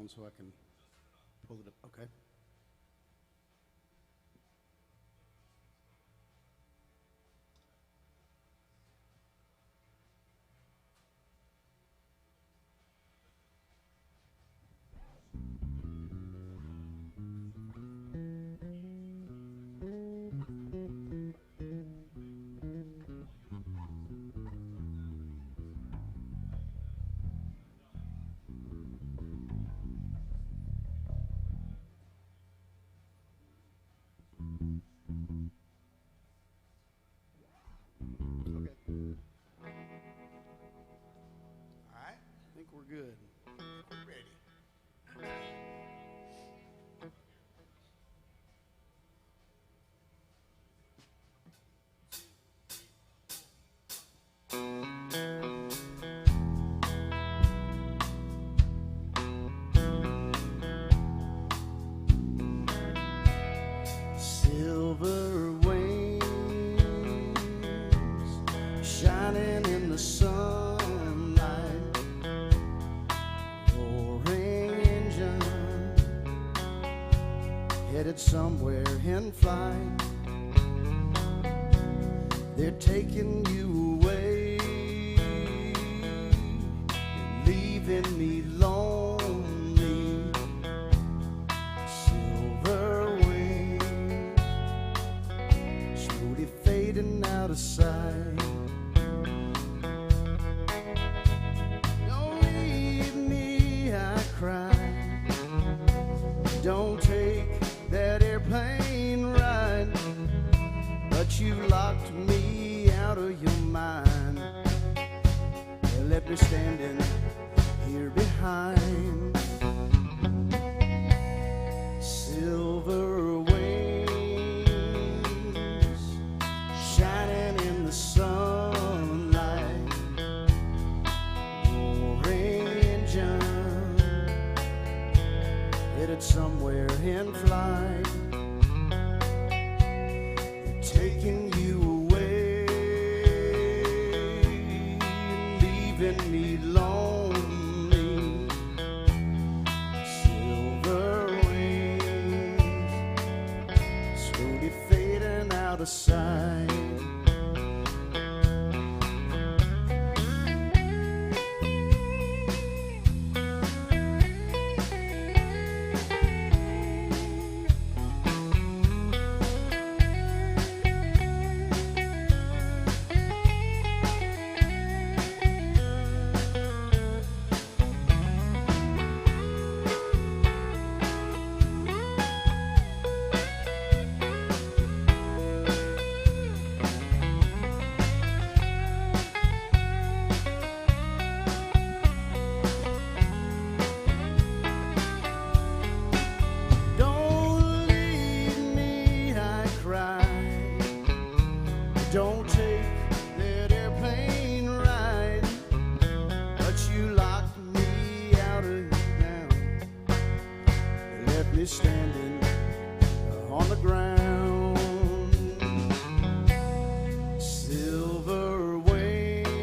microphone so I can pull it up. Okay. All right, I think we're good. we're ready. Silver wings shining in the sunlight, roaring engine headed somewhere in flight. They're taking you away, leaving me lonely. Silver wings slowly fading out of sight. Don't leave me, I cry. Don't take that airplane ride. But you locked me out of your mind and left me standing here behind. Silver wings shining in the sunlight, roaring engine headed somewhere in flight. They're taking you away, leaving me lonely. Silver wings slowly fading out of sight. Don't leave me, I cry. Don't take that airplane ride. But you locked me out of town, left me standing on the ground. Silver wings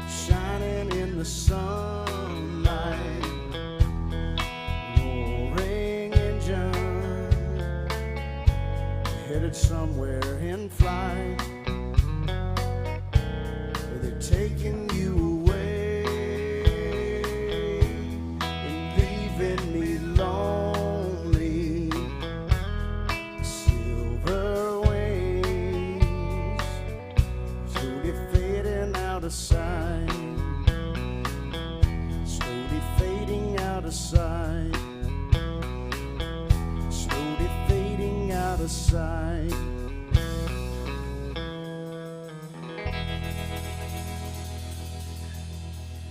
shining in the sunlight, roaring engine headed somewhere in flight. They're taking you away and leaving me lonely. Silver wings slowly fading out of sight, slowly fading out of sight, slowly fading out of sight.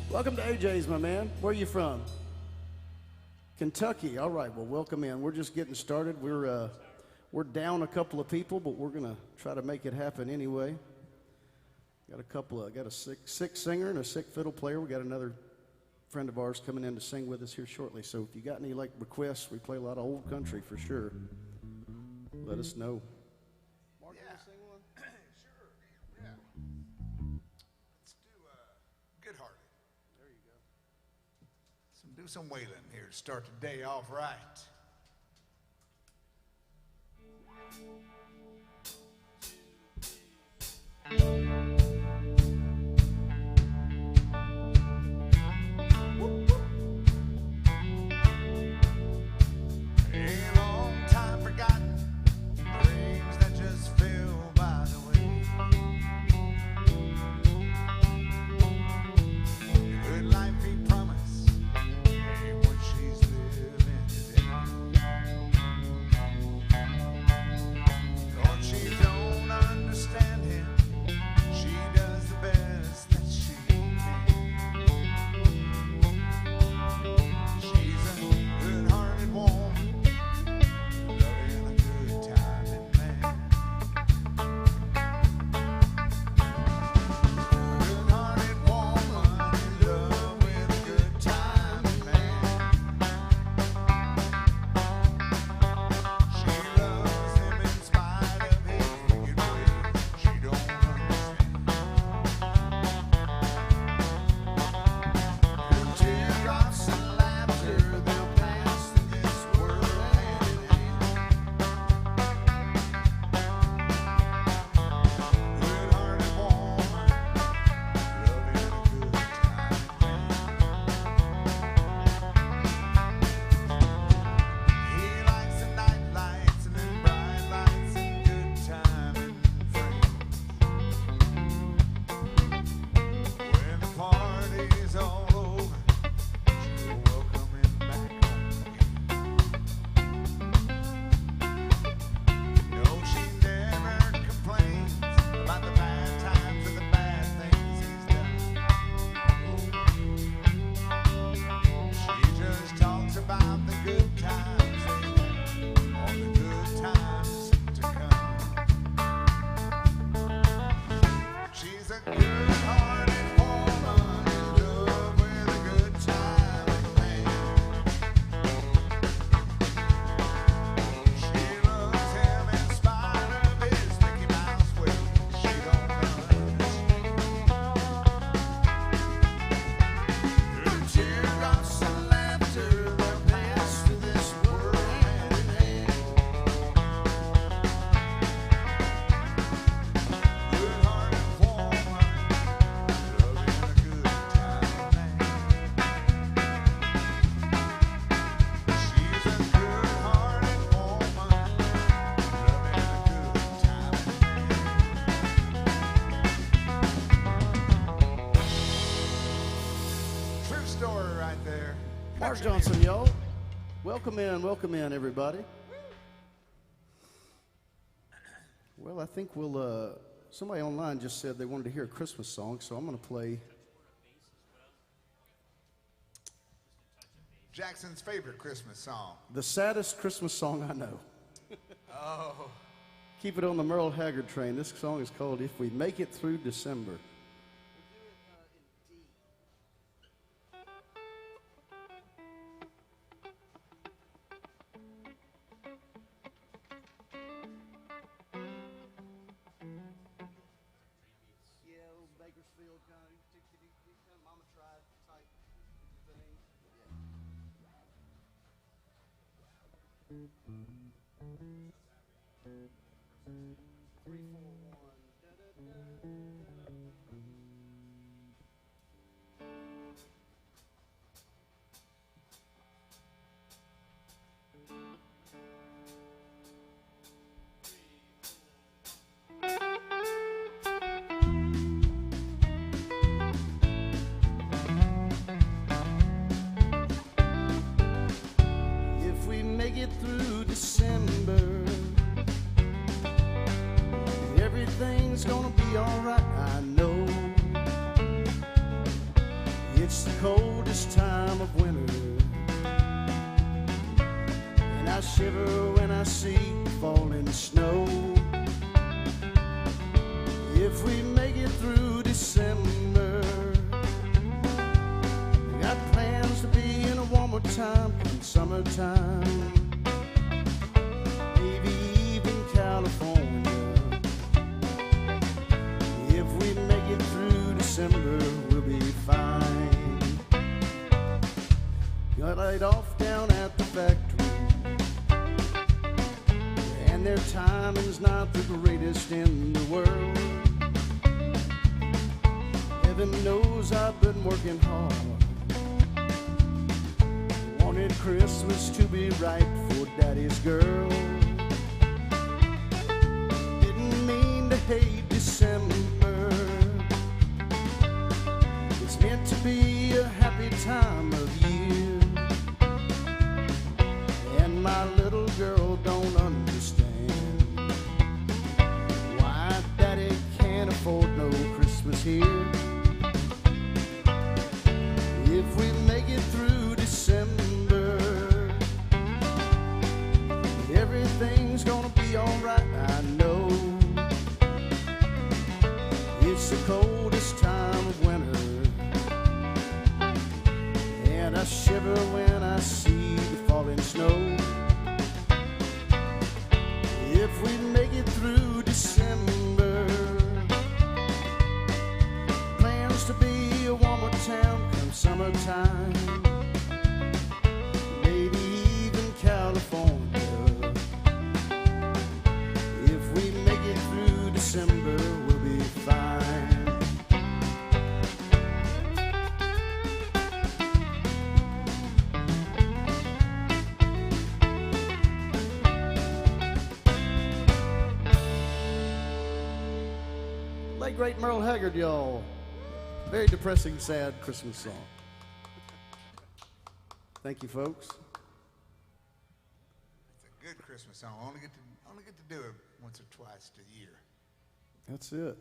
Welcome to AJ's, my man. Where are you from? Kentucky. All right. Well, welcome in. We're just getting started. We're down a couple of people, but we're gonna try to make it happen anyway. Got a sick singer and a sick fiddle player. We got another friend of ours coming in to sing with us here shortly. So if you got any like requests, we play a lot of old country for sure. Let us know. Mark, you wanna sing one? Sure, yeah. Let's do Good Hearted. There you go. Do some wailing here to start the day off right. A long time forgotten dreams that just fell by the way. The good life he promised ain't what she's living today. Lord, she don't understand him. She does the best that she can. She's a good-hearted woman, loving a good-timing man. A good-hearted woman in love with a good-timing man. She loves him in spite of his wicked ways. She don't understand. Through teardrops and laughter, they'll pass through this world hand in hand. Good-hearted woman, loving a good-timing man. He likes the night lights and the bright lights and good-timing friends. When the party's all over, she'll welcome him back home again. No, she never complains about the bad times or the bad things he's done. She just talks about the good times they've had, all the good times to come. She's a good-hearted woman in love with a good-timing man. She loves him in spite of his Mickey Mouse ways. She don't understand. Through teardrops and laughter, they'll pass through this world hand in hand. Good-hearted woman, loving a good-timing man. She's a good-hearted woman, loving a good-timing man. True story right there. Mark Johnson, y'all. Welcome in, everybody. Well, I think we'll, somebody online just said they wanted to hear a Christmas song, so I'm going to play. Jackson's favorite Christmas song. The saddest Christmas song I know. Oh. Keep it on the Merle Haggard train. This song is called If We Make It Through December. Yeah, old Bakersfield kind of Mama Tried type thing. Three, four, one. If we make it through December, everything's gonna be alright, I know. It's the coldest time of winter, and I shiver when I see falling snow. If we make it through December, we got plans to be in a warmer time come summertime, maybe even California. If we make it through December, we'll be fine. got laid off down at the factory, and their timing's not the greatest in the world. Heaven knows I've been working hard. Wanted Christmas to be right for Daddy's girl. Didn't mean to hate December. It's meant to be a happy time of year, and my little girl don't understand why Daddy can't afford no Christmas here. If we make it through December, everything's gonna be alright, I know. It's the coldest time of winter, and I shiver when I see the falling snow. If we make it through December, plans to be a warmer town come summertime, maybe even California. If we make it through December, we'll be fine. Late great Merle Haggard, y'all. Very depressing, sad Christmas song. Thank you, folks. It's a good Christmas song. I only get to do it once or twice a year. That's it.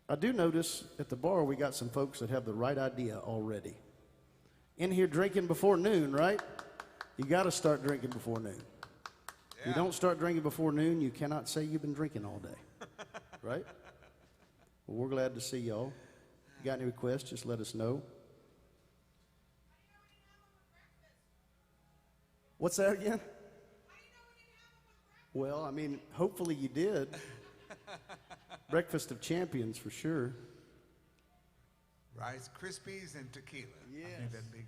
I do notice at the bar we got some folks that have the right idea already. In here drinking before noon, right? You got to start drinking before noon. If you don't start drinking before noon, you cannot say you've been drinking all day. Right? Well, we're glad to see y'all. If you got any requests, just let us know. What's that again? Well, I mean, hopefully you did. Breakfast of champions for sure. Rice Krispies and tequila. Yes. I think that'd be good.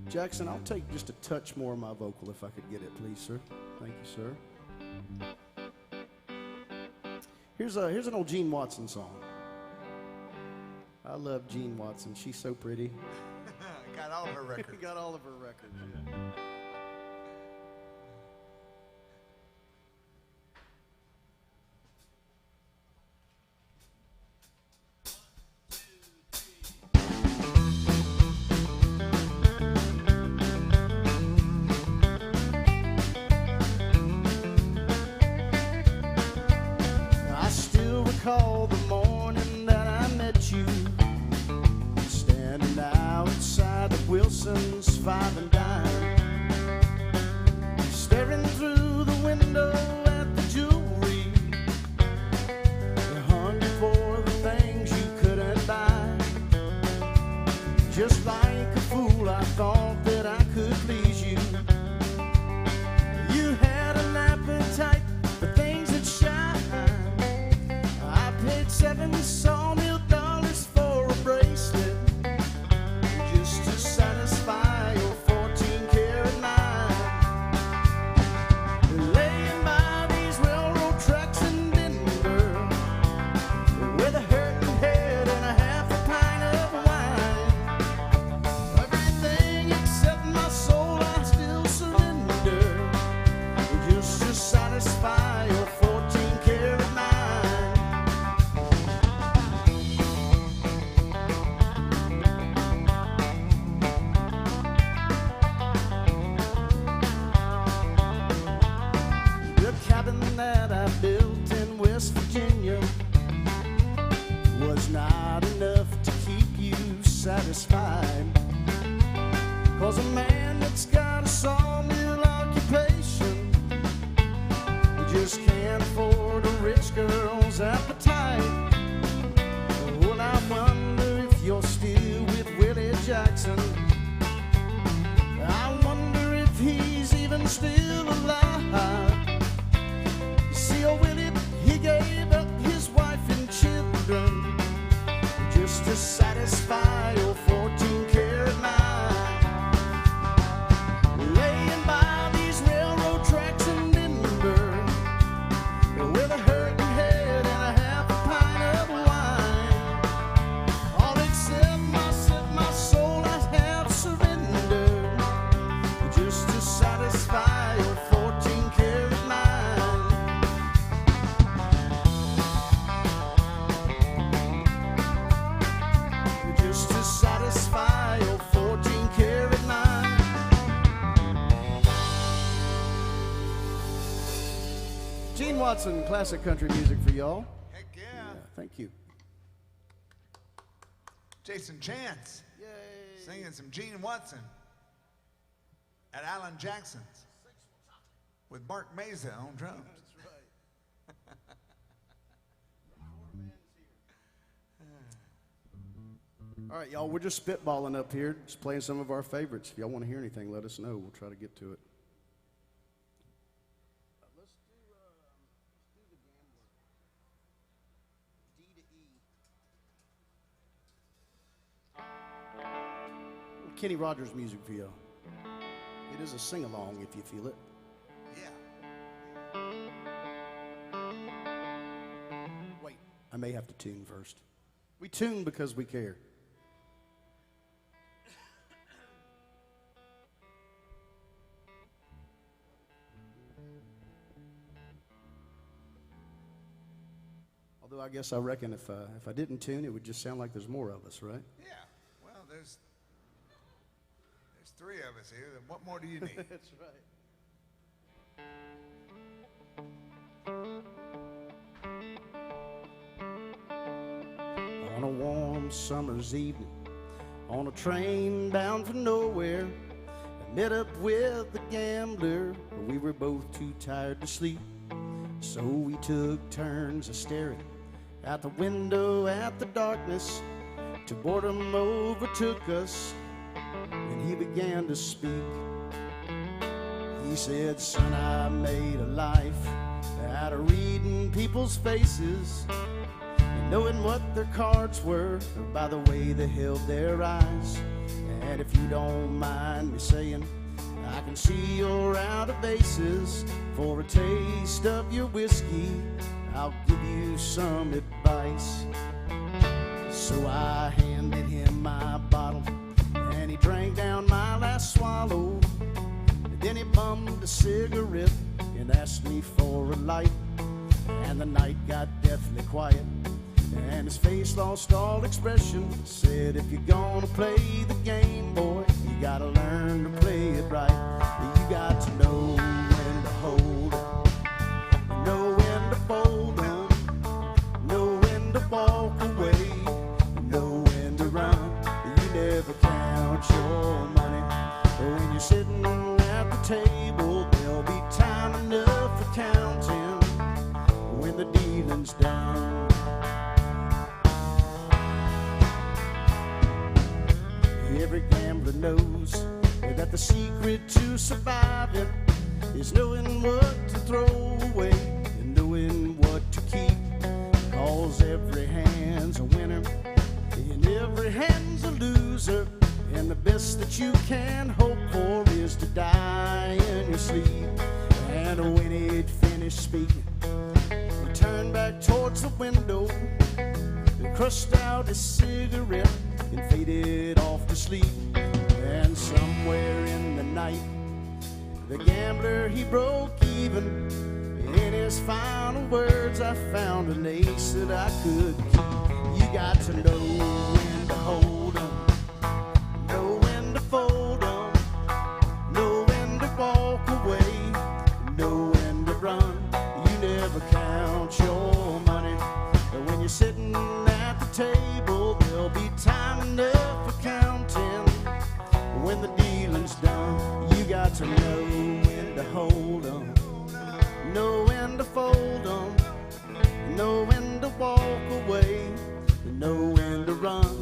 Jackson, I'll take just a touch more of my vocal if I could get it, please, sir. Thank you, sir. Here's an old Gene Watson song. I love Gene Watson. She's so pretty. Got all her records. Got all of her records, yeah. Recall the morning that I met you, standing outside of Wilson's Five and Dime, staring through the window at the jewelry, hungry for the things you couldn't buy. Just like a fool, I thought that I could please you. You had an appetite for things that shine. $7 sawmill for a bracelet, just to satisfy your 14-karat mind. Laying by these railroad tracks in Denver, with a hurting head and a half a pint of wine. Everything except my soul I still surrender, just to satisfy your 14-karat mind. That I built in West Virginia was not enough to keep you satisfied. 'Cause a man that's got a sawmill occupation just can't afford a rich girl's appetite. Well, I wonder if you're still with Willie Jackson. I wonder if he's even still alive. You see, old Willie, he gave up his wife and children just to satisfy your 14-karat mind. Laying by these railroad tracks in Denver with a hurting head and a half a pint of wine. All except my soul I have surrendered just to satisfy your 14-karat mind. Just to satisfy your 14-karat mind. Gene Watson, classic country music for y'all. Heck yeah. Thank you. Jason Chance Yay. singing some Gene Watson at Alan Jackson's with Mark Mesa on drums. That's right. All right, y'all, we're just spitballing up here, just playing some of our favorites. If y'all want to hear anything, let us know. We'll try to get to it. Let's do the Gambler. D to E. Kenny Rogers music for y'all. It is a sing-along if you feel it. Yeah. Wait, I may have to tune first. We tune because we care. Although I guess I reckon if I didn't tune, it would just sound like there's more of us, right? Yeah. Well, there's 3 of us here. Then what more do you need? That's right. On a warm summer's evening, on a train bound for nowhere, I met up with the gambler. We were both too tired to sleep, so we took turns of staring out the window at the darkness till boredom overtook us and he began to speak. He said, "Son, I made a life out of reading people's faces and knowing what their cards were by the way they held their eyes. And if you don't mind me saying, I can see you're out of bases. For a taste of your whiskey, I'll give you some advice." So I handed him my bottle, and he drank down my last swallow. And then he bummed a cigarette and asked me for a light. And the night got deathly quiet, and his face lost all expression. Said, "If you're gonna play the game, boy, you gotta learn to play it right. You got to know when to hold it, know when to fold them, know when to walk away, know when to run. You never count your money. When you're sitting at the table, there'll be time enough for counting when the dealing's done." Every gambler knows that the secret to surviving is knowing what to throw away and knowing what to keep. 'Cause every hand's a winner and every hand's a loser, and the best that you can hope for is to die in your sleep. And when he'd finished speaking, he turned back towards the window and crushed out his cigarette and faded off to sleep. And somewhere in the night, the gambler, he broke even. In his final words, I found an ace that I could keep. You got to know when to hold 'em, know when to fold 'em, know when to walk away, know when to run. You never count your money. And when you're sitting at the table, there'll be time enough for counting when the dealing's done. You got to know when to hold 'em, know when to fold 'em, know when to walk away, know when to run.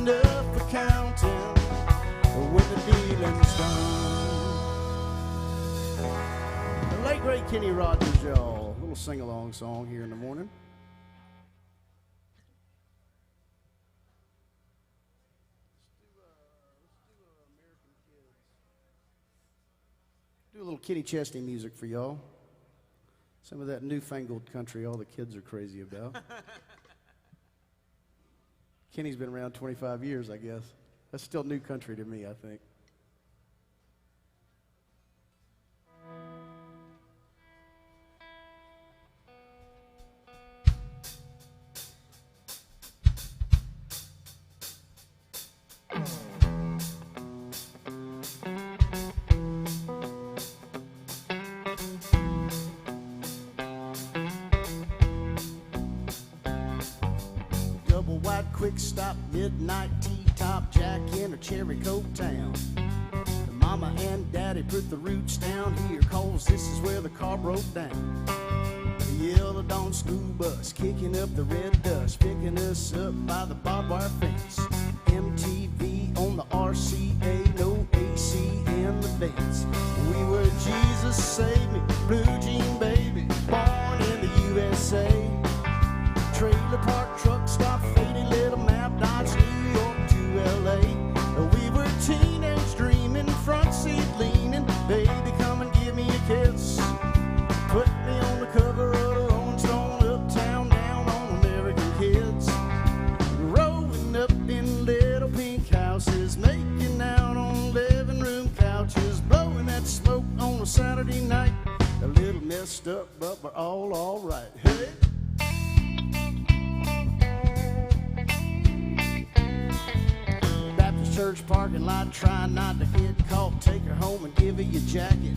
enough for counting when the dealing's done. The late great Kenny Rogers, y'all. A little sing-along song here in the morning. Do a little Kenny Chesney music for y'all. Some of that newfangled country all the kids are crazy about. Kenny's been around 25 years, I guess. That's still new country to me, I think. Quick stop, midnight T-top, Jack in a cherry coke town. The mama and daddy put the roots down here, cause this is where the car broke down. The yellow dawn school bus, kicking up the red dust, picking us up by the barbed wire fence. MTV on the RCA, no AC in the vents. We were Jesus Save Me, Blue Jean Baby, born in the USA. Trailer park, truck stop, faded little map, Dodge, New York to LA. We were teenage dreaming, front seat leaning, baby come and give me a kiss. Put me on the cover of the Rolling Stone, uptown, down on American Kids. Growing up in little pink houses, making out on living room couches, blowing that smoke on a Saturday night. A little messed up, but we're all right. Hey! Church parking lot, trying not to get caught. Take her home and give her your jacket.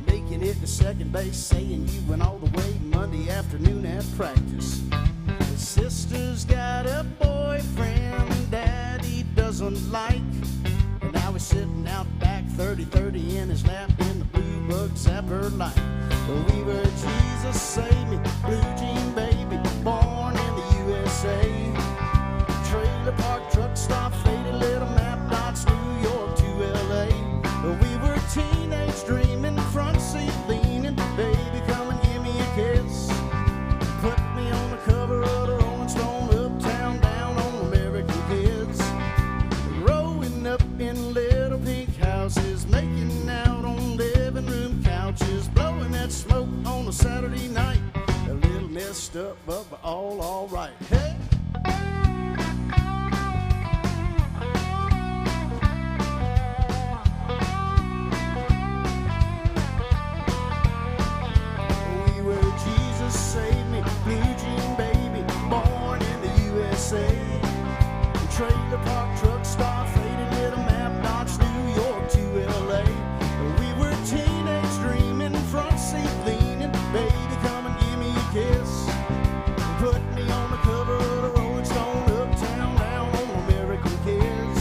Making it to second base, saying you went all the way Monday afternoon at practice. His sister's got a boyfriend daddy doesn't like, and now he's sitting out back 30-30 in his lap in the blue bug zapper light. Well, we were Jesus Save Me, Blue Jean Baby, born in the USA. Trailer park, truck stop, faded little map, Dodge, New York to LA. We were teenage dreaming, front seat leaning, baby come and give me a kiss. Put me on the cover of the Rolling Stone, uptown, down on American Kids. Growing up in little pink houses, making out on living room couches, blowing that smoke on a Saturday night. A little messed up, but we're all right. Hey! Trailer park, truck stop, faded little map, Dodge, New York to LA. We were teenage dreaming, front seat leaning, baby come and give me a kiss. Put me on the cover of the Rolling Stone, uptown, down on American Kids.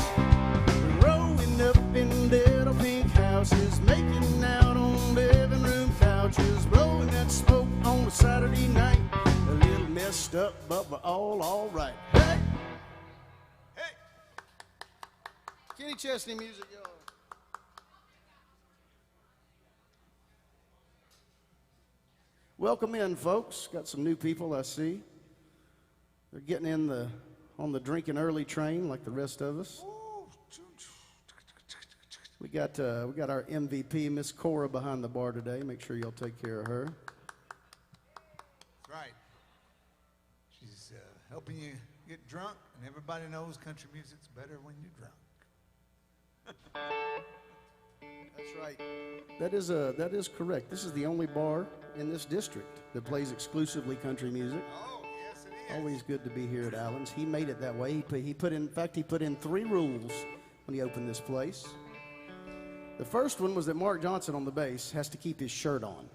Growing up in little pink houses, making out on living room couches, blowing that smoke on a Saturday night. A little messed up, but we're all right. Hey! Kenny Chesney music, y'all. Welcome in, folks. Got some new people I see. They're getting in on the drinking early train like the rest of us. We got our MVP, Miss Cora, behind the bar today. Make sure y'all take care of her. That's right. She's helping you get drunk, and everybody knows country music's better when you're drunk. That's right. That is correct. This is the only bar in this district that plays exclusively country music. Oh, yes it is. Always good to be here at Allen's. He made it that way. He put in fact, he put in 3 rules when he opened this place. The first one was that Mark Johnson on the bass has to keep his shirt on.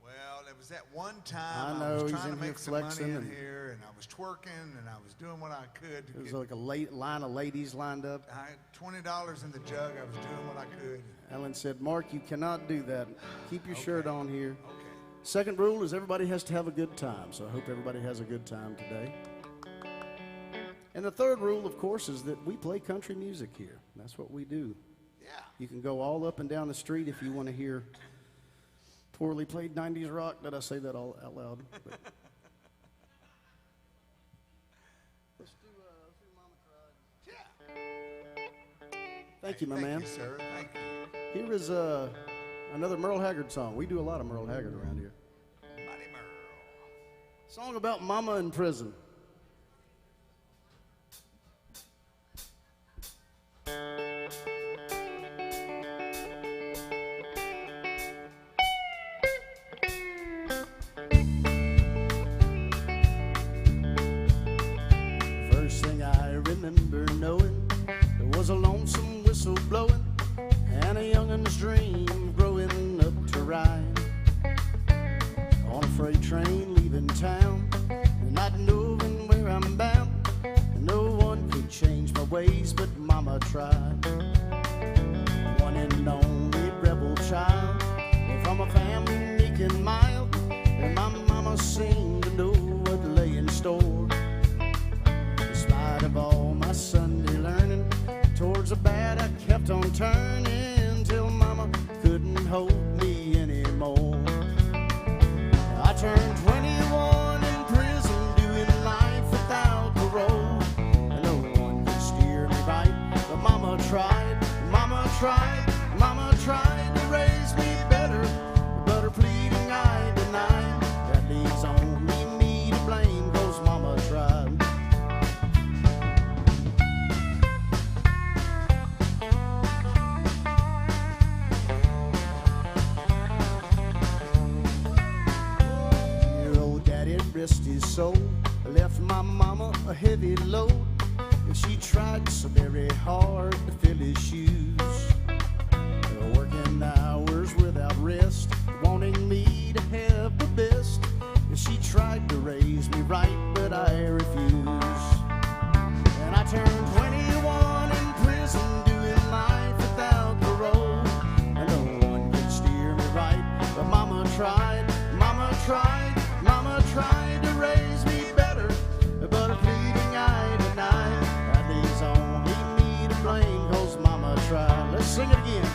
Well, there was that one time I know, was he's trying in to here make some money flexing in and- here, and I was twerking, and I was doing what I could to There was get like a line of ladies lined up. I had $20 in the jug. I was doing what I could. Ellen said, Mark, you cannot do that. Keep your shirt on here. Okay. Second rule is everybody has to have a good time, so I hope everybody has a good time today. And the third rule, of course, is that we play country music here. That's what we do. Yeah. You can go all up and down the street if you want to hear poorly played 90s rock. Did I say that all out loud? But let's do Mama Tried. Yeah. Thank you, my Thank man. you, sir. Thank you. Here is another Merle Haggard song. We do a lot of Merle Haggard around here. Mighty Merle. Song about Mama in prison. First thing I remember knowing, there was a lonesome whistle blowing and a youngin's dream growing up to ride on a freight train leaving town, not knowing where I'm bound. No one could change my ways, but Mama tried. One and only rebel child from a family meek and mild, and my mama seemed to know what lay in store. In spite of all my Sunday learning, towards the bad I kept on turning till Mama couldn't hold me anymore. I turned 21 in prison, doing life without parole. No one could steer me right, but Mama tried, Mama tried, Mama tried to raise me better, but her pleading I denied. That leaves only me to blame, 'cause Mama tried. Your old daddy rest his soul, left my mama a heavy load, and she tried so very hard to fill his shoes. Working hours without rest, wanting me to have the best. And she tried to raise me right, but I refused. And I turned 21 in prison, doing life without parole. And no one could steer me right, but Mama tried, Mama tried, Mama tried to raise me better, but her pleading I denied. That leaves only me to blame, 'cause Mama tried. Let's sing it again.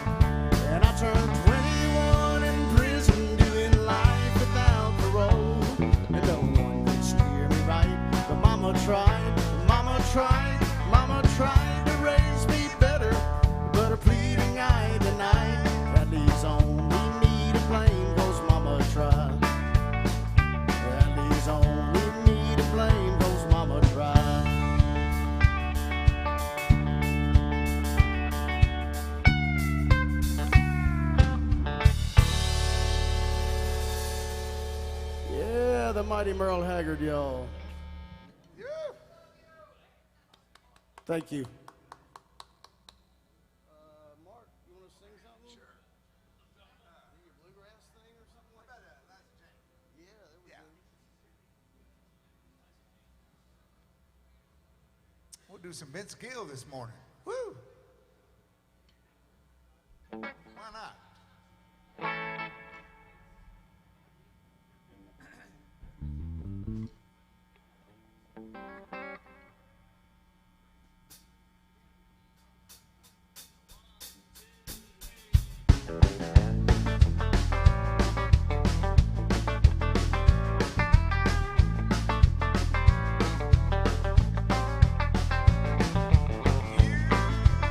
And I turned 21 in prison, doing life without parole. And no one could steer me right, but Mama tried, Mama tried, Mama tried to raise me better, but her pleading I denied. That leaves only me to blame, 'cause Mama tried. That leaves only me to blame, 'cause Mama tried. Yeah, the mighty Merle Haggard, y'all. Yeah. Thank you. Mark, you want to sing something? Sure. Your bluegrass thing or something like that? Yeah, there we Yeah. go. We'll do some Vince Gill this morning. Woo! Why not? You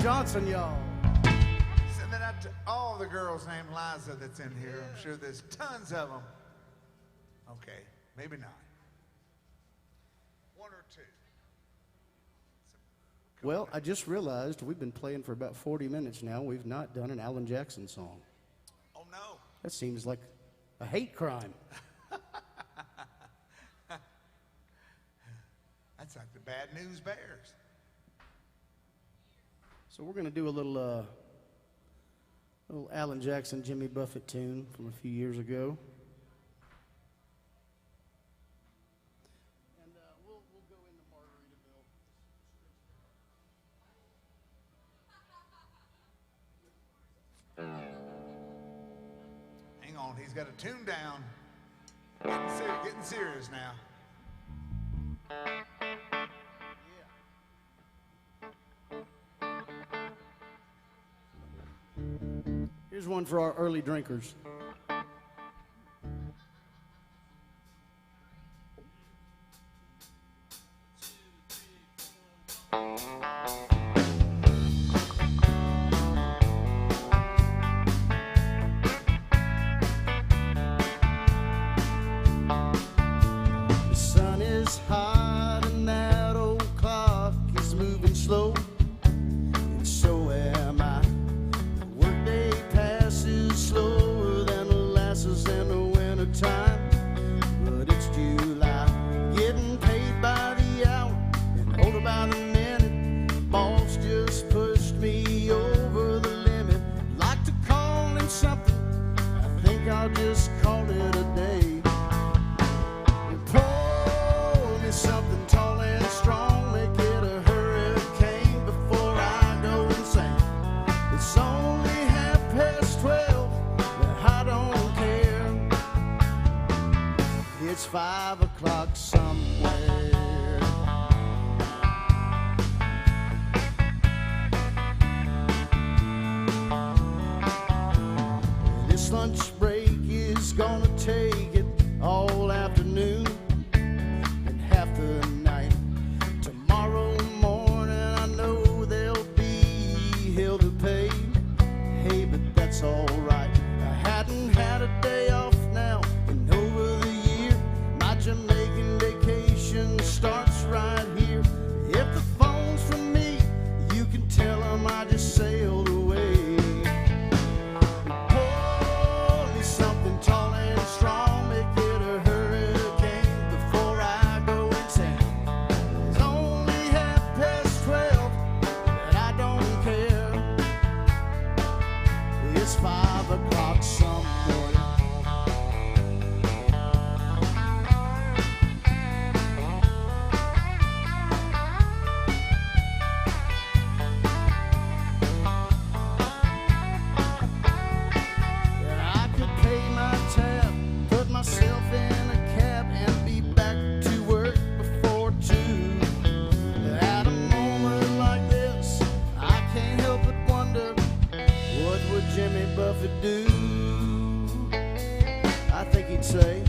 Johnson, y'all. Send that out to all the girls named Liza that's in here. I'm sure there's tons of them. Okay, maybe not. One or two. Well, I just realized we've been playing for about 40 minutes now. We've not done an Alan Jackson song. Oh, no. That seems like a hate crime. That's like the Bad News Bears. So we're going to do a little Alan Jackson, Jimmy Buffett tune from a few years ago. And we'll go into Margaritaville. Hang on, he's got a tune down. Getting serious now. Here's one for our early drinkers. The sun is hot and that old clock is moving slow, and so am I. The workday passes slower than molasses in the wintertime. But it's July, getting paid by the hour and older by the minute. Boss just pushed me over the limit. Like to call him something, I think I'll just call it a day. Pour me something tall and strong, make it a hurricane before I go insane. It's only 12:30, but I don't care. It's 5 o'clock somewhere. This lunch break is gonna take it all afternoon and half the night. Tomorrow morning I know there'll be hell to pay. Hey, but that's alright. I hadn't had a day off now in over the year. My Jamaican vacation starts right here. If the phone's from me, you can tell 'em I just sailed away. Pour me something tall and strong, make it a hurricane before I go insane. It's only 12:30, but I don't care. It's 5 o'clock somewhere. I could pay my tab, put myself in a cab, and be back to work before 2. At a moment like this, I can't help but wonder, what would Jimmy Buffett do? I think he'd say,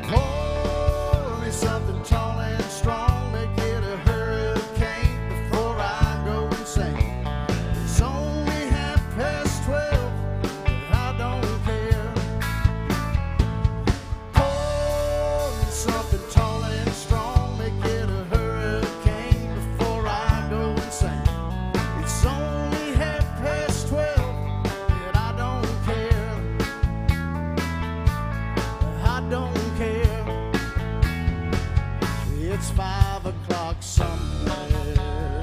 pour me something tall and strong, make it a hurricane before I go insane. It's only 12:30, but I don't care. Pour me something tall and strong, make it a hurricane before I go insane. It's only 12:30, but I don't care. I don't care. It's 5 o'clock somewhere. Yeah, it's 5 o'clock somewhere.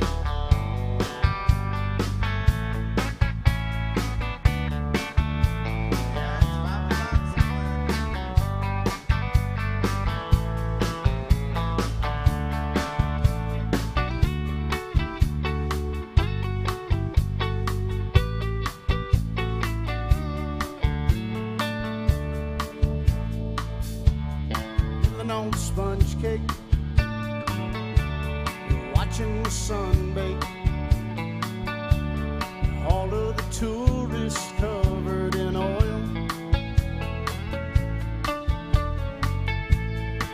Living on sponge cake, watching the sun bake. All of the tourists covered in oil.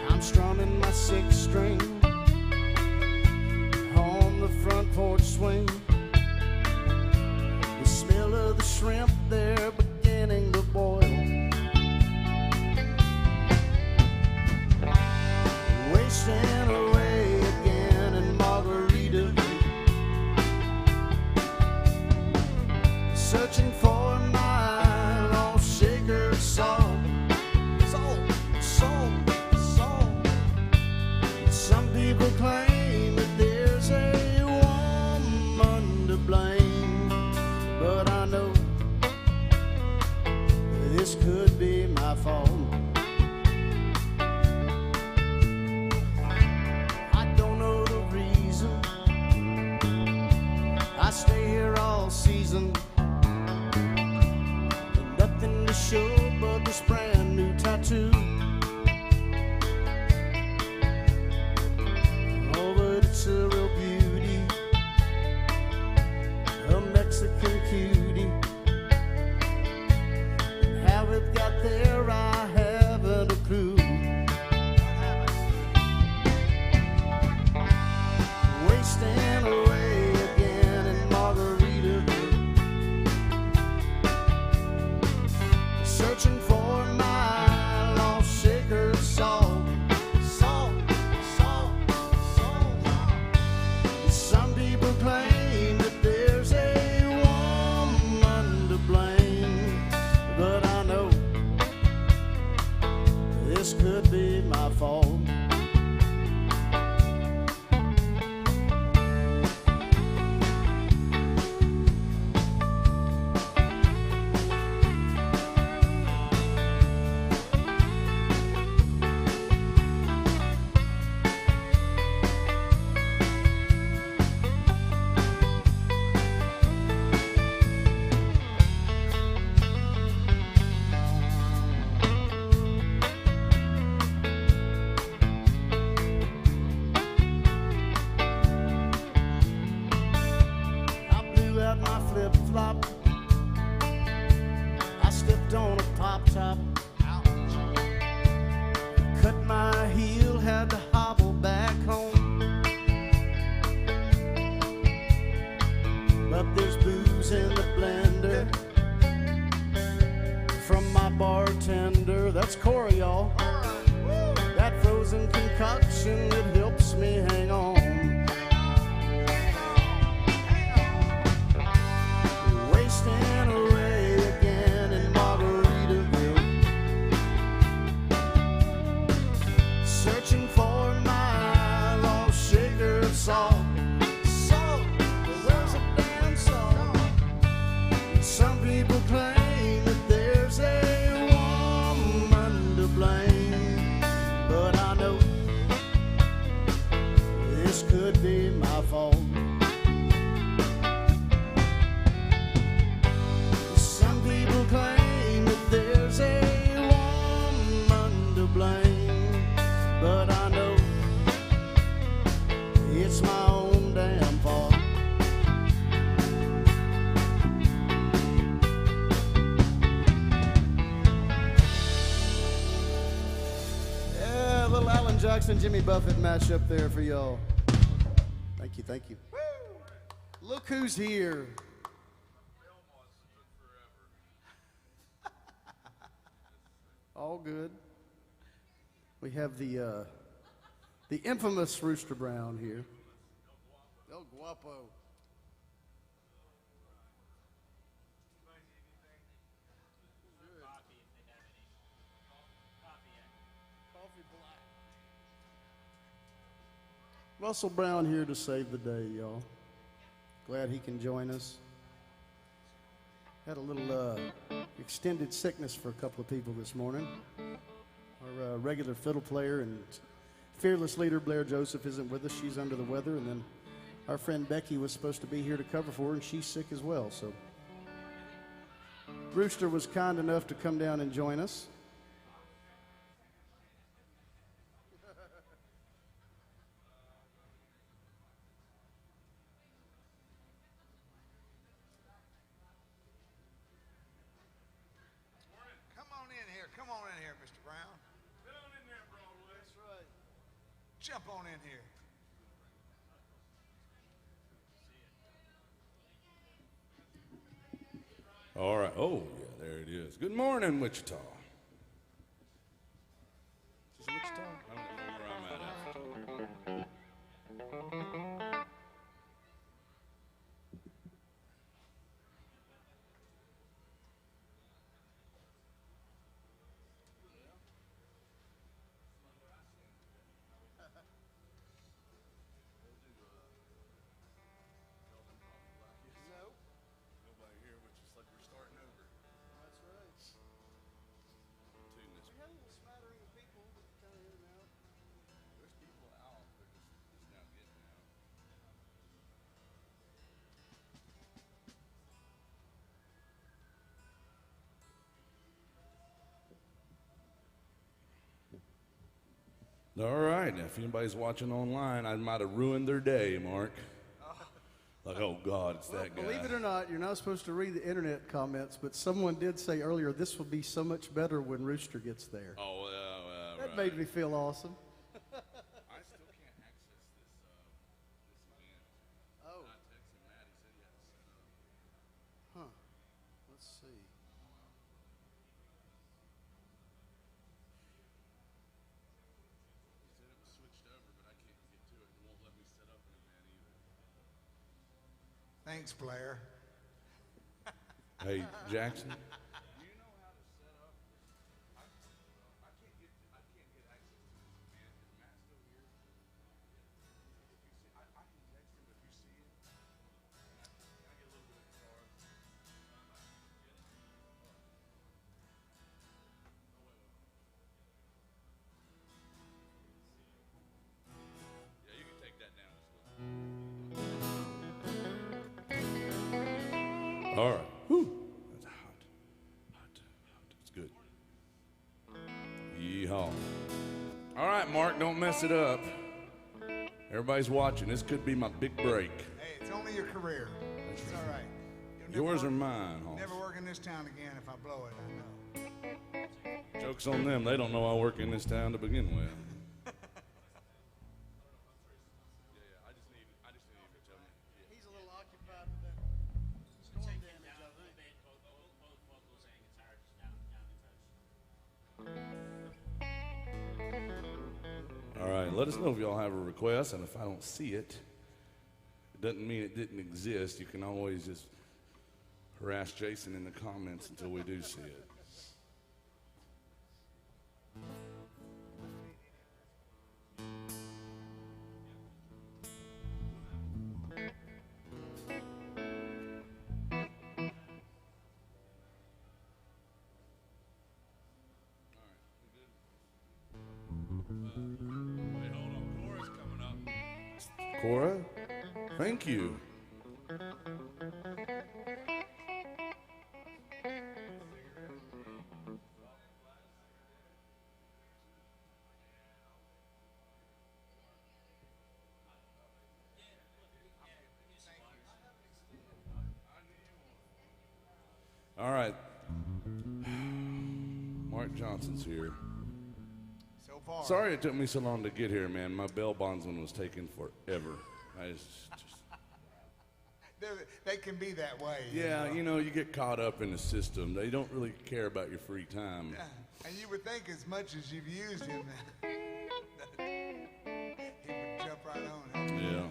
I'm strumming my 6-string on the front porch swing. prison. Nothing to show but this brand new tattoo. Oh, but it's a real beauty, a Mexican cutie. And how it got there, I haven't a clue. Wasting away again in Margaritaville, searching for my lost sacred soul. Salt, salt, salt. Some people claim that there's a woman to blame, but I know this could be my fault. My flip-flop, I stepped on a pop-top. Cut my heel, had to hobble back home. But there's booze in the blender from my bartender. That's Corey, y'all. That frozen concoction, it helps me hang on. Wasting away again in Margaritaville, searching for my lost sacred salt. Salt, where's the damn salt? Some people claim that there's a woman to blame, but I know this could be my fault. Claim that there's a woman to blame, but I know it's my own damn fault. Yeah, little Alan Jackson, Jimmy Buffett mashup there for y'all. Thank you, thank you. Woo! Look who's here. All good. We have the infamous Rooster Brown here. El Guapo. Coffee black. Russell Brown here to save the day, y'all. Glad he can join us. Had a little extended sickness for a couple of people this morning. Our regular fiddle player and fearless leader, Blair Joseph, isn't with us. She's under the weather. And then our friend Becky was supposed to be here to cover for her, and she's sick as well. So Rooster was kind enough to come down and join us. Come on in here, Mr. Brown. Get on in there, Broadway. That's right. Jump on in here. All right. Oh, yeah, there it is. Good morning, Wichita. Is this Wichita? I don't know where I'm at. Nobody here, but just like we're starting over. That's right. All right, if anybody's watching online, I might have ruined their day, Mark. Like, oh God, it's that guy. Believe it or not, you're not supposed to read the internet comments, but someone did say earlier this will be so much better when Rooster gets there. Oh, That right. made me feel awesome. I still can't access this event. Oh, I texted Matt. He said he had it set up. huh. Let's see. He said it was switched over, but I can't get to it. It won't let me set up an event either. Thanks, Blair. Hey, Jackson. Yeah, you can take that down. All right. Whew. That's hot. Hot. It's good. Yeehaw. All right, Mark, don't mess it up. Everybody's watching. This could be my big break. Hey, it's only your career. It's all right. You'll never Yours or work- mine, Hoss? Never work in this town again if I blow it, I know. Joke's on them. They don't know I work in this town to begin with. He's a little occupied with that storm damage, I think. All right, let us know if y'all have a request, and if I don't see it, it doesn't mean it didn't exist. You can always just harass Jason in the comments until we do see it. Wait, hold on. Cora's coming up. Cora, thank you. All right. Mark Johnson's here. So far. Sorry it took me so long to get here, man. My bail bondsman was taking forever. I just They can be that way. yeah, you know, you get caught up in the system. They don't really care about your free time. And you would think as much as you've used him, he would jump right on it. Yeah.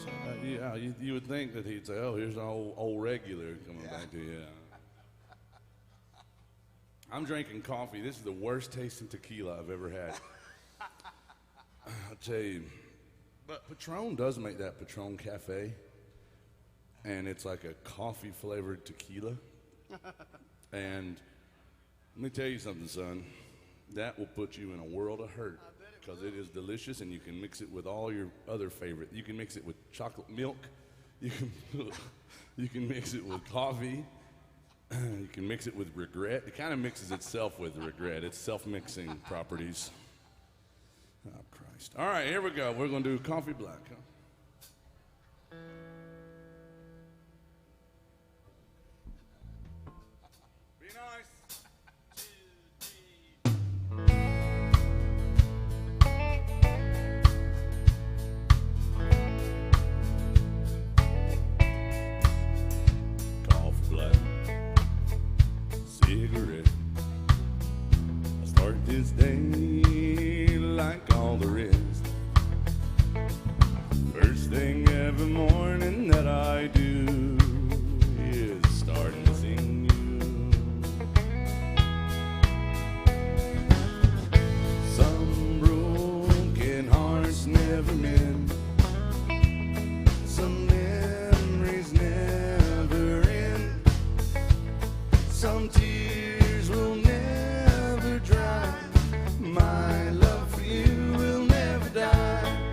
So, yeah, you would think that he'd say, "Oh, here's an old regular coming back to you." I'm drinking coffee. This is the worst tasting tequila I've ever had. I'll tell you. But Patron does make that Patron Cafe, and it's like a coffee flavored tequila. And let me tell you something, son. That will put you in a world of hurt because it is delicious, and you can mix it with all your other favorite. You can mix it with chocolate milk. You can mix it with coffee. You can mix it with regret. It kind of mixes itself with regret. It's self-mixing properties. Oh, Christ. All right, here we go. We're going to do coffee black. Huh? Be nice. Coffee black. Cigarette. I start this day like all the rest. First thing every morning that I do is start to sing you. Some broken hearts never mend. Some memories never end. Some tears will never dry. My love for you will never die.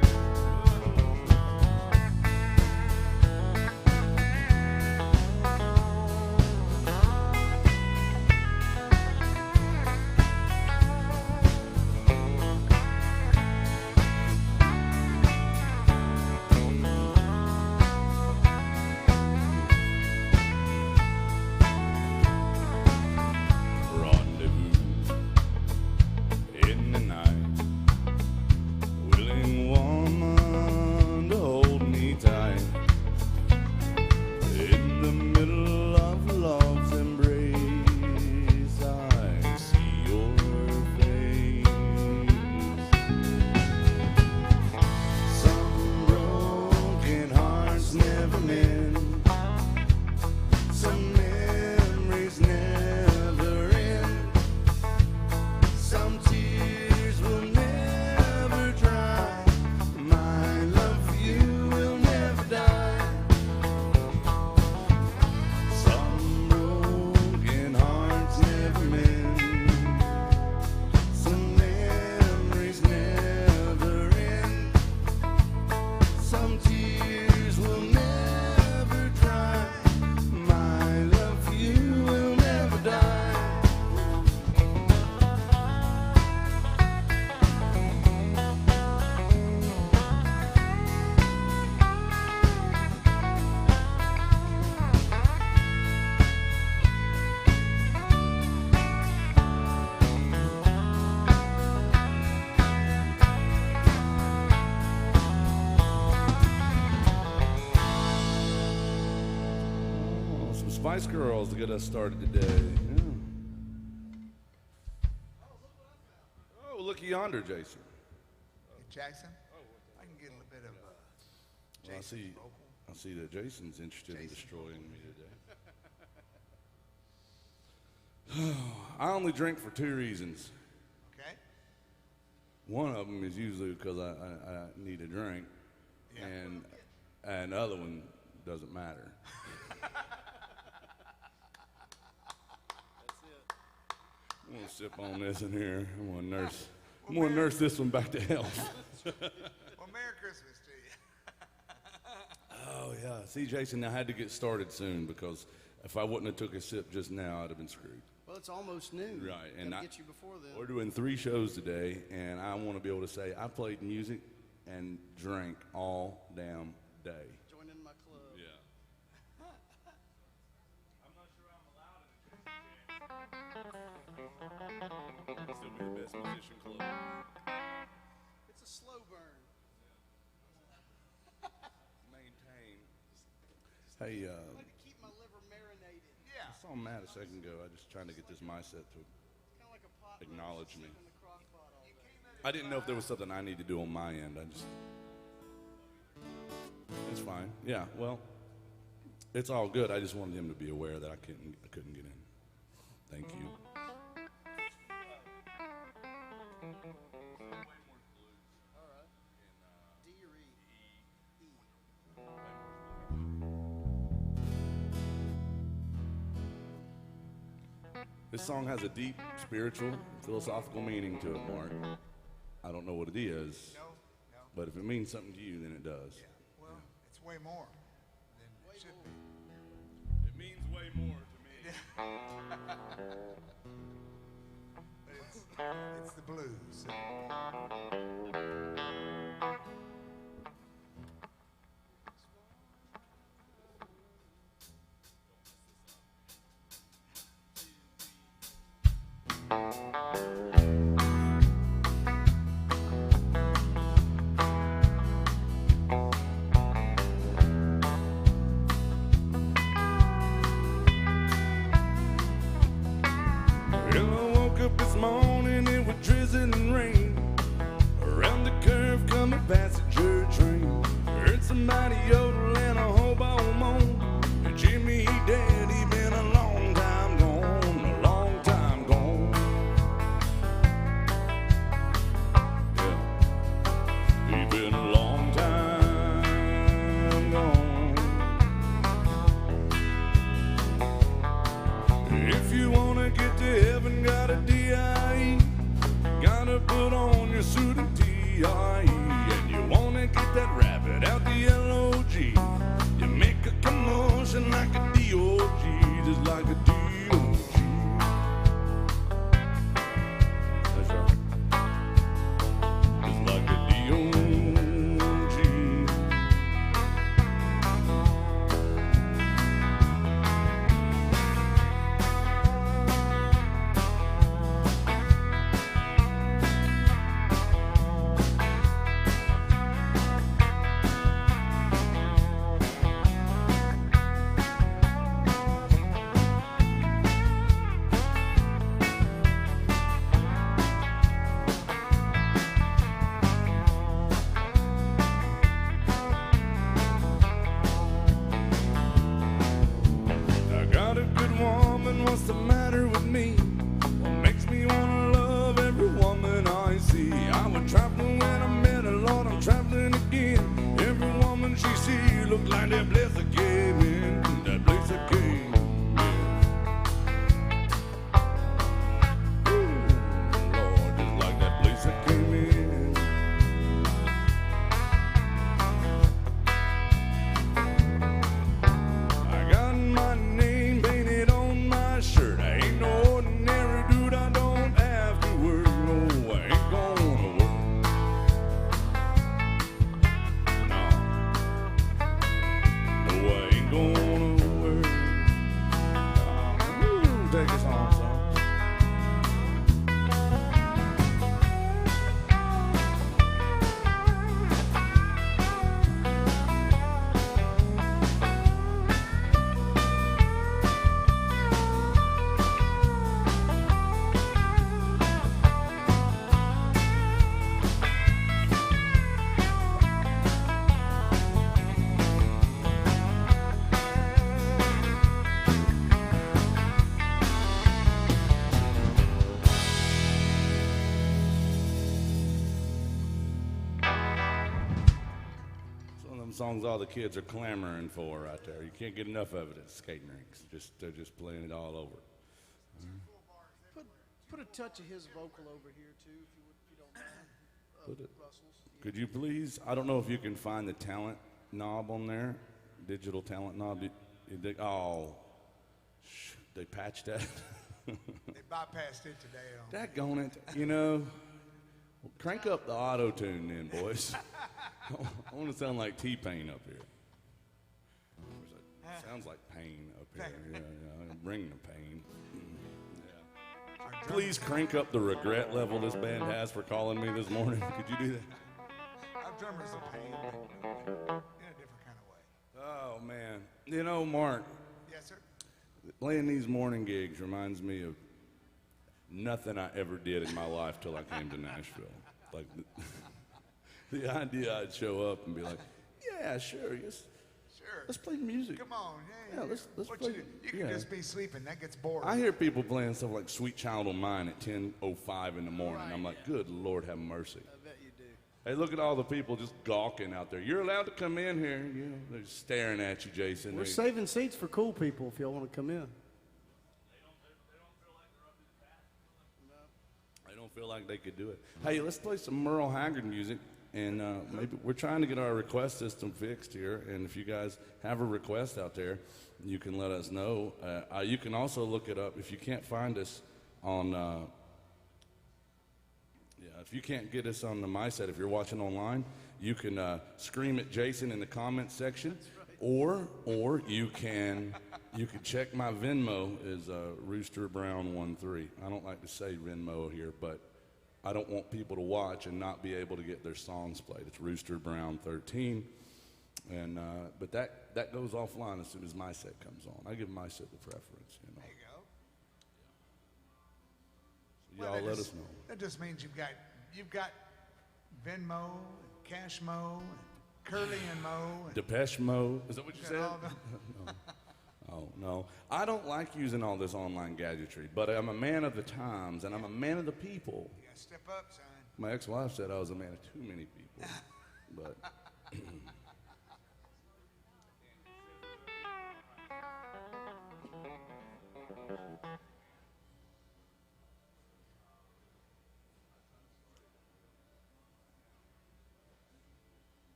some tears will never dry. My love for you will never die. Oh, some Spice Girls to get us started today. Yeah. Oh, looky yonder, Jason. Jackson, I can get a little bit of Well, Jason vocal. I see that Jason's interested in Jason destroying me today. I only drink for two reasons. Okay? One of them is usually because I need a drink, Yeah. and the other one doesn't matter. I'm gonna sip on this in here. I'm gonna nurse this one back to health. Well, Merry Christmas to you. Oh yeah. See, Jason, I had to get started soon because if I wouldn't have took a sip just now, I'd have been screwed. Well, it's almost noon. Right, and Gotta I- get you before then. We're doing 3 shows today, and I want to be able to say I played music and drank all damn day. Join in my club. Yeah. I'm not sure I'm allowed in the Still be the best musician club. It's a slow burn. Maintain. Hey, I like to keep my liver marinated. Yeah. I saw Matt a second ago. I just trying to get this mindset to. Kind of like a pot. Acknowledge me. In the crock pot all day. I didn't know if there was something I need to do on my end. I just. It's fine. Yeah. Well, it's all good. I just wanted him to be aware that I couldn't get in. Thank you. All right. D or E? E. This song has a deep spiritual, philosophical meaning to it, Mark. I don't know what it is, No, no. but if it means something to you, then it does. Yeah. Well, it's way more than it should be. It means way more to me. But it's the blues. Well, I woke up this morning, it was drizzling and rain. Around the curve, coming passenger train. Heard somebody yodel and a hobo moan. And Jimmy, he dead, he been a long time gone, a long time gone. Yeah, he been a long time gone. If you wanna get to heaven, gotta DIE. Gotta put on your suit and TIE. And you wanna get that rabbit out the LOG. You make a commotion like a DOG, just like a DOG. That's right. Just like a DOG. I got a good woman, what's the matter with me? What makes me wanna love every woman I see? I was traveling when I met her, Lord, I'm traveling again. Every woman she see look like that place I came in, that place I came in. Ooh, Lord, just like that place I came in. of them songs all the kids are clamoring for right there. You can't get enough of it at skating rinks. They're just playing it all over. Put a touch of his vocal over here too, if you don't mind. Put it. Russell's. Could you please? I don't know if you can find the talent knob on there, digital talent knob. They patched that. They bypassed it today. Daggone it, you know. Crank up the auto tune then, boys. I want to sound like T-Pain up here. Sounds like pain up here. Yeah. Bring the pain. Yeah. Please crank up the regret level this band has for calling me this morning. Could you do that? Our drummer's a pain, but in a different kind of way. Oh, man. You know, Mark, Yes, sir. playing these morning gigs reminds me of nothing I ever did in my life till I came to Nashville. Like the idea I'd show up and be like, yeah, sure, Sure. let's play music. Come on. Yeah, let's What play. you do? You can yeah. just be sleeping. That gets boring. I hear people playing stuff like Sweet Child O' Mine at 10:05 in the morning. I'm like, good Lord, have mercy. I bet you do. Hey, look at all the people just gawking out there. You're allowed to come in here. You know, they're staring at you, Jason. We're saving seats for cool people if y'all want to come in. I don't feel like they could do it. Hey, let's play some Merle Haggard music, and maybe we're trying to get our request system fixed here. And if you guys have a request out there, you can let us know. You can also look it up if you can't find us on. If you can't get us on the MySet, if you're watching online, you can scream at Jason in the comments section, or you can check my Venmo is Rooster Brown 13. I don't like to say Venmo here, but I don't want people to watch and not be able to get their songs played. It's Rooster Brown 13, and but that goes offline as soon as MySet comes on. I give MySet the preference, you know. There you go. So y'all let us know. That just means you've got Venmo, Cashmo, Curly and Mo. Depeche Mode. Is that what you Got said? all the- Oh, no. I don't like using all this online gadgetry, but I'm a man of the times, and I'm a man of the people. You gotta step up, son. My ex-wife said I was a man of too many people, but...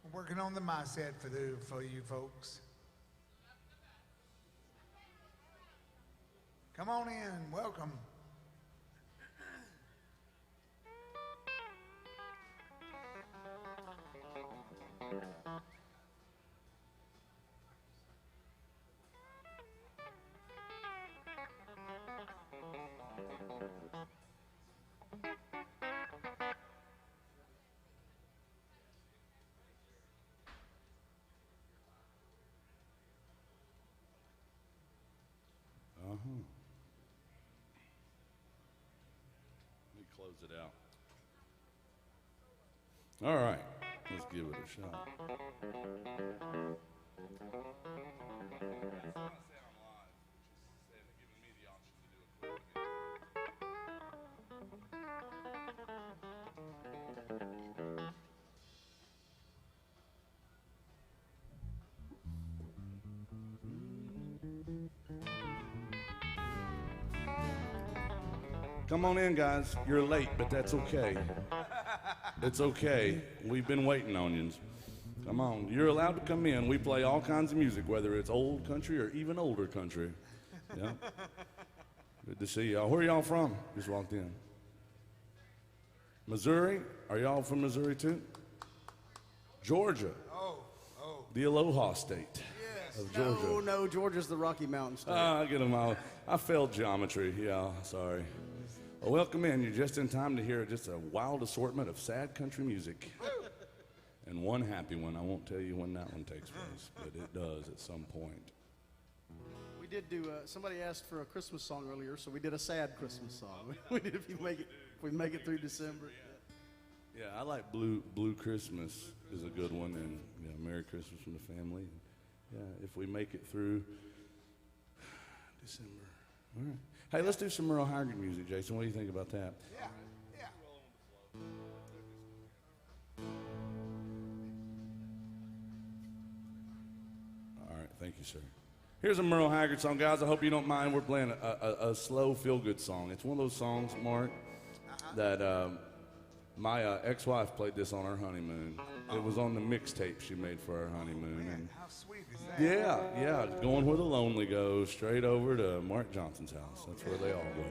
We're working on the MySet for you folks. Come on in. Welcome. Let me close it out. All right, let's give it a shot. Come on in, guys. You're late, but that's okay. It's okay. We've been waiting on you. Come on. You're allowed to come in. We play all kinds of music, whether it's old country or even older country. Yeah. Good to see y'all. Where are y'all from? Just walked in. Missouri? Are y'all from Missouri too? Georgia. Oh. The Aloha State of Georgia. No, Georgia's the Rocky Mountain state. I get them all. I failed geometry. Yeah, sorry. Well, welcome in. You're just in time to hear just a wild assortment of sad country music. And one happy one. I won't tell you when that one takes place, but it does at some point. We did do. Somebody asked for a Christmas song earlier, so we did a sad Christmas song. We did if we make it through December. Yeah, I like Blue Christmas is a good one, and Merry Christmas from the family. Yeah, if we make it through December. All right. Hey, let's do some Merle Haggard music, Jason. What do you think about that? Yeah, yeah. All right, thank you, sir. Here's a Merle Haggard song, guys. I hope you don't mind. We're playing a slow, feel-good song. It's one of those songs, Mark, that my ex-wife played this on her honeymoon. It was on the mixtape she made for her honeymoon. And How sweet is that? yeah, going where the lonely go, straight over to Mark Johnson's house. That's where they all go.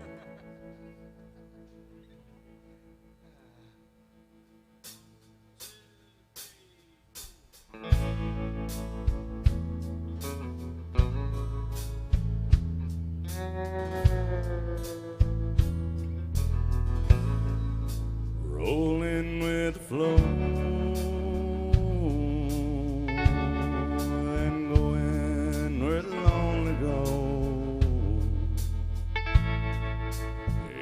Rolling with the flow and going where the lonely go,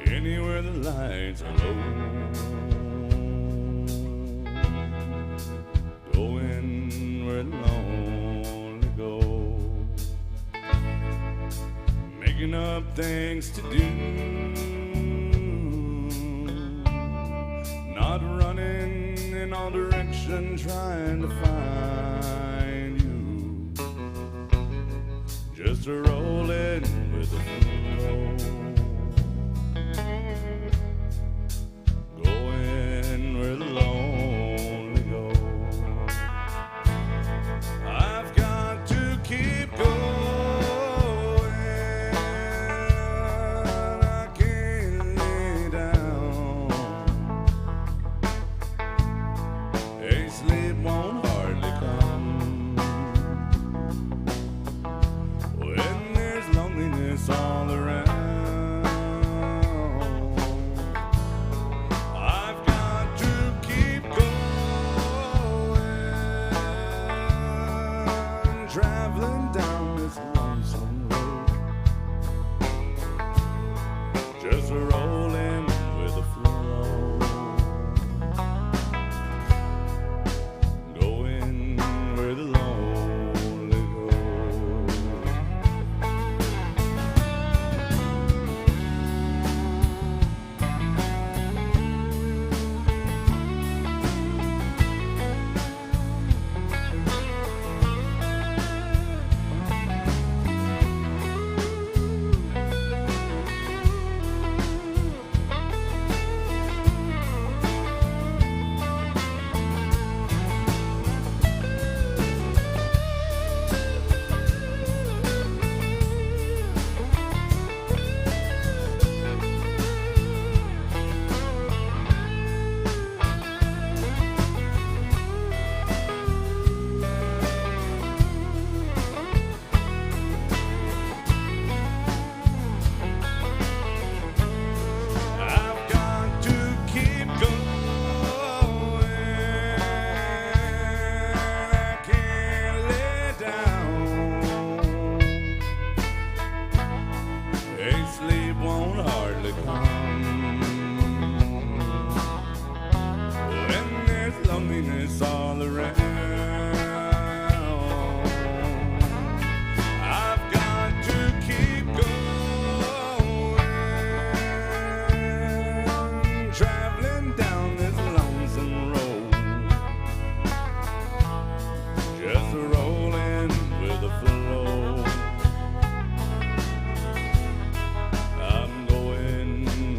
anywhere the lights are low, going where the lonely go, making up things to do. Not running in all directions, trying to find you. Just a rolling with the flow, going where the lonely go. I've got to keep going. I can't lay down. Sleep won't hardly come when there's loneliness all around. I've got to keep going, traveling down this lonesome road, just rolling with the flow.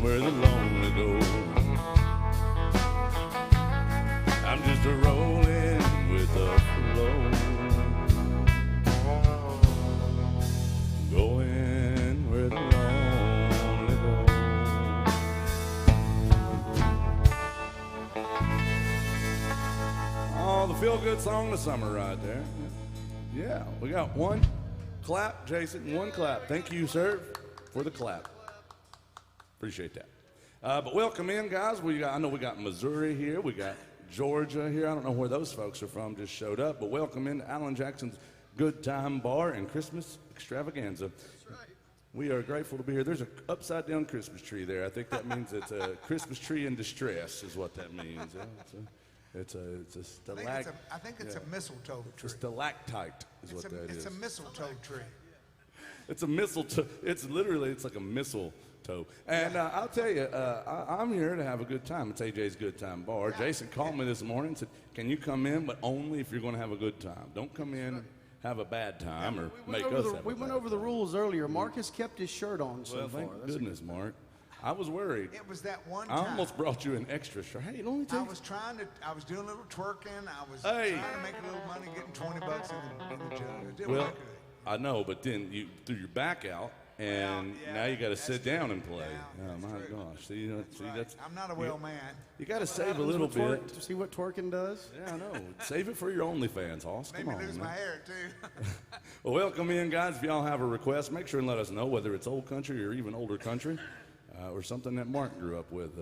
Where the lonely go. Feel-good song of the summer right there. Yeah, we got one clap, Jason, one clap. Thank you, sir, for the clap. Appreciate that. But welcome in, guys. I know we got Missouri here. We got Georgia here. I don't know where those folks are from, just showed up. But welcome in to Alan Jackson's Good Time Bar and Christmas extravaganza. That's right. We are grateful to be here. There's an upside-down Christmas tree there. I think that means it's a Christmas tree in distress is what that means. It's a stalactite. I think it's a mistletoe tree. It's a stalactite is what that is. It's a mistletoe tree. It's a mistletoe. It's like a mistletoe. And I'll tell you, I'm here to have a good time. It's AJ's Good Time Bar. Jason called me this morning and said, can you come in, but only if you're going to have a good time. Don't come in and have a bad time or make us have a bad time. We went over the rules earlier. Mark has kept his shirt on so Well, far. thank goodness, Mark. I was worried. It was that one I time. almost brought you an extra shirt. Hey, it only I takes... I was doing a little twerking. I was Hey. trying to make a little money, getting $20 in the jug. It didn't Well, work good. I know, but then you threw your back out, and now you got to that's sit down and true. play. Yeah, Oh that's my true. gosh! See, Right. that's I'm not a well man. you got to save a Happens little with twerk- bit. See what twerking does? Yeah, I know. Save it for your OnlyFans, Hoss. Made Come me on, lose man. my hair too. Well, welcome in, guys. If y'all have a request, make sure and let us know, whether it's old country or even older country, or something that Mark grew up with.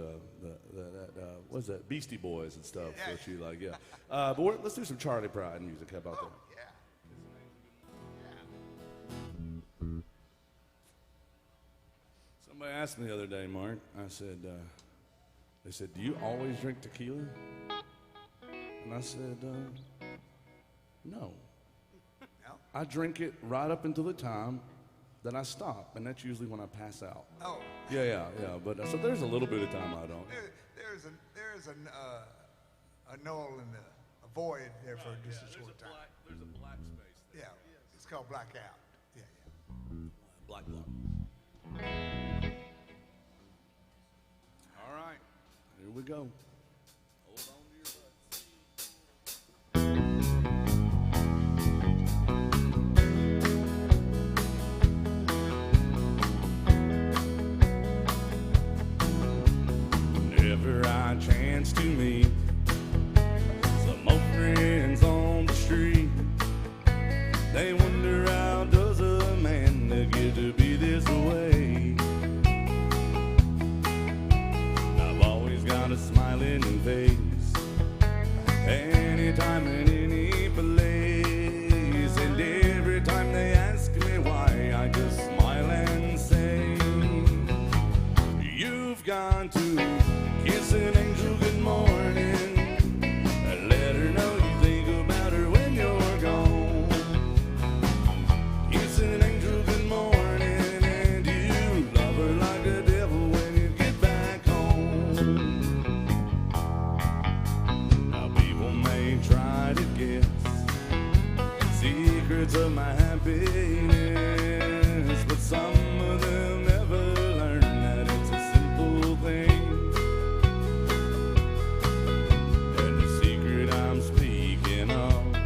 What's that? Beastie Boys and stuff. Yeah. What you like? Yeah. Let's do some Charlie Pride music. How about that? Yeah. Somebody asked me the other day, Mark. I said, they said, do you always drink tequila? And I said, no. No? I drink it right up until the time that I stop, and that's usually when I pass out. Oh. Yeah. But so there's a little bit of time I don't. There's a null in a void there for just a short time. There's a black space there. Yeah. It's called blackout. Yeah. Black block. All right, here we go. Hold on to your butts. Whenever I chance to meet some old friends on the street, they wonder how does a man get to be this way. I've always got a smiling face anytime and any place, and every time they ask me why, I just smile and say, you've gone to kiss an angel good morning, let her know you think about her when you're gone. Kiss an angel good morning, and you love her like a devil when you get back home. Now people may try to guess secrets of my happiness, but some of them never learn that it's a simple thing. And the secret I'm speaking of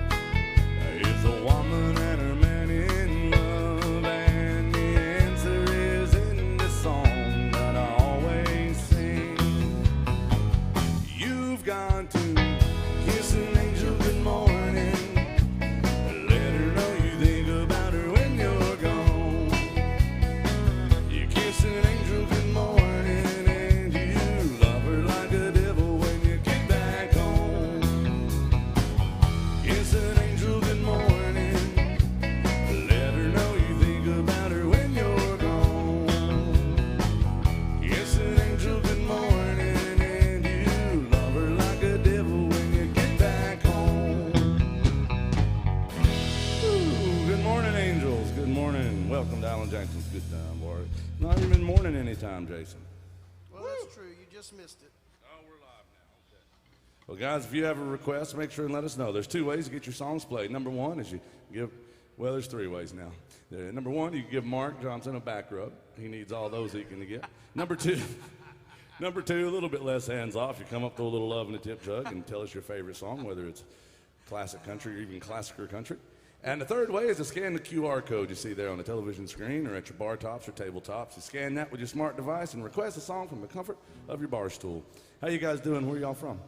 is a woman and her man in love, and the answer is in the song that I always sing. You've got to kiss an angel good morning, let her know you think about her when you're gone. You kiss an angel good morning, and you love her like a devil when you get back home. Kiss an angel good morning, let her know you think about her when you're gone. Kiss an angel good morning, and you love her like a devil when you get back home. Ooh, good morning, angels. Good morning. Welcome to Alan Jackson's Good Time Bar. Not even morning anytime, Jason. Well, that's true. You just missed it. Oh, we're live now. Okay. Well, guys, if you have a request, make sure and let us know. There's two ways to get your songs played. Number one is you give, well, there's three ways now. Number one, you can give Mark Johnson a back rub. He needs all those he can get. Number two, a little bit less hands off. You come up to a little love in a tip jug and tell us your favorite song, whether it's classic country or even classicer country. And the third way is to scan the QR code you see there on the television screen or at your bar tops or tabletops. You scan that with your smart device and request a song from the comfort of your bar stool. How you guys doing? Where y'all from?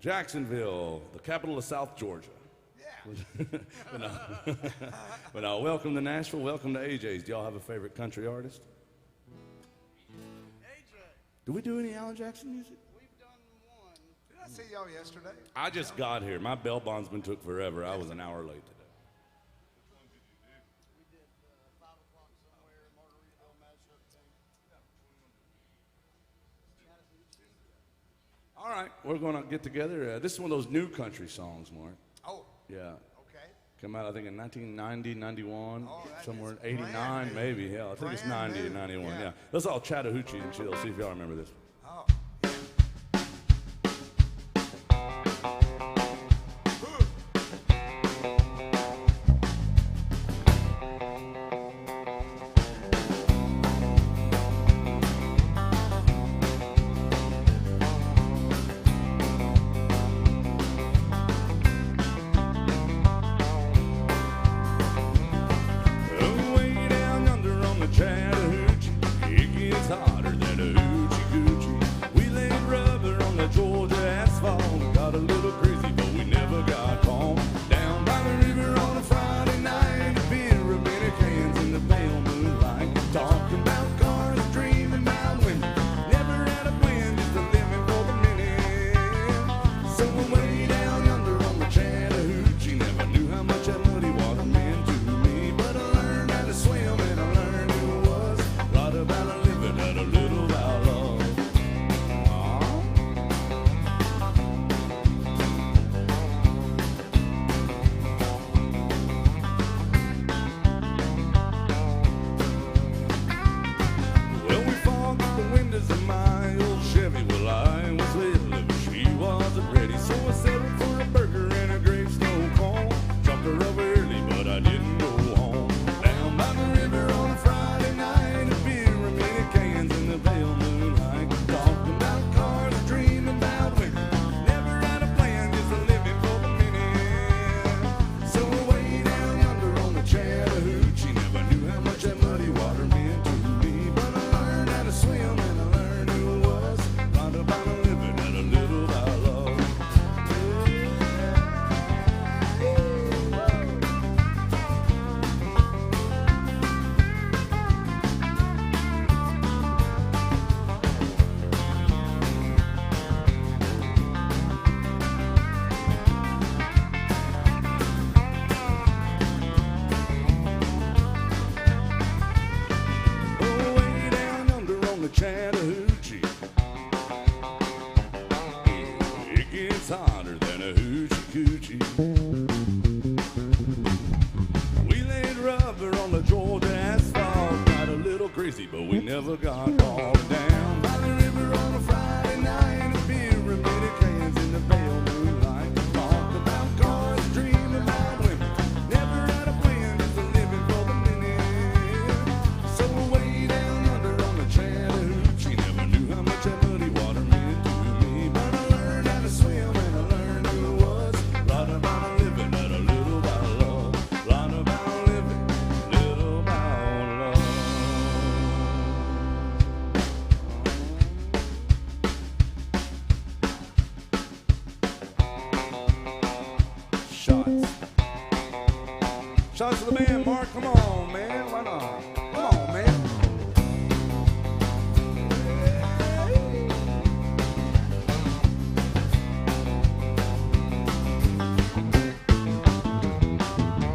Jacksonville, the capital of South Georgia. Yeah. But now, welcome to Nashville. Welcome to AJ's. Do y'all have a favorite country artist? AJ, Do we do any Alan Jackson music? we've done one. Did I see y'all yesterday? I just got here. My bail bondsman took forever. I was an hour late today. All right, we're going to get together. This is one of those new country songs, Mark. Oh, Yeah. okay. Come out, I think, in 1990, 91, Oh, that somewhere in is brand 89, new. maybe. Hell, I think it's Brand 90 or new, 91. yeah. Yeah. Let's all Chattahoochee and chill. See if y'all remember this. Oh. Way down under on the Chattahoochee, it gets hotter than a hoochie coochie. We laid rubber on the Georgia asphalt, got a little crazy, but we never got home. Down by the river on a Friday night, a beer, a many cans in the pale moonlight, talking about cars, dreaming about women. Never had a plan, just a living for the minute. So way down under on the Chattahoochee, never knew how much that muddy water meant to me. But I learned how to swim and I learned who it was. A lot about a living and a little about love. Well, we fogged up the windows of my old Chevy. Well, I was little, but she wasn't ready. So I settled for a burger and a gravestone cone. Dropped her up early, but I didn't go home. Down by the river on a Friday night, a beer, a many cans in the pale moonlight. Talking about cars, dreaming about women. Never had a plan, just a living for the minute. So way down yonder on the Chattahoochee, never knew how much that muddy water meant to me. But I learned how to swim and I learned who it was. Lot about a living and a little about love. Oh, way down under on the Chattahoochee, it gets hotter than a hoochie coochie. We laid rubber on the Georgia asphalt, got a little crazy, but we never got caught. Down by the river on a Friday night, a beer, a many cans in the pale moonlight. Talked about cars, dreaming about women. Never had a plan, just a living for the minute. So way down under on the Chattahoochee, never knew how much that muddy water meant to me. But I learned how to swim and I learned who it was. Lot about a living and a little about love. Lot about a living, little about love. Shots. Shots to the band, Mark. Come on, man. Why not? Come on, man.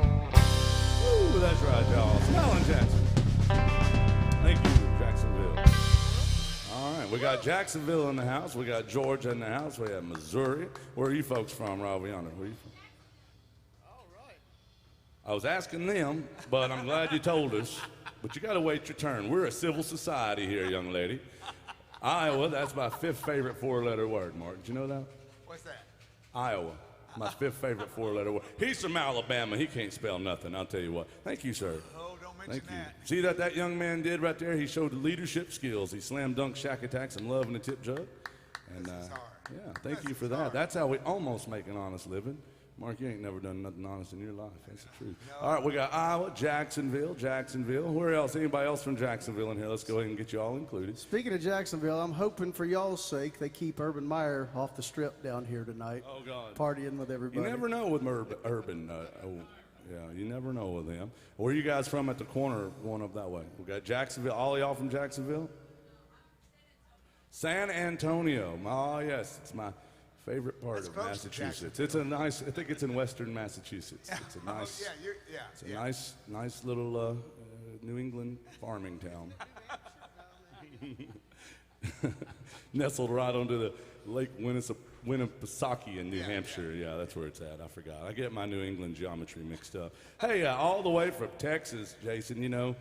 Ooh, that's right, y'all. Smelling Jackson. Thank you, Jacksonville. All right, we got Jacksonville in the house. We got Georgia in the house. We have Missouri. Where are you folks from, Rob Yonder? Where are you from? I was asking them, but I'm glad you told us. But you got to wait your turn. We're a civil society here, young lady. Iowa, that's my fifth favorite four-letter word, Mark. Did you know that? What's that? Iowa, my fifth favorite four-letter word. He's from Alabama. He can't spell nothing, I'll tell you what. Thank you, sir. Oh, don't mention Thank you. that. See that young man did right there? He showed leadership skills. He slam dunked Shack Attacks and Love in the Tip Jug. And This is hard. yeah, thank This you for is that. hard. That's how we almost make an honest living. Mark, you ain't never done nothing honest in your life. That's the truth. All right, we got Iowa, Jacksonville. Where else? Anybody else from Jacksonville in here? Let's go ahead and get you all included. Speaking of Jacksonville, I'm hoping for y'all's sake they keep Urban Meyer off the strip down here tonight. Oh, God. Partying with You everybody. never know with Urban. Yeah, you never know with them. Where are you guys from at the corner going up that way? We got Jacksonville. All of y'all from Jacksonville? San Antonio. Oh, yes. It's my favorite part That's of close to Massachusetts. It's a nice, I think it's in western Massachusetts. It's a nice, It's it's a nice little New England farming town. Nestled right onto the Lake Winnipesaukee in New Hampshire. Yeah, that's where it's at. I forgot. I get my New England geometry mixed up. Hey, all the way from Texas, Jason, you know,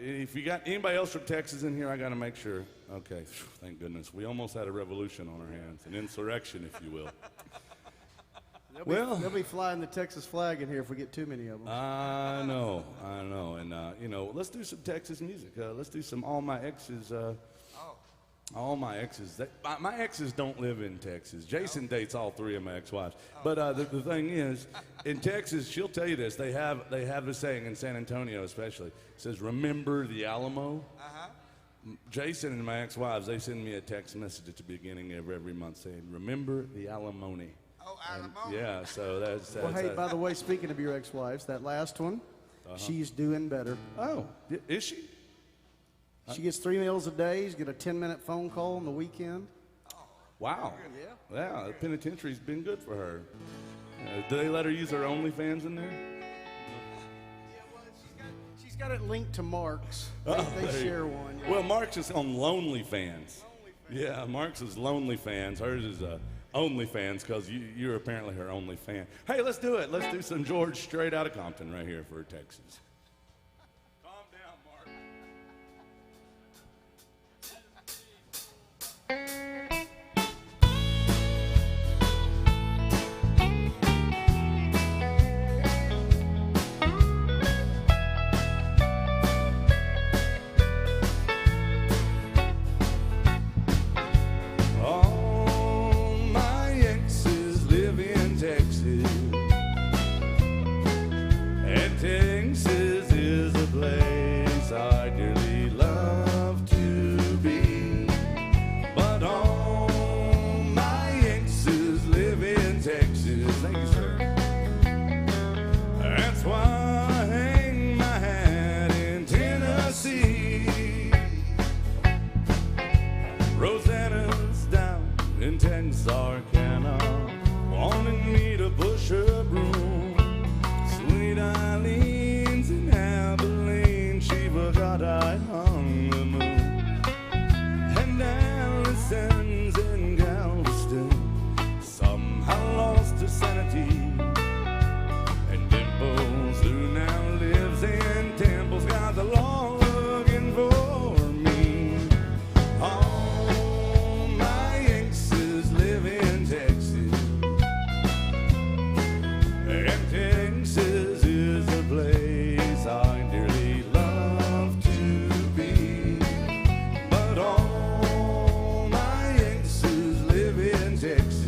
if you got anybody else from Texas in here, I got to make sure. Okay, thank goodness. We almost had a revolution on our hands, an insurrection, if you will. They'll be flying the Texas flag in here if we get too many of them. I know. And, you know, let's do some Texas music. Let's do some All My Exes. All my exes. My exes don't live in Texas. Jason dates all three of my ex-wives. But the thing is, in Texas, she'll tell you this. They have the saying in San Antonio especially. It says, remember the Alamo? Jason and my ex-wives, they send me a text message at the beginning of every month saying, remember the alimony. Oh, alimony. Yeah, so that's Well, hey, by the way, speaking of your ex-wives, that last one, she's doing better. Oh, is she? She gets 3 meals a day. She's got a 10-minute phone call on the weekend. Wow. Yeah, the penitentiary's been good for her. Do they let her use her OnlyFans in there? Yeah, well, she's got it linked to Mark's. Oh, They share one. Well, Mark's is on LonelyFans. Yeah, Mark's is LonelyFans. Hers is OnlyFans because you're apparently her only fan. Hey, let's do it. Let's do some George straight out of Compton right here for Texas. Calm down, Mark. All my exes live in Texas, and Texas is a place I dearly love to be. But all my exes live in Texas. Thank you, sir. That's why I hang my hat in Tennessee. Rosanna's down in Texarkana, wanting me to push her broom. Sweet Eileen's in Abilene, she forgot I hung the moon. And Allison's in Galveston, somehow lost her sanity. And Dimples, who now lives in Temple's got the law looking for me. All my exes live in Texas, and Texas is a place I dearly love to be. But all my exes live in Texas.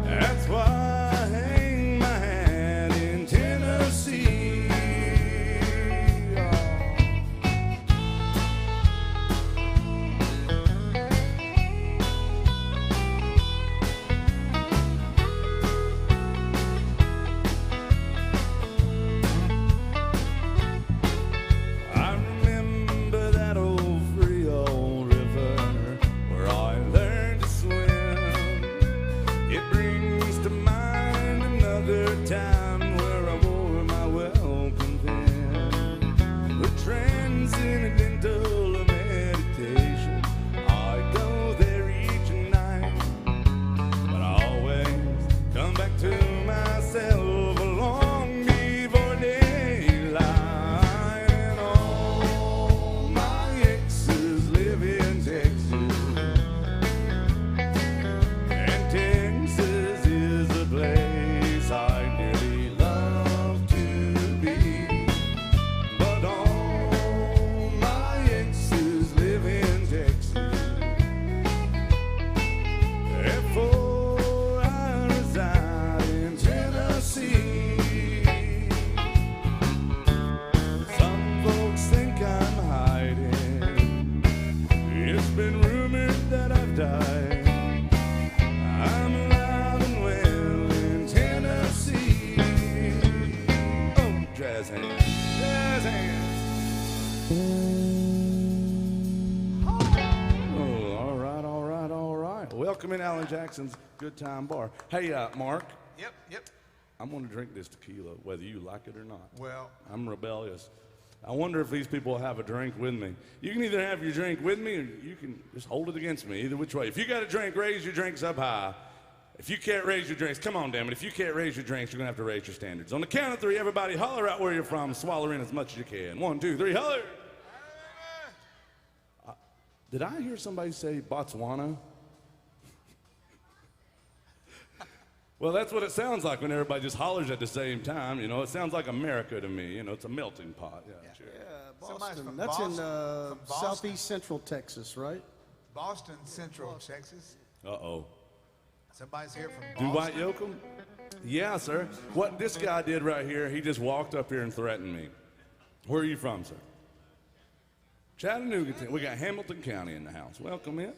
That's why I hang my hat in Tennessee. I remember that old Frio River where I learned to swim. It brings to mind another time where I wore my welcome pin. With transcendental meditation, I go there each night, but I always come back to myself long before daylight. And all my exes live in Texas, and Texas is a place I dearly love to be. But all my exes live in Texas, therefore I reside in Tennessee. Some folks think I'm hiding. It's been rumored that I've died. I'm alive and well in Tennessee. Oh, jazz hands, jazz hands. Oh, all right. Welcome in Alan Jackson's Good Time Bar. Hey, Mark, Yep. I'm going to drink this tequila, whether you like it or not. Well, I'm rebellious. I wonder if these people have a drink with me. You can either have your drink with me or you can just hold it against me, either which way. If you got a drink, raise your drinks up high. If you can't raise your drinks, come on, damn it. If you can't raise your drinks, you're going to have to raise your standards. On the count of three, everybody holler out where you're from. Swallow in as much as you can. 1, 2, 3, holler. Did I hear somebody say Botswana? Well, that's what it sounds like when everybody just hollers at the same time. You know, it sounds like America to me. You know, it's a melting pot. Yeah, sure. Somebody's Boston. from That's Boston. in From Boston. southeast central Texas, right? Boston, Central Texas. Uh-oh. Somebody's here from Dwight Boston. Yoakam? Yeah, sir. What this guy did right here, he just walked up here and threatened me. Where are you from, sir? Chattanooga. We got Hamilton County in the house. Welcome in.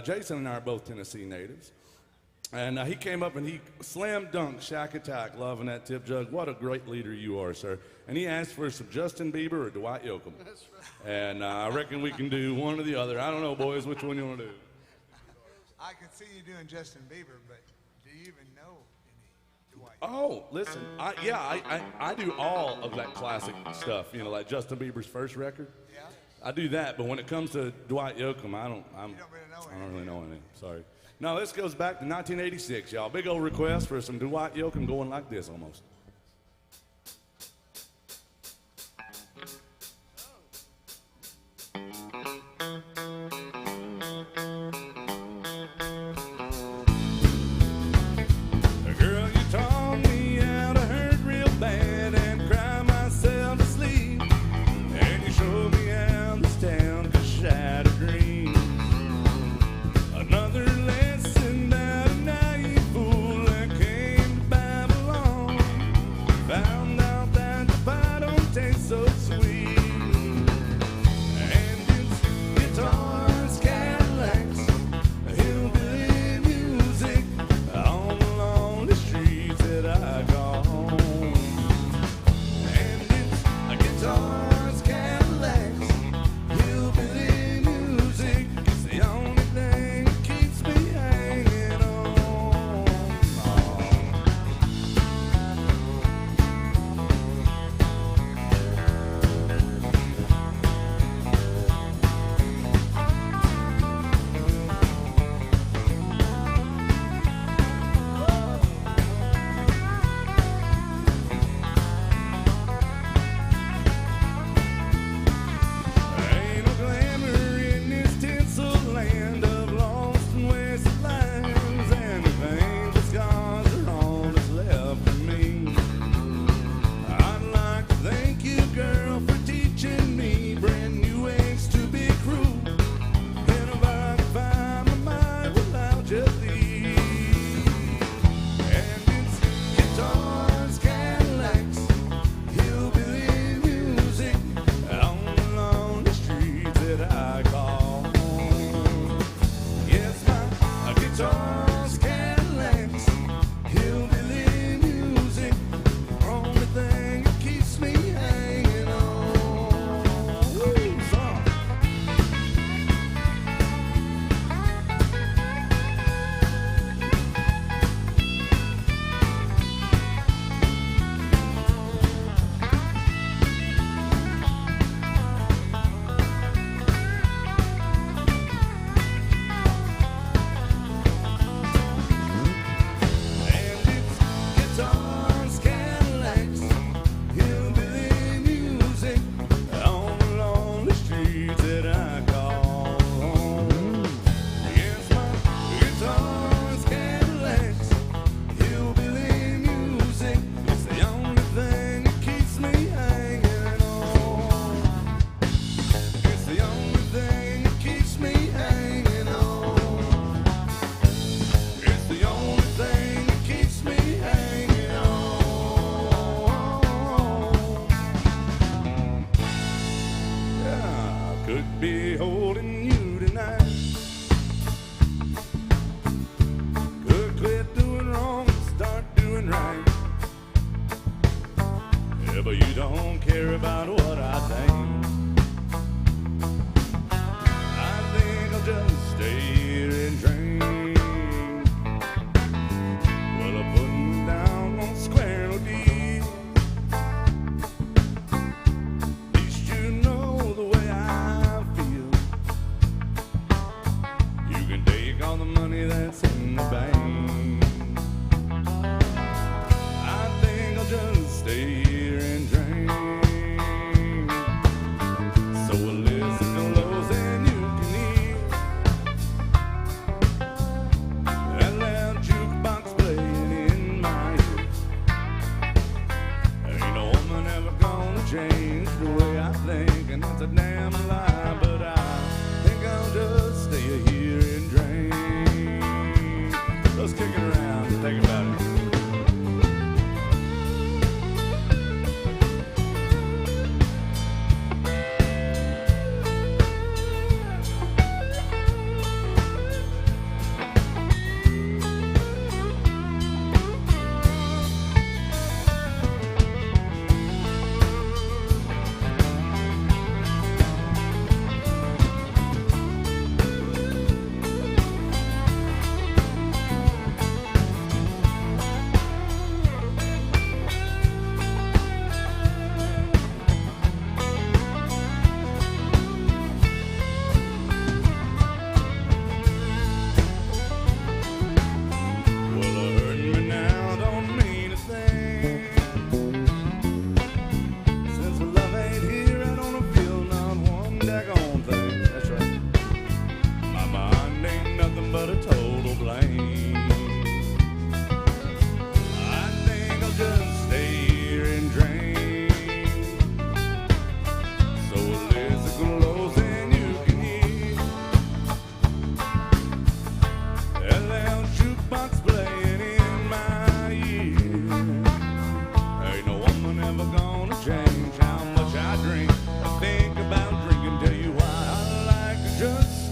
Jason and I are both Tennessee natives. And he came up and he slam dunked Shack Attack, loving that tip jug. What a great leader you are, sir. And he asked for some Justin Bieber or Dwight Yoakam. That's right. And I reckon we can do one or the other. I don't know, boys, which one you want to do. I could see you doing Justin Bieber, but do you even know any Dwight? Oh, listen, I do all of that classic stuff, you know, like Justin Bieber's first record. Yeah? I do that, but when it comes to Dwight Yoakam, I don't really know any. Sorry. No, this goes back to 1986, y'all. Big old request for some Dwight Yoakam going like this almost. Girl, you taught me how to hurt real bad and cry myself to sleep. And you showed me how this town could shatter dreams. Another lesson about a naive fool that came to Babylon. Found out that the pie don't taste so sweet. And it's guitars, Cadillacs, hillbilly music all along the streets that I call home. And it's guitars, Cadillacs, hillbilly music. It's the only thing that keeps me hanging on. Ain't no glamour in this tinsel land of lost and wasted lives, and the painful scars are all that's left for me. I'd like to thank you, girl, for teaching me brand new ways to be cruel. And if I could find my mind without you, leave. And it's guitars, Cadillacs, hillbilly music all along the streets that I call home. Yes, my guitars, Cadillacs, hillbilly music, only thing that keeps me hanging on. Woo, song. And it's guitars, Cadillacs, hillbilly music all along the streets that I call home. Yes, my guitars, Cadillacs, hillbilly music. It's the only thing that keeps me hanging on. It's the only thing that keeps me hanging on. It's the only thing that keeps me hanging on. Yeah, I could be holding you tonight. Could quit doing wrong and start doing right. Yeah, but you don't care about what I think. I think I'll just stay here and drink. Well, I'm putting down on square no deal. These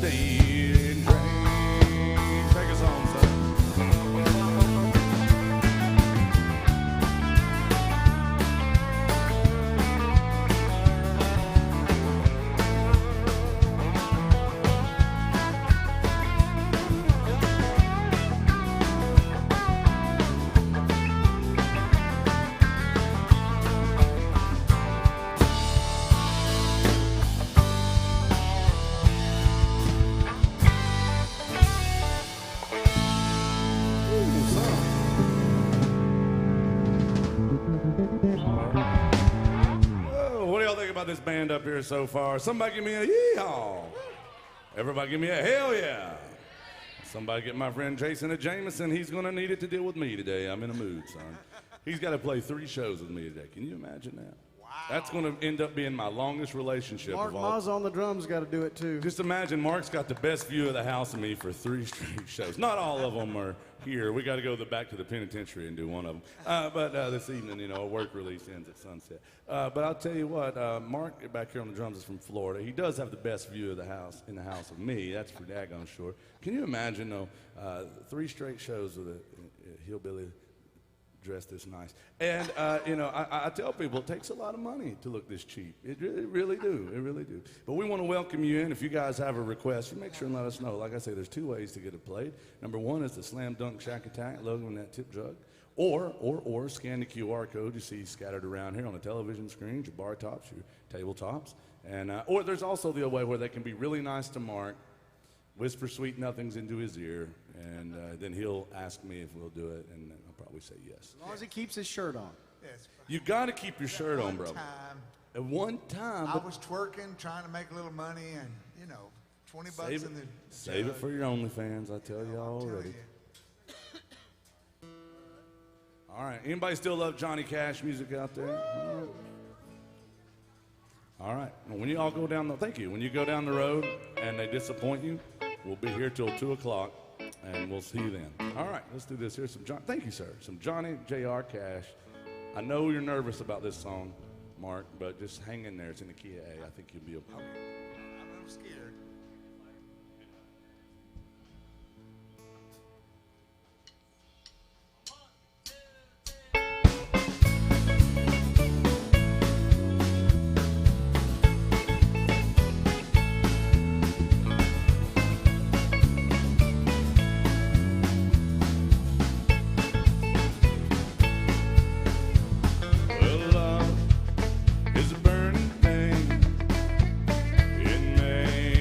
stay and train. Take us home, son. Ooh, son. Oh, what do y'all think about this band up here so far? Somebody give me a yeehaw. Everybody give me a hell yeah. Somebody get my friend Jason at Jameson. He's going to need it to deal with me today. I'm in a mood, son. He's got to play 3 shows with me today. Can you imagine that? Wow. That's going to end up being my longest relationship Mark of all. Maz on the drums got to do it too. Just imagine Mark's got the best view of the house of me for 3 straight shows. Not all of them are here. We got to go back to the penitentiary and do one of them. But this evening, you know, a work release ends at sunset. But I'll tell you what, Mark back here on the drums is from Florida. He does have the best view of the house in the house of me. That's for daggone sure. Can you imagine though, 3 straight shows with a hillbilly dressed this nice? And you know, I tell people it takes a lot of money to look this cheap. It really do. It really do. But we want to welcome you in. If you guys have a request, make sure and let us know. Like I say, there's 2 ways to get it played. Number 1 is the Slam Dunk Shack Attack logo in that tip jug. Or scan the QR code you see scattered around here on the television screens, your bar tops, your tabletops. And or there's also the other way where they can be really nice to Mark, whisper sweet nothings into his ear, and then he'll ask me if we'll do it, and I'll probably say yes. As long as he keeps his shirt on. Yes. You got to keep your shirt on, bro. One time, At one time, I but was twerking, trying to make a little money, and, you know, 20 bucks save in the save it jug. for your OnlyFans. I tell you I'm telling already. you. All right. Anybody still love Johnny Cash music out there? All right. Well, when you all go down the thank you. When you go down the road and they disappoint you, we'll be here till 2 o'clock, and we'll see you then. All right. Let's do this. Here's some John. Thank you, sir. Some Johnny J.R. Cash. I know you're nervous about this song, Mark, but just hang in there. It's in the key of A. I think you'll be okay. I'm a little scared. Well, love is a burning thing. It may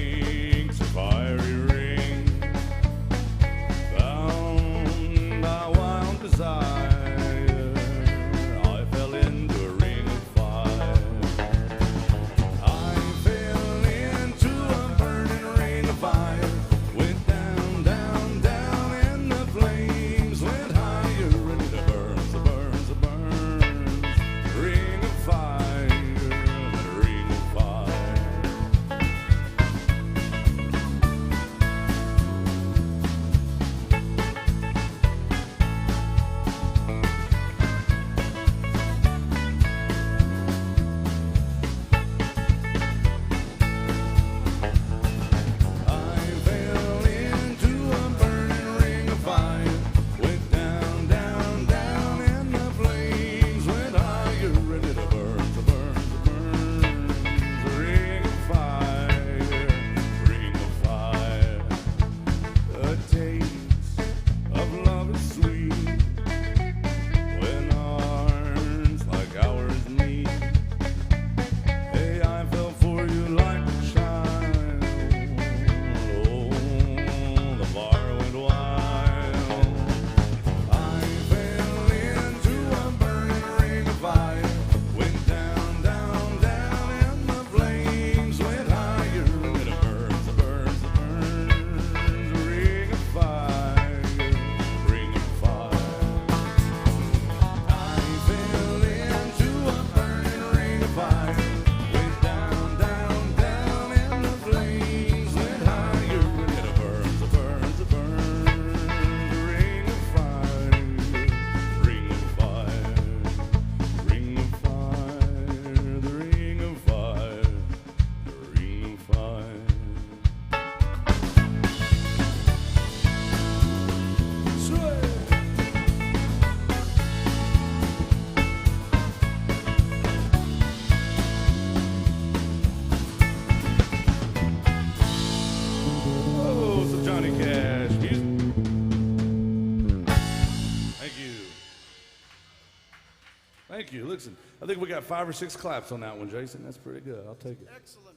Thank you. Listen, I think we got 5 or 6 claps on that one, Jason. That's pretty good. I'll take it. Excellent.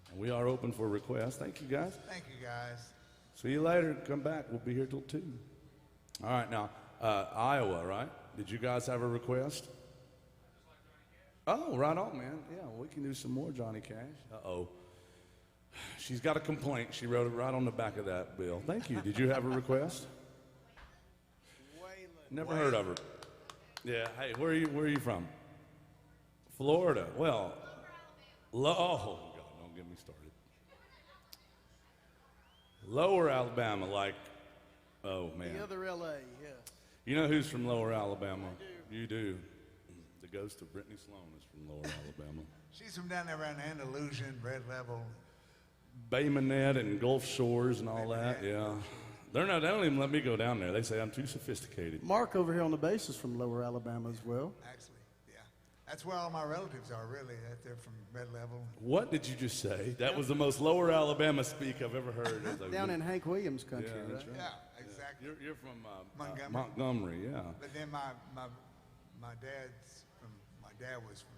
And we are open for requests. Thank you, guys. Thank you, guys. See you later. Come back. We'll be here till 2. All right, now, Iowa, right? Did you guys have a request? Oh, right on, man. Yeah, we can do some more Johnny Cash. Uh-oh. She's got a complaint. She wrote it right on the back of that bill. Thank you. Did you have a request? Never heard of her. Yeah. Hey, where are you from? Florida. Well, oh God, don't get me started. Lower Alabama, like, oh man. The other LA, yeah. You know who's from Lower Alabama? You do. The ghost of Brittany Sloan is from Lower Alabama. She's from down there around Andalusian, Red Level. Bay Minette and Gulf Shores and all that. Yeah. They don't even let me go down there. They say I'm too sophisticated. Mark over here on the bass is from Lower Alabama as well. Actually, yeah. That's where all my relatives are, really. They're from Red Level. What did you just say? That was the most Lower Alabama speak I've ever heard. Down in Hank Williams country, Yeah, right? that's right. Yeah, exactly. You're from Montgomery. Montgomery, yeah. But then my dad was from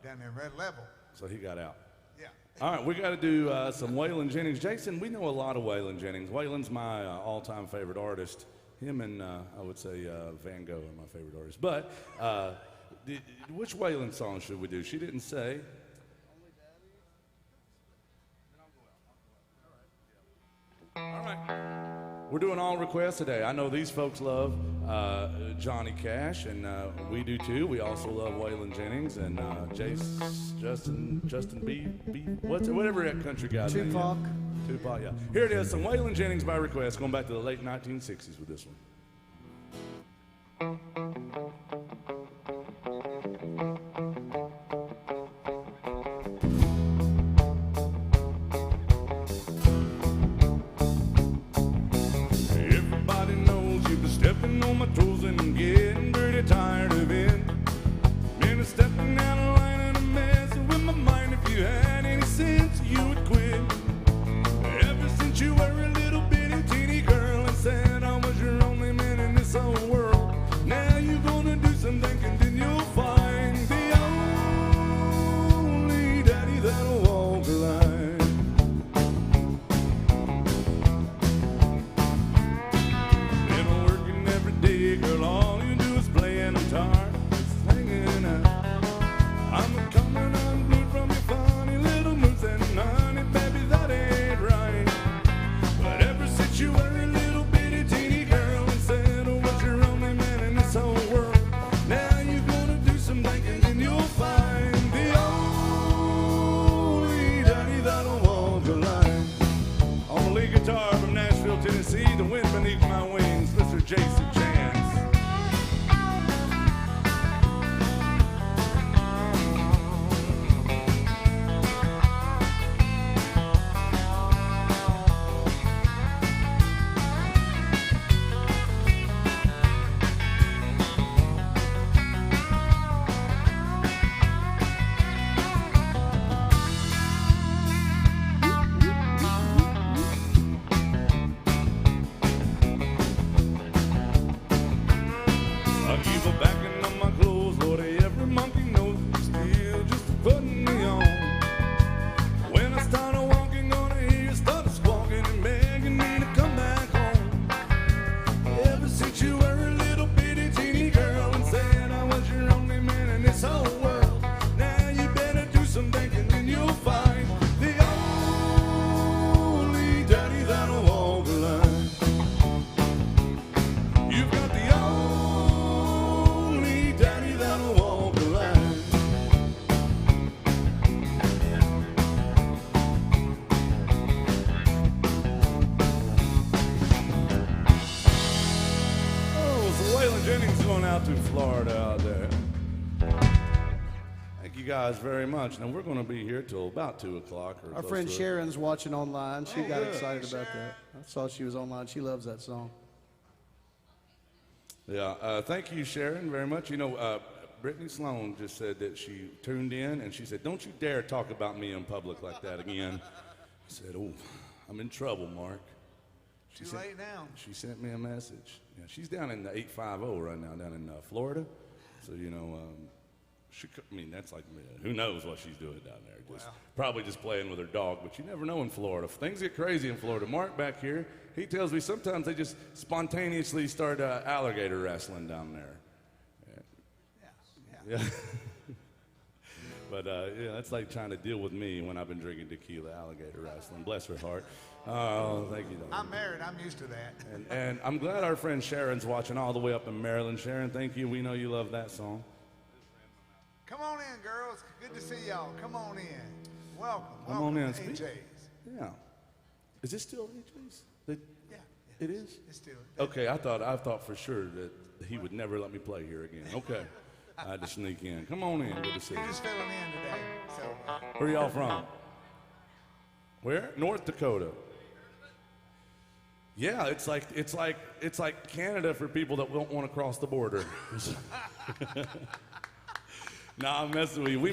down there in Red Level. So he got out. Yeah. All right, we got to do some Waylon Jennings. Jason, we know a lot of Waylon Jennings. Waylon's my all-time favorite artist. Him and I would say Van Gogh are my favorite artists. But which Waylon song should we do? She didn't say. All right. We're doing all requests today. I know these folks love Johnny Cash, and we do too. We also love Waylon Jennings and Justin B. Whatever that country guy's name is. Tupac. Tupac, yeah. Here it is, some Waylon Jennings by request, going back to the late 1960s with this one. Everybody knows you've been stepping on my toes and I'm getting pretty tired of it. Been stepping out of line and I'm messing with my mind. If you had any sense, you would quit. Ever since you were a little bitty teeny girl and said I was your only man in this whole world. Now you're gonna do some thinking, then you'll find the only daddy that'll walk the line. Been working every day, girl, all you do is play and I'm tired of hanging out. I'm coming unglued from your funny little moves and honey, baby, that ain't right. But ever since you were a little bitty teeny girl and said I was your only man in this whole world, now you're gonna do some thinking and you'll find the only daddy that'll walk the line. On the lead guitar from Nashville, Tennessee, the wind beneath my wings, Mr. Jason Chance. I keep a backing on my clothes, Lord, every monkey knows still just putting me on. When I start walking, gonna hear you start squawking and begging me to come back home. Ever since you were a little bitty teeny girl and said I was your only man in this whole world, now you better do some thinking and you'll find the only daddy that'll walk the line. You've got the only daddy that'll walk the line. Oh, so Waylon Jennings going out to Florida out there. Thank you guys very much. Now we're going to be here till about 2 o'clock. Our friend Sharon's watching online. She got excited about that. I saw she was online. She loves that song. Yeah, thank you, Sharon, very much. You know, Brittany Sloan just said that she tuned in and she said, "Don't you dare talk about me in public like that again." I said, "Oh, I'm in trouble, Mark." Too late now. She sent me a message. Yeah, she's down in the 850 right now, down in Florida. So, you know, I mean, that's like, who knows what she's doing down there. Probably just playing with her dog, but you never know in Florida. Things get crazy in Florida. Mark back here, he tells me sometimes they just spontaneously start alligator wrestling down there. Yeah. But, yeah, that's like trying to deal with me when I've been drinking tequila, alligator wrestling. Bless her heart. Oh, thank you, Don. I'm married. I'm used to that. And I'm glad our friend Sharon's watching all the way up in Maryland. Sharon, thank you. We know you love that song. Come on in, girls. Good to see y'all. Come on in. Welcome. Come on in. to AJ's. Yeah. Is this still AJ's? Yeah. It is? It's still. Okay, I thought for sure that he would never let me play here again. Okay. I had to sneak in. Come on in. Good to see you. He's just filling in today. So. Where are y'all from? Where? North Dakota. Yeah, it's like Canada for people that don't want to cross the border. Nah, I'm messing with you. We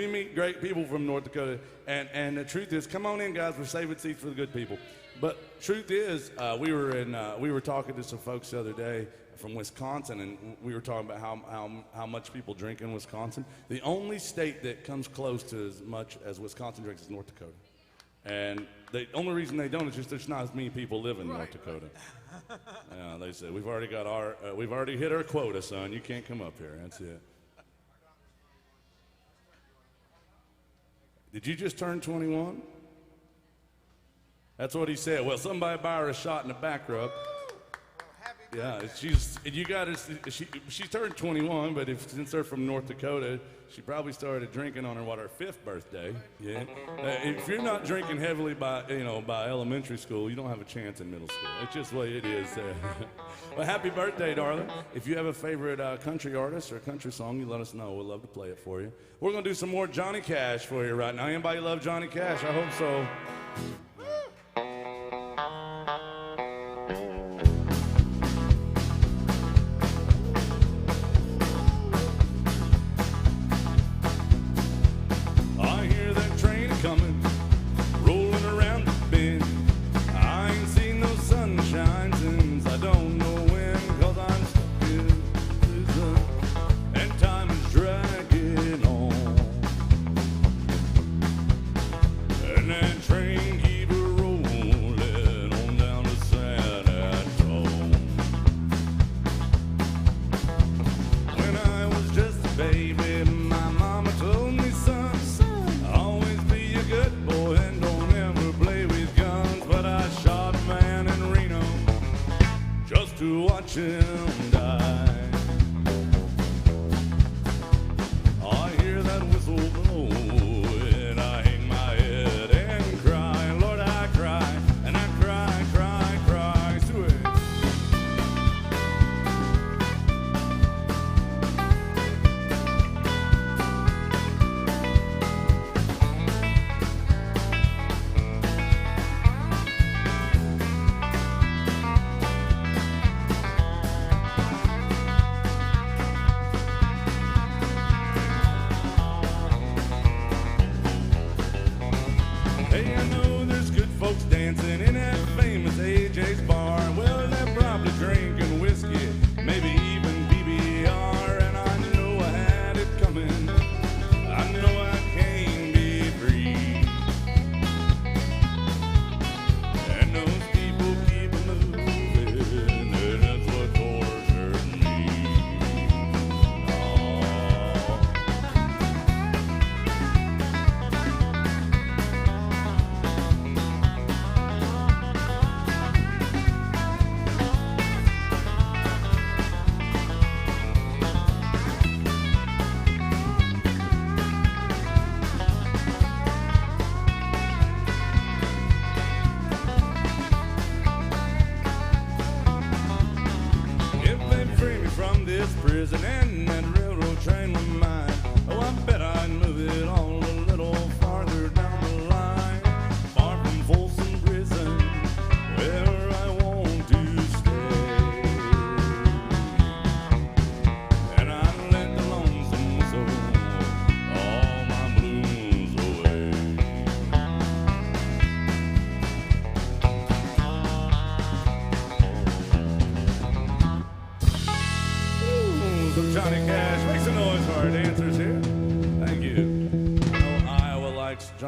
meet great people from North Dakota, and the truth is, come on in, guys. We're saving seats for the good people. But truth is, we were talking to some folks the other day from Wisconsin, and we were talking about how much people drink in Wisconsin. The only state that comes close to as much as Wisconsin drinks is North Dakota. And the only reason they don't is just there's not as many people live in North Dakota. Yeah, they said we've already hit our quota, son. You can't come up here. That's it. Did you just turn 21? That's what he said. Well, somebody buy her a shot in the back rub. Yeah, she turned 21, but since they're from North Dakota, she probably started drinking on her 5th birthday. Yeah. If you're not drinking heavily by elementary school, you don't have a chance in middle school. It's just the way it is. Well, happy birthday, darling. If you have a favorite country artist or country song, you let us know. We'd love to play it for you. We're gonna do some more Johnny Cash for you right now. Anybody love Johnny Cash? I hope so.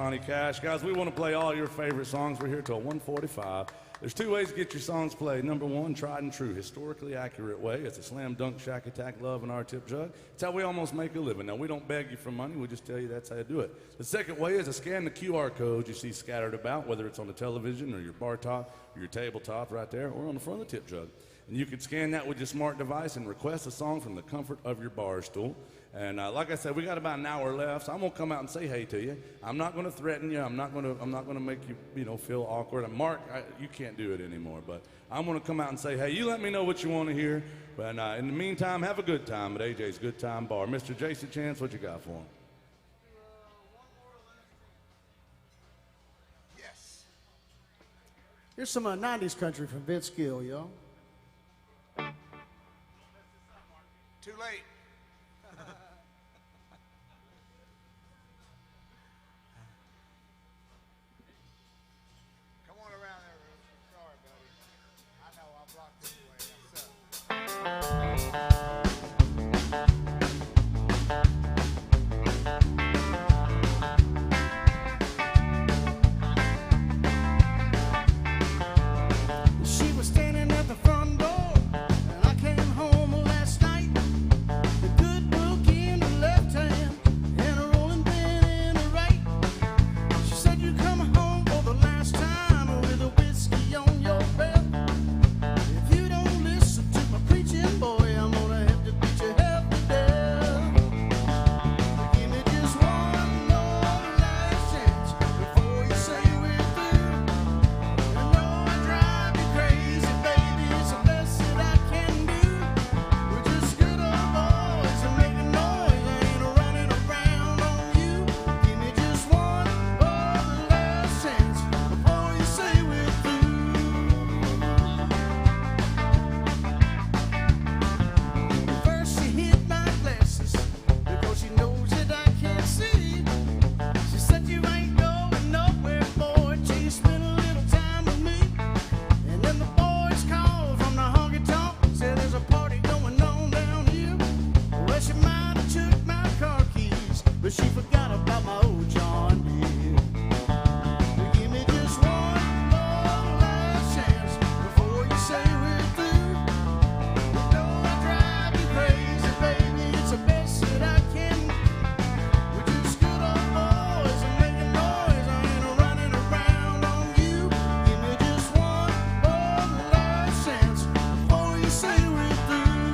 Johnny Cash. Guys, we want to play all your favorite songs. We're here till 1:45. There's two ways to get your songs played. Number one, tried and true, historically accurate way. It's a slam dunk, shack attack, love, and our tip jug. It's how we almost make a living. Now, we don't beg you for money. We just tell you that's how you do it. The second way is to scan the QR codes you see scattered about, whether it's on the television or your bar top or your tabletop right there or on the front of the tip jug. And you can scan that with your smart device and request a song from the comfort of your bar stool. And like I said, we got about an hour left, so I'm gonna come out and say hey to you. I'm not gonna threaten you. I'm not gonna make you, feel awkward. And Mark, you can't do it anymore. But I'm gonna come out and say hey. You let me know what you want to hear. But in the meantime, have a good time at AJ's Good Time Bar. Mr. Jason Chance, what you got for him? Yes. Here's some 90s country from Vince Gill, y'all. Too late. Come on around there. Sorry, buddy. I know I blocked this way. She was standing at the front door, and I came home last night. The good book in her left hand, and a rolling pin in her right. She said, "You come home for the last time with a whiskey on your breath. If you don't listen to my preaching, boy, I'm gonna have to beat you half to death. Give me just one more last chance before you say we're through. I know I drive you crazy, baby. It's the best that I can do. We're just good old boys and making noise. I ain't running around on you. Give me just one more last chance before you say we're through." First she hit my glasses because she knows that I can't see. She said, "You ain't going nowhere, boy, till you spend a little time with me." And then the boys called from the honky tonk, said there's a party going on down here. Well, she might have took my car keys, but she forgot about my old John Deere. Give me just one more last chance before you say we're through. You know I drive you crazy, baby. It's the best that I can do. We're just good old boys and making noise. I ain't running around on you. Give me just one more last chance before you say we're through.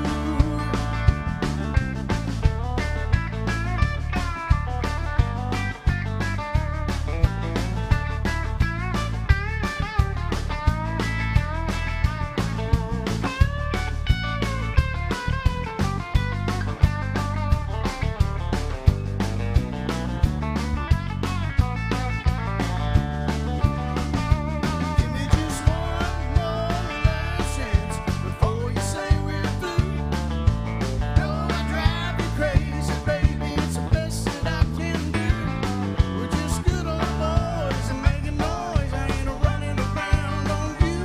Give me just one more last chance before you say we're through. No, I drive you crazy, baby. It's the best that I can do. We're just good old boys and making noise. I ain't running around on you.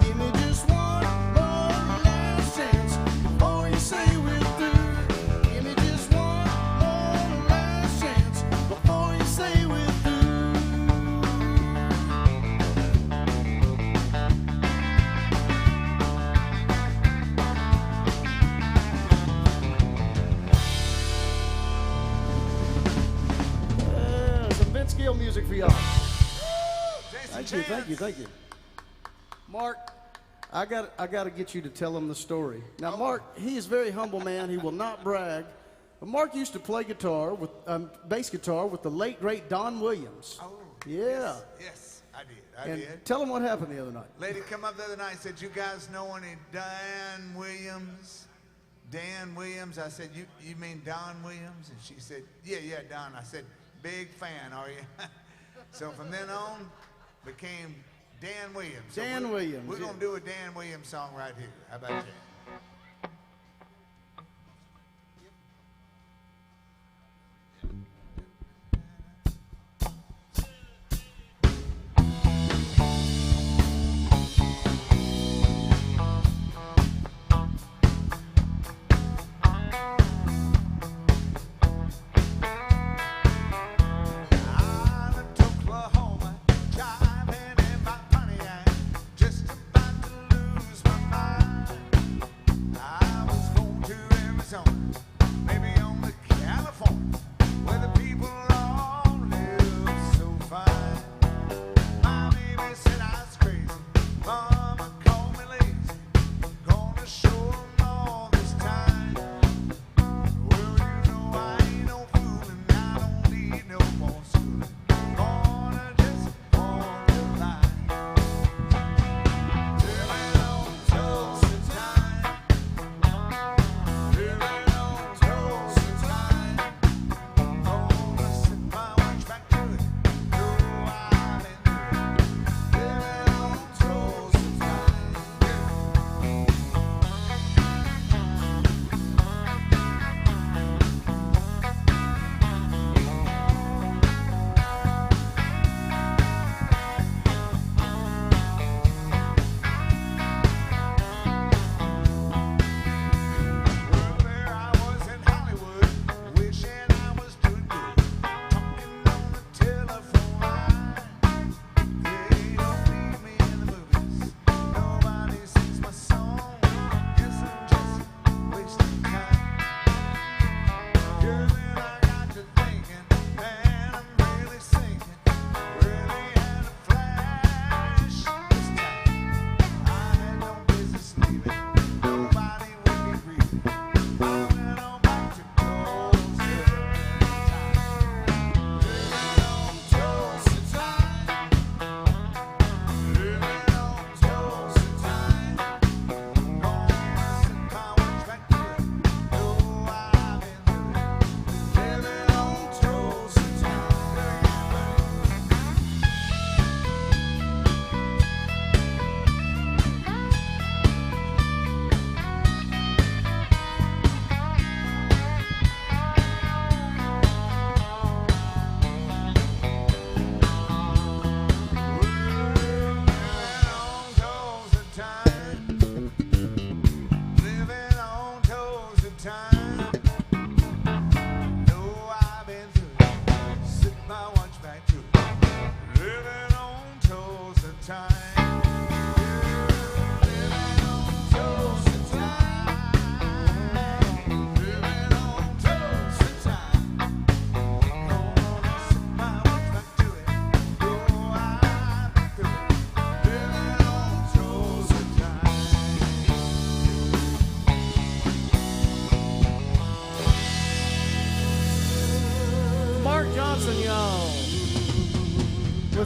Give me just one more last chance before you say we're through. Give me just one more last chance before you say we're through. Some Vince Gill music for y'all. Jason Thank you, thank you. Mark, I got to get you to tell him the story. Now, Mark, he is a very humble man. He will not brag. But Mark used to play guitar with bass guitar with the late great Don Williams. Oh, Yeah. yes, I did. I And did. tell him what happened the other night. Lady come up the other night and said, "You guys know any Dan Williams?" Dan Williams. I said, "You mean Don Williams?" And she said, "Yeah, Don." I said, "Big fan, are you?" So from then on, became Dan Williams. So Dan Williams, We're yeah. gonna do a Dan Williams song right here. How about that?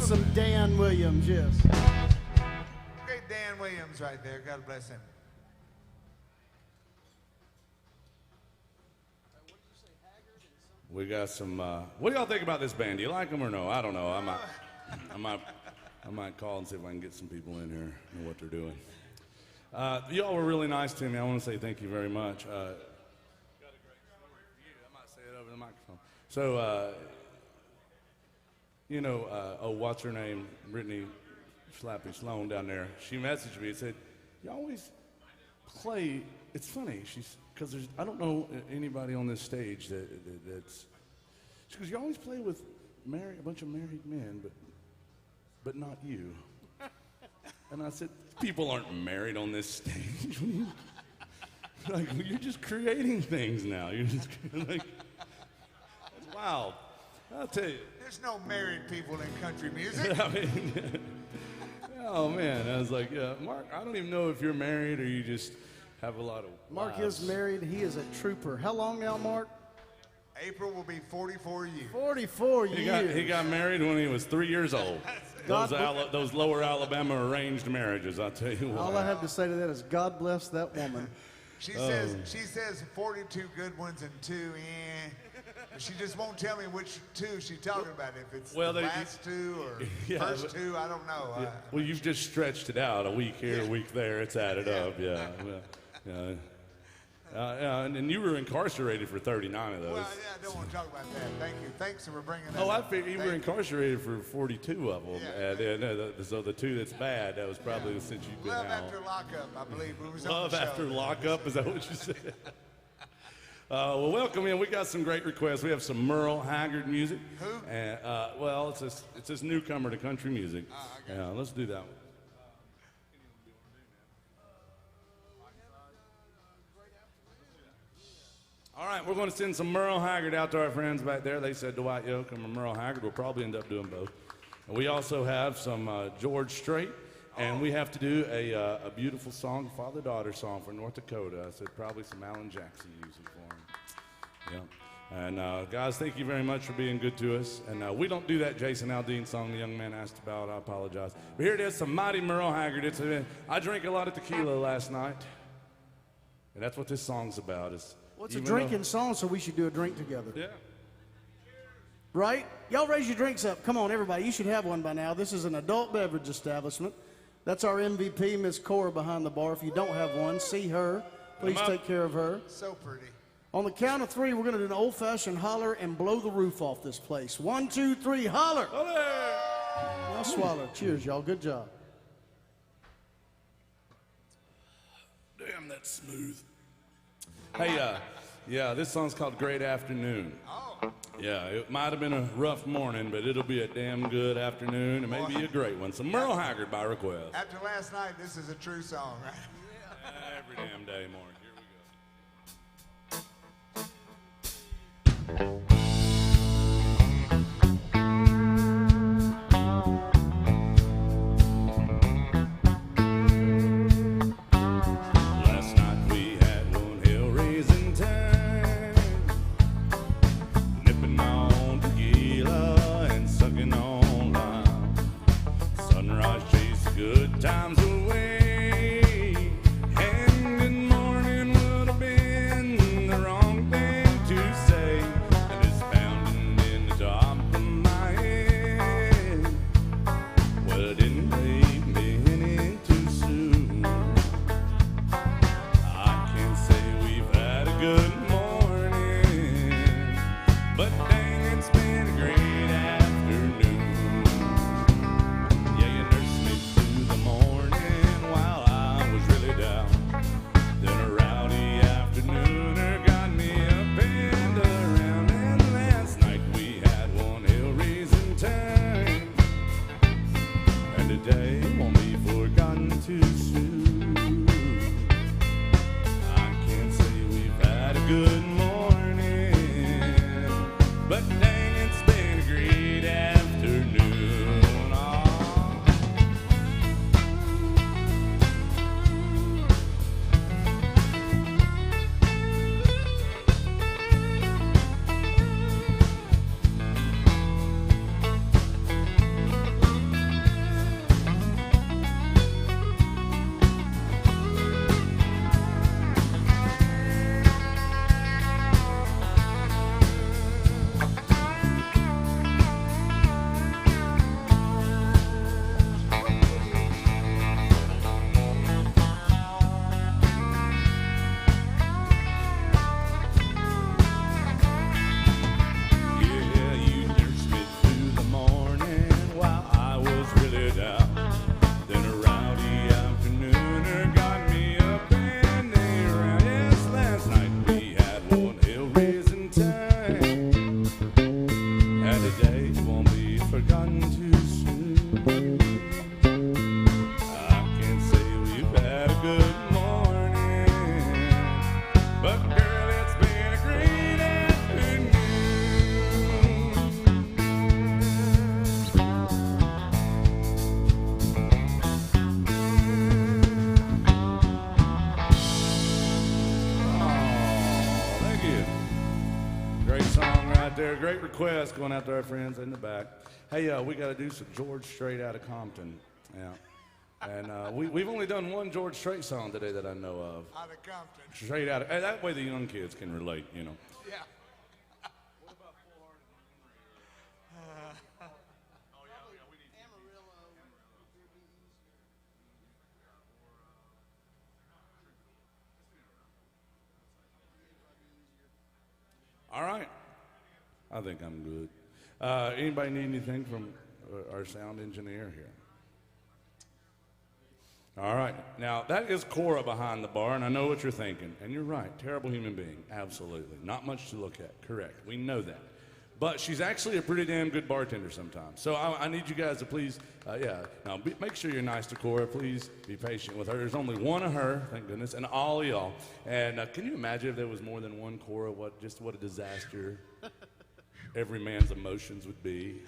some Dan Williams, yes. Great Dan Williams right there. God bless him. We got some. What do y'all think about this band? Do you like them or no? I don't know. I might call and see if I can get some people in here and know what they're doing. Y'all were really nice to me. I want to say thank you very much. Got a great story for you. I might say it over the microphone. So, what's her name? Brittany Slappy Sloan down there. She messaged me and said, "You always play." It's funny. Because I don't know anybody on this stage that's. She goes, "You always play with a bunch of married men, but not you." And I said, "People aren't married on this stage. Like, you're just creating things now. You're just like, it's wild. I'll tell you." There's no married people in country music. I mean, oh man, I was like, yeah, Mark, I don't even know if you're married or you just have a lot of Mark wives. is married. He is a trooper. How long now, Mark? April will be 44 years. 44 years. He got married when he was 3 years old. God Those lower Alabama arranged marriages, I'll tell you what. All I have to say to that is God bless that woman. She says 42 good ones and 2 eh. But she just won't tell me which 2 she's talking about. If it's the last 2 or first 2, I don't know. Well, you've just stretched it out a week here, a week there. It's added up, yeah. And you were incarcerated for 39 of those. Well, yeah, I don't want to talk about that. Thank you. Thanks for bringing that Oh, I up. figured you were incarcerated for 42 of them. Yeah. So the 2 that's bad, that was probably since you've been Love out. After Lockup, I believe. It was on Love the show. After Lockup, is that what you said? Well, welcome in. We got some great requests. We have some Merle Haggard music. Who? And, well, it's this newcomer to country music. Okay. Yeah, let's do that one. All right, we're going to send some Merle Haggard out to our friends back there. They said Dwight Yoakam or Merle Haggard. We'll probably end up doing both. And we also have some George Strait, and we have to do a beautiful song, father-daughter song for North Dakota. I said probably some Alan Jackson music for him. Yeah. And guys, thank you very much for being good to us. And we don't do that Jason Aldean song the young man asked about. I apologize. But here it is, some mighty Merle Haggard. I drank a lot of tequila last night, and that's what this song's about. Well, it's a drinking song, so we should do a drink together. Yeah. Right? Y'all raise your drinks up. Come on, everybody. You should have one by now. This is an adult beverage establishment. That's our MVP, Miss Cora, behind the bar. If you don't have one, see her. Please take care of her. So pretty. On the count of 3, we're going to do an old-fashioned holler and blow the roof off this place. 1, 2, 3, holler. Now swallow. Cheers, y'all. Good job. Damn, that's smooth. Hey, yeah, this song's called Great Afternoon. Oh. Yeah, it might have been a rough morning, but it'll be a damn good afternoon and maybe a great one. Some Merle Haggard by request. After last night, this is a true song, right? Every damn day, Mark. Here we go. Last night we had one hell-raising time, nipping on tequila and sucking on lime. Sunrise chased the good times away, and good morning would have been the wrong thing to say. And it's pounding in the top of my head. Well, it didn't leave me any too soon. I can't say we've had a good morning, but dang, it's been a great afternoon. Yeah, you nursed me through the morning while there. Great request going out to our friends in the back. Hey, we got to do some George Strait out of Compton. Yeah. And we've only done one George Strait song today that I know of. Out of Compton. Straight out of, and that way the young kids can relate, you know. Yeah. All right. I think I'm good. Anybody need anything from our sound engineer here? All right. Now, that is Cora behind the bar, and I know what you're thinking. And you're right. Terrible human being. Absolutely. Not much to look at. Correct. We know that. But she's actually a pretty damn good bartender sometimes. So I need you guys to please, now make sure you're nice to Cora. Please be patient with her. There's only one of her, thank goodness, and all of y'all. And can you imagine if there was more than one Cora, what a disaster every man's emotions would be?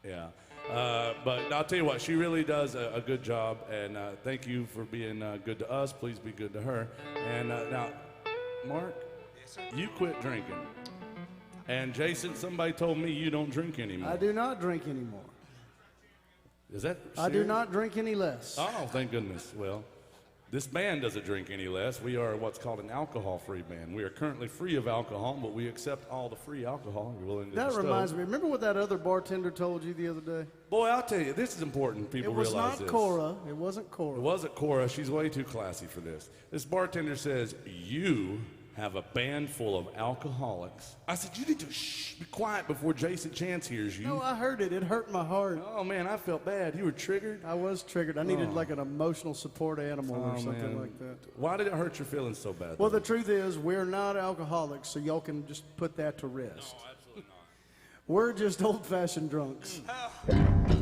Yeah. But I'll tell you what, she really does a good job, and thank you for being good to us. Please be good to her. And now, Mark, Yes, sir. you quit drinking. And Jason, somebody told me you don't drink anymore. I do not drink anymore. Is that I do serious? not drink any less. Oh, thank goodness. Well, this band doesn't drink any less. We are what's called an alcohol-free band. We are currently free of alcohol, but we accept all the free alcohol you're willing to That bestow. reminds me. Remember what that other bartender told you the other day? Boy, I'll tell you, this is important. People It was realize not this. Cora. It wasn't Cora. It wasn't Cora. She's way too classy for this. This bartender says, you have a band full of alcoholics. I said, you need to be quiet before Jason Chance hears you. No, I heard it. It hurt my heart. Oh, man, I felt bad. You were triggered? I was triggered. I needed like an emotional support animal or Oh, something man. like that. Why did it hurt your feelings so bad? Well, though? the truth is, we're not alcoholics, so y'all can just put that to rest. Absolutely not. We're just old-fashioned drunks.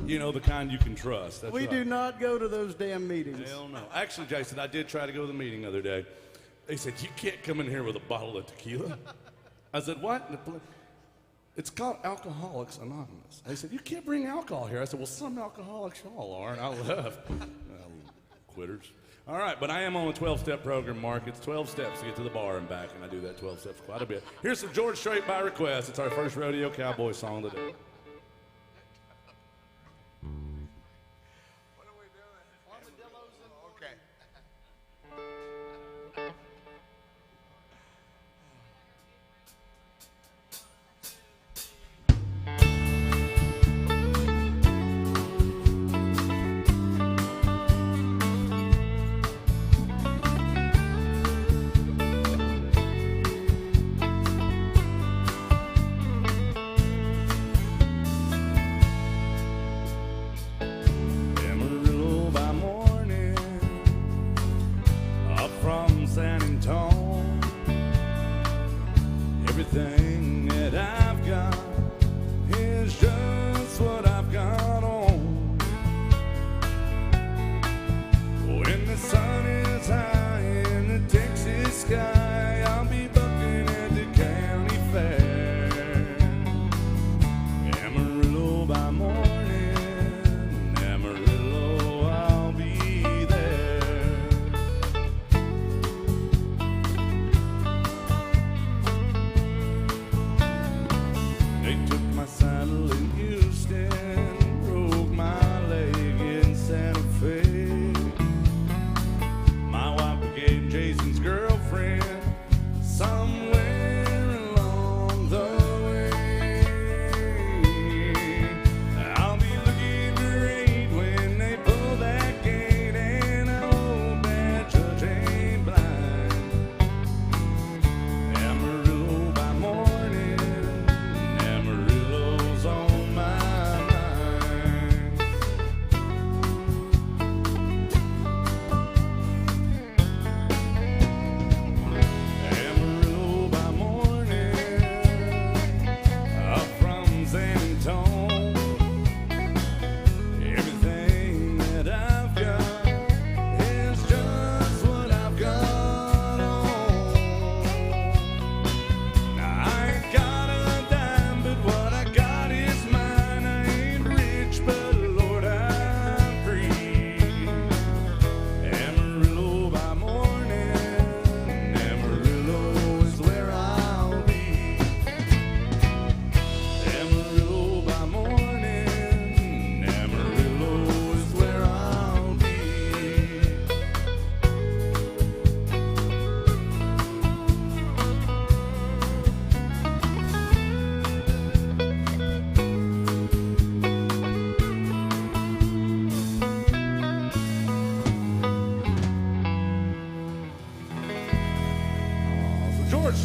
You know, the kind you can trust. That's We right. do not go to those damn meetings. Hell no. Actually, Jason, I did try to go to the meeting the other day. They said, you can't come in here with a bottle of tequila. I said, what? It's called Alcoholics Anonymous. They said, you can't bring alcohol here. I said, well, some alcoholics y'all are, and I left. Quitters. All right, but I am on a 12-step program, Mark. It's 12 steps to get to the bar and back, and I do that 12 steps quite a bit. Here's some George Strait by request. It's our first rodeo cowboy song of the day. What are we doing? Okay.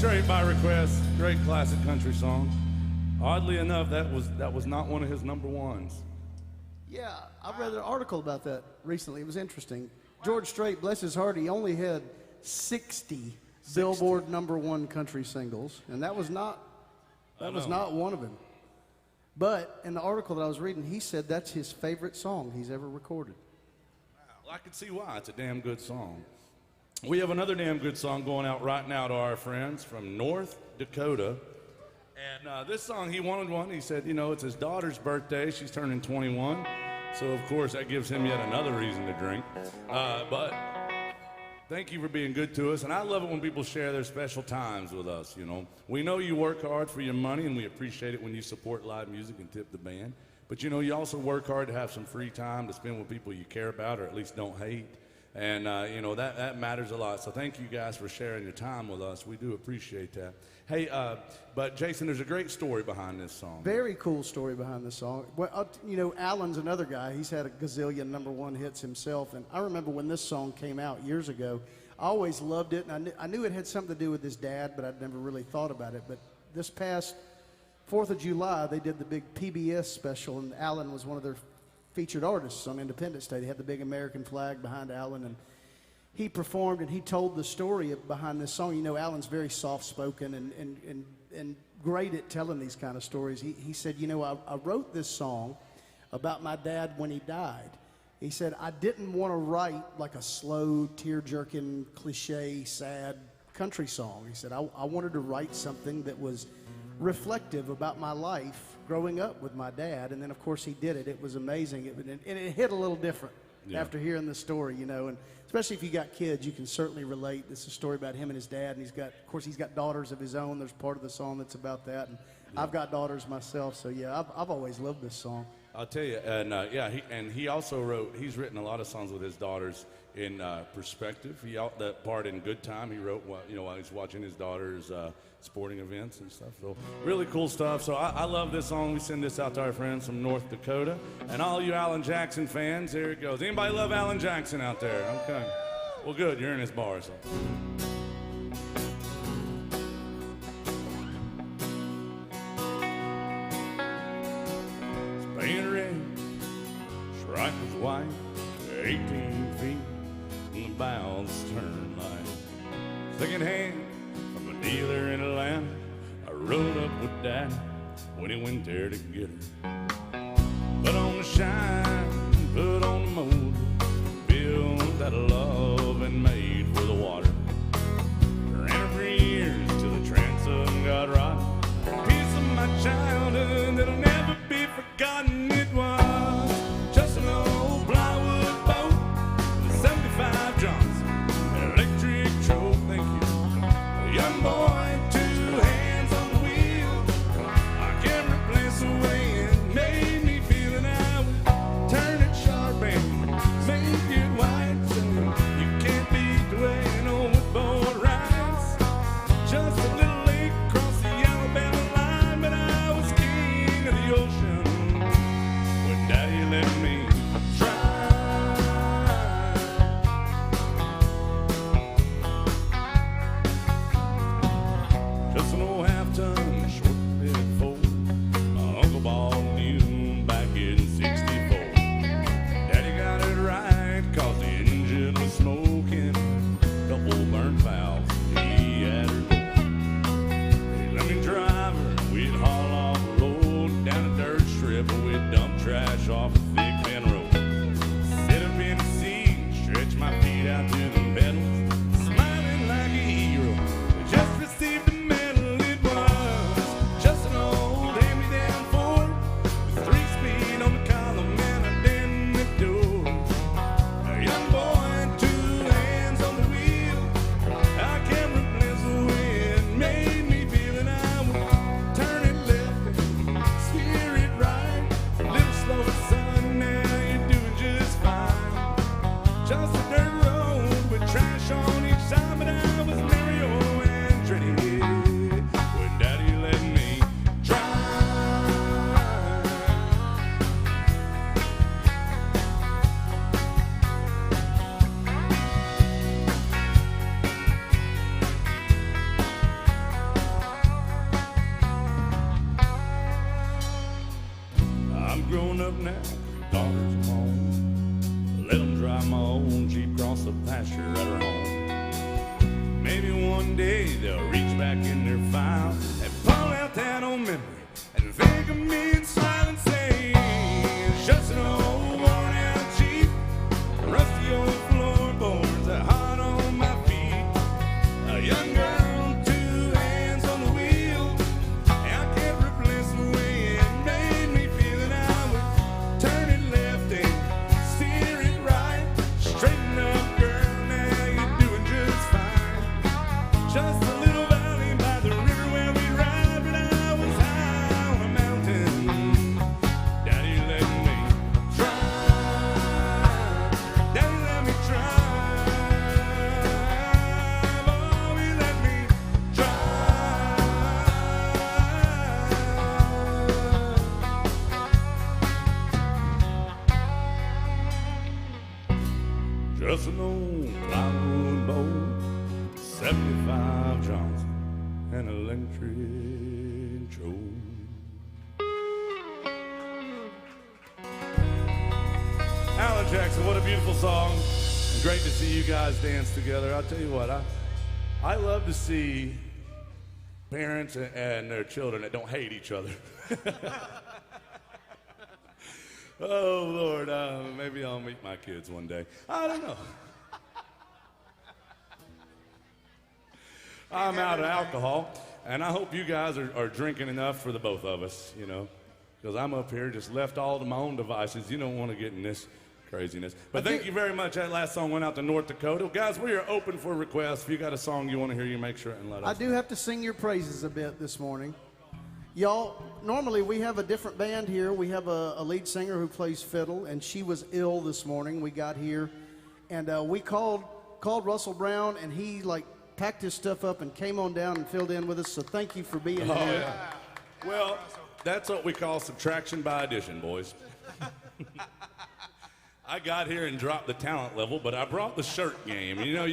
Straight by request. Great classic country song. Oddly enough, that was not one of his number ones. Yeah, I read an article about that recently. It was interesting. George Strait, bless his heart, he only had 60 Billboard #1 country singles, and that was not one of them. But in the article that I was reading, he said that's his favorite song he's ever recorded. Well, I can see why. It's a damn good song. We have another damn good song going out right now to our friends from North Dakota. And this song, he wanted one. He said, you know, it's his daughter's birthday. She's turning 21. So, of course, that gives him yet another reason to drink. But thank you for being good to us. And I love it when people share their special times with us, you know. We know you work hard for your money, and we appreciate it when you support live music and tip the band. But, you know, you also work hard to have some free time to spend with people you care about or at least don't hate. And, you know, that matters a lot. So thank you guys for sharing your time with us. We do appreciate that. Hey, but Jason, there's a great story behind this song. Very cool story behind this song. Well, you know, Alan's another guy. He's had a gazillion #1 hits himself. And I remember when this song came out years ago, I always loved it. And I knew it had something to do with his dad, but I'd never really thought about it. But this past 4th of July, they did the big PBS special, and Alan was one of their featured artists on Independence Day. They had the big American flag behind Alan, and he performed, and he told the story behind this song. You know, Alan's very soft-spoken and great at telling these kind of stories. He said, you know, I wrote this song about my dad when he died. He said, I didn't want to write like a slow, tear-jerking, cliche, sad country song. He said, I wanted to write something that was reflective about my life growing up with my dad. And then, of course, he did it. It was amazing. And it hit a little different after hearing the story, you know. And especially if you got kids, you can certainly relate. This is a story about him and his dad. And he's got daughters of his own. There's part of the song that's about that. And I've got daughters myself. So, yeah, I've always loved this song. I'll tell you, and he also he's written a lot of songs with his daughters in perspective. That part in Good Time he wrote while he's watching his daughter's sporting events and stuff. So really cool stuff. So I love this song. We send this out to our friends from North Dakota. And all you Alan Jackson fans, here it goes. Anybody love Alan Jackson out there? Okay. Well, good. You're in his bar, so. Painted red, striped with white, 18 feet, and the bows turn light. Second hand from a dealer in Atlanta, I rode up with Dad when he went there to get her. Put on the shine, put on the motor, built that love and made for the water. Ran her for years till the transom got rotten. A piece of my childhood that'll never be forgotten. It was just an old plywood boat with 75 drums, an electric choke. Thank you. A young boy, 2 hands on the wheel. I can't replace the way it made me feel, and I was old Jeep across the pasture at her home. Maybe one day they'll reach back in their file and pull out that old memory and think of me and smile and say, it's just an old worn out Jeep, rusty old floorboards, a hot on my feet, a young girl, two hands on the wheel. I can't replace the way it made me feel, and I would turn it left and steer it right. Straighten up, girl, now you're doing just fine. Just a little valley by the river where we ride, but I was high on a mountain. Daddy let me drive. Daddy let me drive. Oh, he let me drive. Just an old plywood boat, 75 Johnson, and electric Joe. Alan Jackson, what a beautiful song. And great to see you guys dance together. I'll tell you what, I love to see parents and their children that don't hate each other. Oh, Lord, maybe I'll meet my kids one day. I don't know. I'm out of alcohol, and I hope you guys are drinking enough for the both of us, you know, because I'm up here just left all to my own devices. You don't want to get in this craziness. But thank you very much. That last song went out to North Dakota. Guys, we are open for requests. If you got a song you want to hear, you make sure and let us I do have to sing your praises a bit this morning. Y'all, normally we have a different band here. We have a lead singer who plays fiddle, and she was ill this morning. We got here, and we called Russell Brown, and he packed his stuff up and came on down and filled in with us. So thank you for being here. Yeah. Well, that's what we call subtraction by addition, boys. I got here and dropped the talent level, but I brought the shirt game. You know,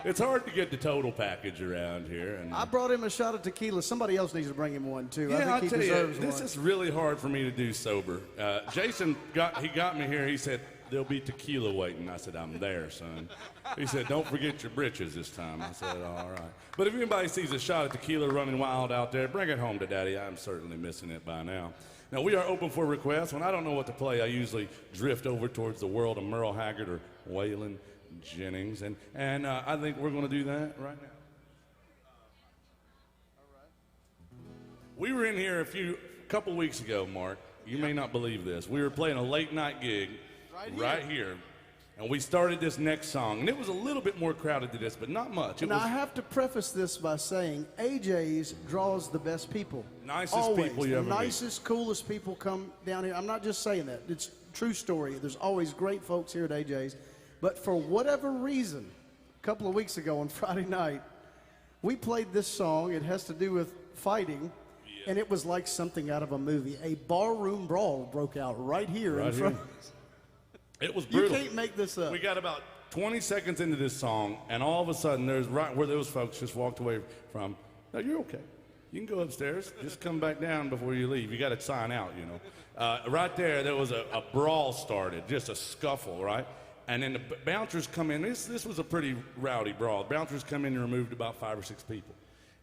it's hard to get the total package around here. And I brought him a shot of tequila. Somebody else needs to bring him one, too. yeah, I I'll think he tell you, deserves this one. is really hard for me to do sober. Jason got me here. He said, there'll be tequila waiting. I said, I'm there, son. He said, don't forget your britches this time. I said, all right. But if anybody sees a shot of tequila running wild out there, bring it home to Daddy. I'm certainly missing it by now. Now, we are open for requests. When I don't know what to play, I usually drift over towards the world of Merle Haggard or Waylon Jennings. And I think we're going to do that right now. We were in here a couple weeks ago, Mark. You may not believe this. We were playing a late night gig right here. And we started this next song. And it was a little bit more crowded than this, but not much. Now, I have to preface this by saying AJ's draws the best people. Nicest always. people you ever meet. The nicest, coolest people come down here. I'm not just saying that. It's a true story. There's always great folks here at AJ's. But for whatever reason, a couple of weeks ago on Friday night, we played this song. It has to do with fighting. Yeah. And it was like something out of a movie. A barroom brawl broke out right here in front of us. It was brutal. You can't make this up. We got about 20 seconds into this song, and all of a sudden, there's right where those folks just walked away from. No, you're okay. You can go upstairs. Just come back down before you leave. You got to sign out, you know. Right there was a brawl started, just a scuffle, right? And then the bouncers come in. This was a pretty rowdy brawl. Bouncers come in and removed about 5 or 6 people.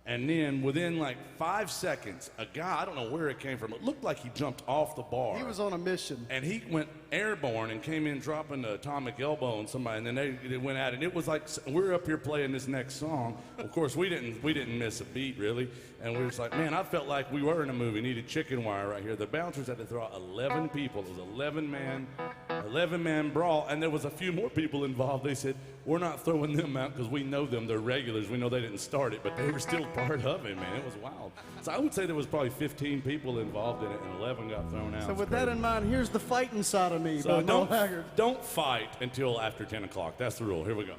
And then within like 5 seconds, a guy, I don't know where it came from, it looked like he jumped off the bar. He was on a mission. And he went airborne and came in dropping the atomic elbow on somebody, and then they went at it. And it was like, we're up here playing this next song. Of course, we didn't miss a beat, really. And we were just like, man, I felt like we were in a movie, needed chicken wire right here. The bouncers had to throw 11 people. It was 11-man brawl, and there was a few more people involved. They said, we're not throwing them out because we know them. They're regulars. We know they didn't start it, but they were still part of it, man. It was wild. So I would say there was probably 15 people involved in it, and 11 got thrown out. So with that in mind, here's the fighting side of me. So by Merle Haggard. don't fight until after 10 o'clock. That's the rule. Here we go.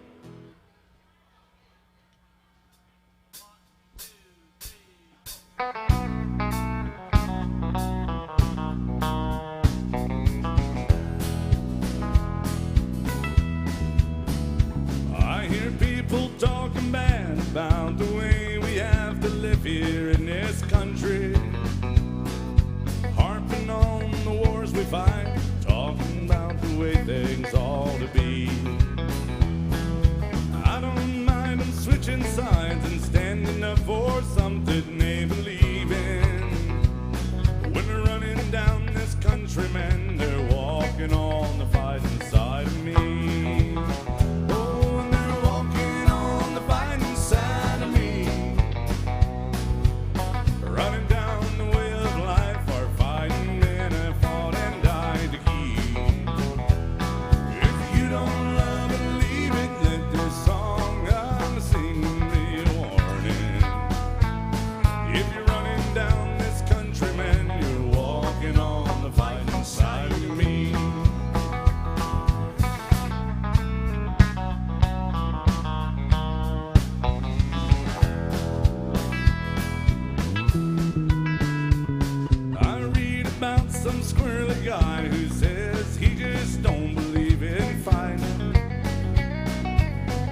I hear people talking bad about the way we have to live here in this country, harping on the wars we fight, talking about the way things ought to be. switching sides and standing up for something they believe in. When they're running down this country, man, they're walking on the fighting side of me. Oh, and they're walking on the fighting side of me. Running down the way of life, our fighting men have fought and died to keep. If you don't love and leave it, let this song I'm singing be a warning. If you're running down this country, man, you're walking on the fighting side of me. I read about some squirrely guy who says he just don't believe in fighting.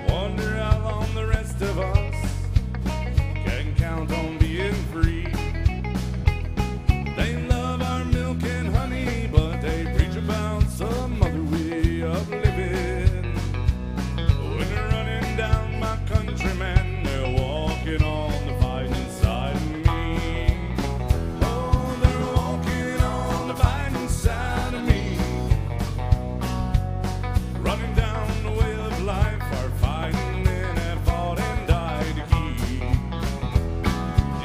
Wonder how long the rest of us can count on being free. They love our milk and honey, but they preach about some other way of living. When they're running down my country, man, they're walking on the fighting side of me. Oh, they're walking on the fighting side of me. Running down the way of life, our fighting men have fought and died to keep.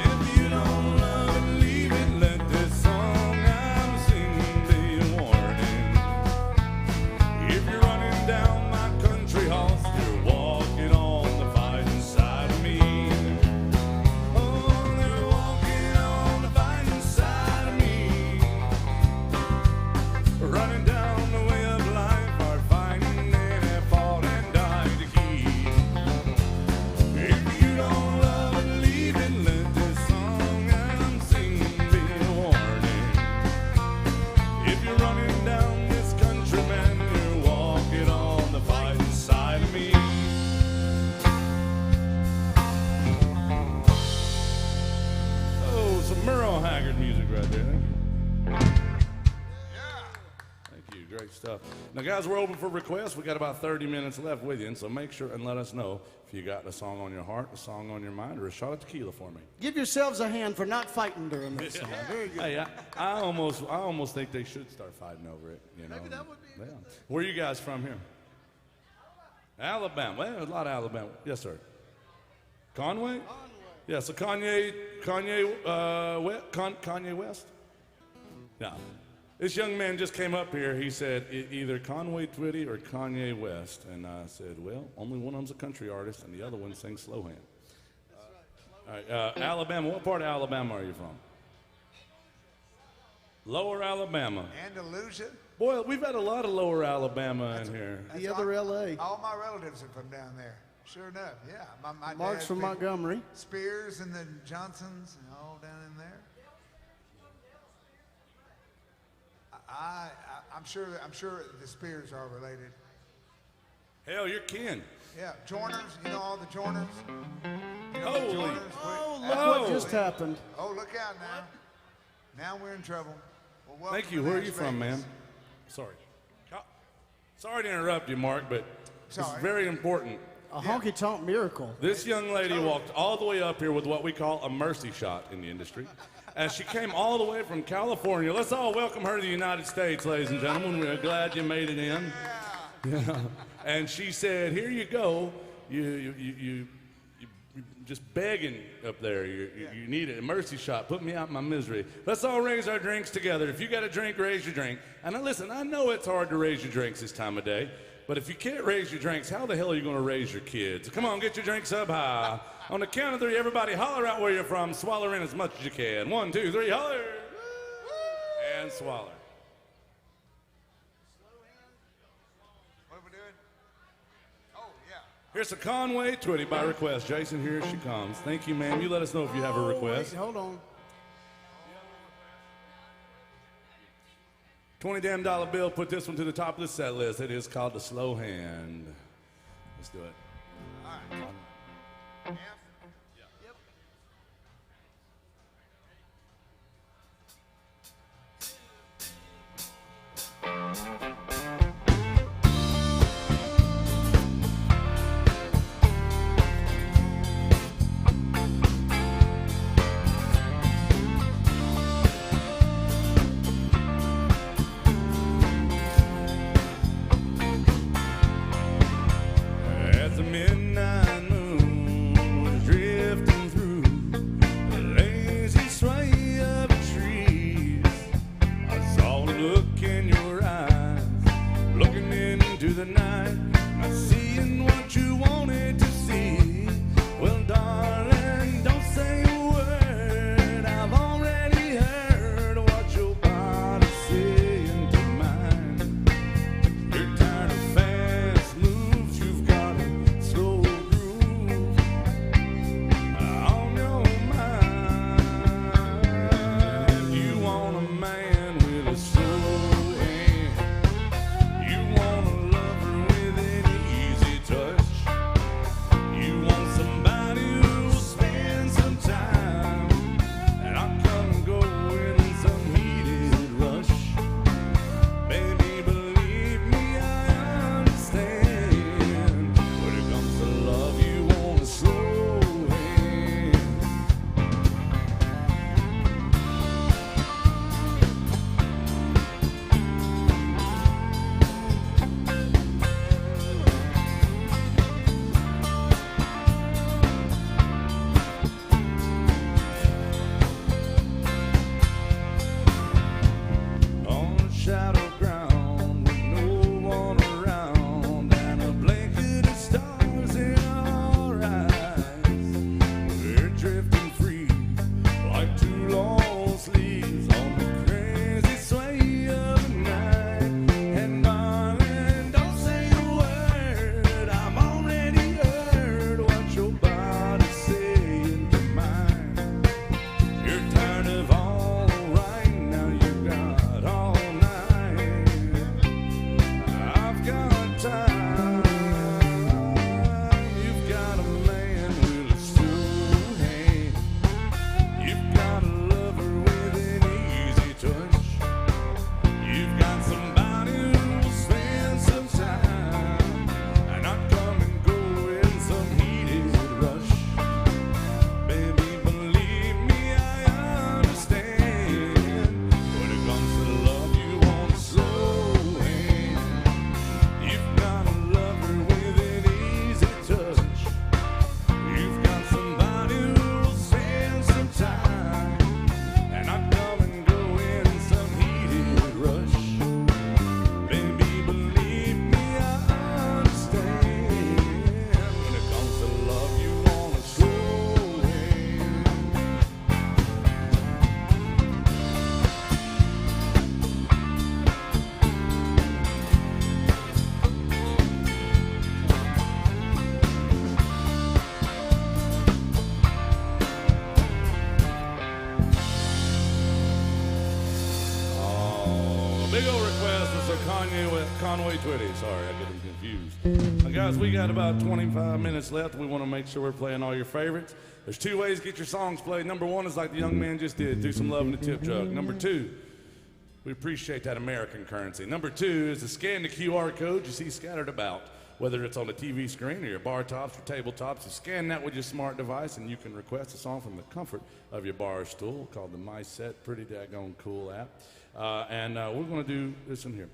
If you don't love and leave it, let this song I'm singing be a warning. If you're running down my country house, you're walking on the fighting side of me. Oh, they're walking on the fighting side of me. Running down the way of life, our fighting men have fought and died to keep. If you don't love and leave it, let this song I'm singing be a warning. If you're running down this country, man, you're walking on the fighting side of me. Oh, some Merle Haggard music right there. Thank you. Thank you. Great stuff. Now, guys, we're open for requests. We got about 30 minutes left with you, and so make sure and let us know if you got a song on your heart, a song on your mind, or a shot of tequila for me. Give yourselves a hand for not fighting during this song. Very good. Hey, I almost think they should start fighting over it. You know, Maybe that would be a good thing. Where are you guys from here? Alabama. Well, there's a lot of Alabama. Yes, sir. Conway? Yeah. So Kanye West. Yeah. This young man just came up here. He said either Conway Twitty or Kanye West, and I said, well, only one of them's a country artist, and the other one sings slow hand. All right, Alabama. What part of Alabama are you from? Lower Alabama. Andalusia. Boy, we've had a lot of Lower Alabama in here. The other LA. All my relatives are from down there. Sure enough, yeah. My Mark's dad's from been- Montgomery. Spears and the Johnsons and all down in there. I'm sure the Spears are related. Hell, you're kin. Yeah, Joiners. You know all the Joiners. You know Holy. the Joiners? Oh, We- look what just happened. Oh, look out now. Now we're in trouble. Well, welcome Thank you. to Where are Las you from, Vegas. man? Sorry. Sorry to interrupt you, Mark, but it's Sorry. very important. A honky-tonk miracle. This young lady walked all the way up here with what we call a mercy shot in the industry. And she came all the way from California. Let's all welcome her to the United States, ladies and gentlemen. We're glad you made it in. Yeah. And she said, here you go. You just begging up there. You need a mercy shot. Put me out of my misery. Let's all raise our drinks together. If you got a drink, raise your drink. And listen, I know it's hard to raise your drinks this time of day. But if you can't raise your drinks, how the hell are you going to raise your kids? Come on, get your drinks up high. On the count of three, everybody holler out where you're from. Swallow in as much as you can. 1, 2, 3, holler. And swallow. What are we doing? Oh, yeah. Here's a Conway Twitty by request. Jason, here she comes. Thank you, ma'am. You let us know if you have a request. Wait, hold on. $20 damn bill, put this one to the top of the set list. It is called The Slow Hand. Let's do it. All right. F. Yep. not seeing what you wanted to see. Well, darling, don't say a word. I've already heard what your body's saying to mine. You're tired of fast moves, you've got a slow groove on your mind. You want a man with a slow hand. You want a lover with an easy touch. You want somebody who'll spend some time and I'll come and go in some heated rush. Baby, believe me, I understand. When it comes to love, you want a slow hand. On shadow ground with no one around and a blanket of stars in our eyes. We're drifting free like two long sleeves on the crazy sway of the night. And darling, don't say a word. I've already heard what your body's saying to mine. You're tired of all right, now you got all night. I've got time. You've got a man with a slow hand. You've got a lover with an easy touch. You've got somebody who'll spend some time and not come and go in some heated rush. Baby, believe me, I understand. When it comes to love, you want a slow hand. You've got a lover with an easy touch. You've got somebody who'll spend some time and not come and go in some heated rush. Baby, believe me, I understand. When it comes to love, you want a slow hand. Oh, big old request is a Conway Twitty. Sorry, I get them confused. Now, guys, we got about 25 minutes left. We want to make sure we're playing all your favorites. There's two ways to get your songs played. Number one is like the young man just did, do some love in the tip jar. Number two, we appreciate that American currency. Number two is to scan the QR code you see scattered about, whether it's on the TV screen or your bar tops or tabletops. You scan that with your smart device and you can request a song from the comfort of your bar or stool called the My Set. Pretty daggone cool app. And we're going to do this in here.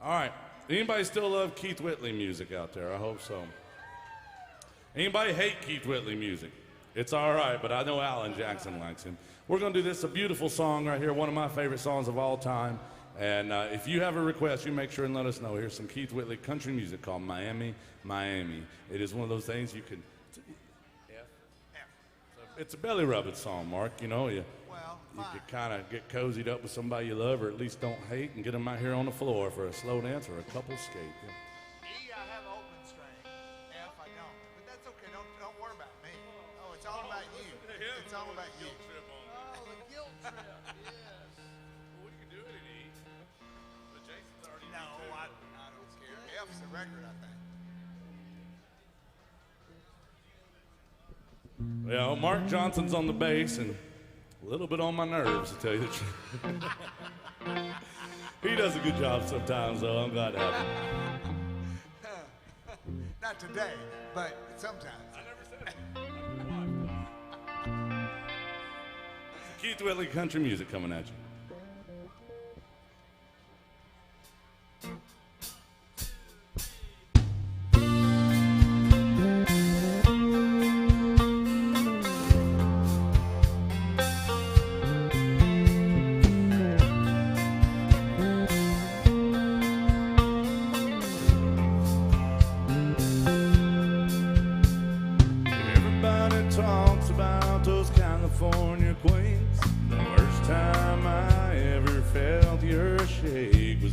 All right. Anybody still love Keith Whitley music out there? I hope so. Anybody hate Keith Whitley music? It's all right, but I know Alan Jackson likes him. We're going to do this, a beautiful song right here, one of my favorite songs of all time. And if you have a request, you make sure and let us know. Here's some Keith Whitley country music called Miami, Miami. It is one of those things you can... It's a belly rubbing song, Mark. You know, you could kind of get cozied up with somebody you love or at least don't hate and get them out here on the floor for a slow dance or a couple skate. Yeah. E, I have open string. F, I don't. But that's okay. Don't worry about me. Oh, it's all about you. It's all about you. Oh, the guilt trip, yes. We can do it in E. But Jason's already No, I don't care. F's the record, I think. Yeah, well, Mark Johnson's on the bass and a little bit on my nerves, to tell you the truth. He does a good job sometimes, though. I'm glad to have him. Not today, but sometimes. I never said it. Keith Whitley country music coming at you.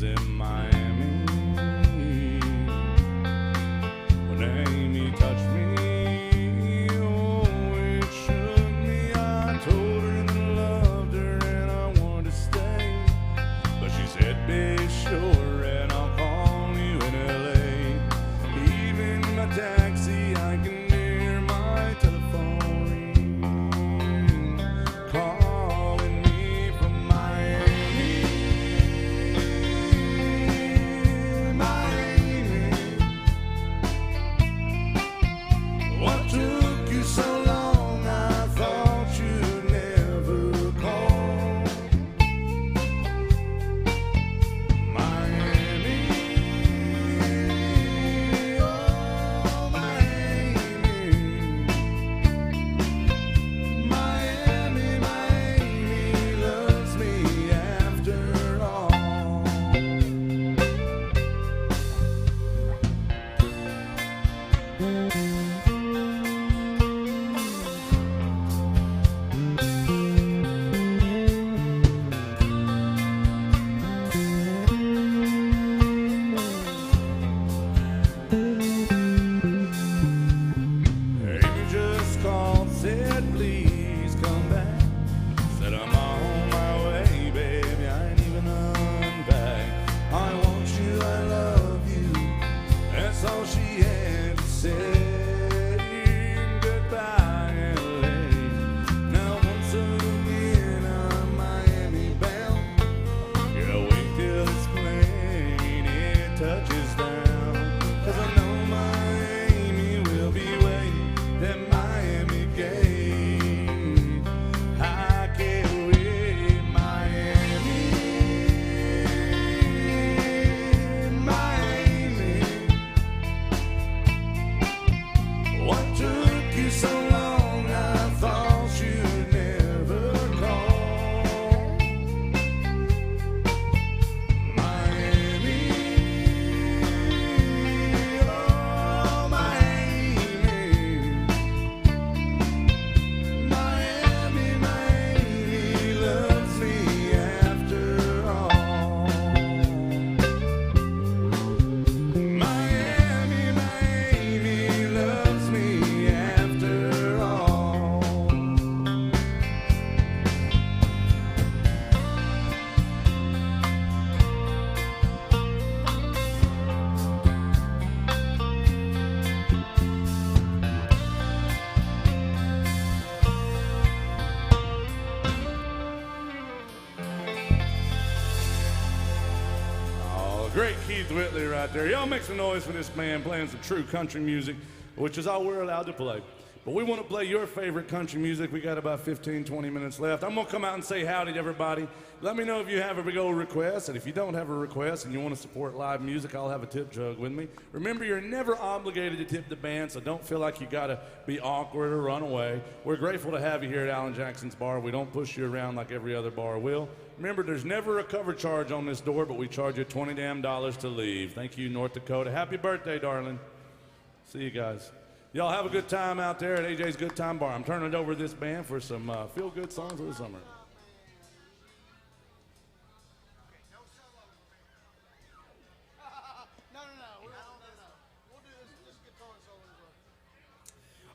in Miami. When Amy touched me, oh, it shook me. I told her that I loved her and I wanted to stay, but she said, be sure and I'll call you in LA. Even in my taxi, I can hear my telephone ring, calling me from Miami. Miami. What took you so long? I thought you'd never call. Miami, oh Miami, Miami, Miami loves me after all. Amy just called, said please come back. Said I'm on my way, baby, I ain't even unpacked. I want you, I love you, that's all she had to say. Goodbye, LA. Now once again I'm Miami bound. Gotta wait till this plane it touches down, 'cause I know Miami will be waiting at Miami gate. I can't wait, Miami, Miami. What took you so long? I thought you'd never call. Miami, oh Miami, Miami, Miami loves me after all. Miami, Miami loves me after all. Oh, great Keith Whitley right there. Y'all make some noise for this man playing some true country music, which is all we're allowed to play. But we want to play your favorite country music. We got about 15, 20 minutes left. I'm going to come out and say howdy to everybody. Let me know if you have a big old request. And if you don't have a request and you want to support live music, I'll have a tip jug with me. Remember, you're never obligated to tip the band, so don't feel like you got to be awkward or run away. We're grateful to have you here at Alan Jackson's Bar. We don't push you around like every other bar will. Remember, there's never a cover charge on this door, but we charge you $20 damn to leave. Thank you, North Dakota. Happy birthday, darling. See you guys. Y'all have a good time out there at AJ's Good Time Bar. I'm turning it over to this band for some feel-good songs of the summer.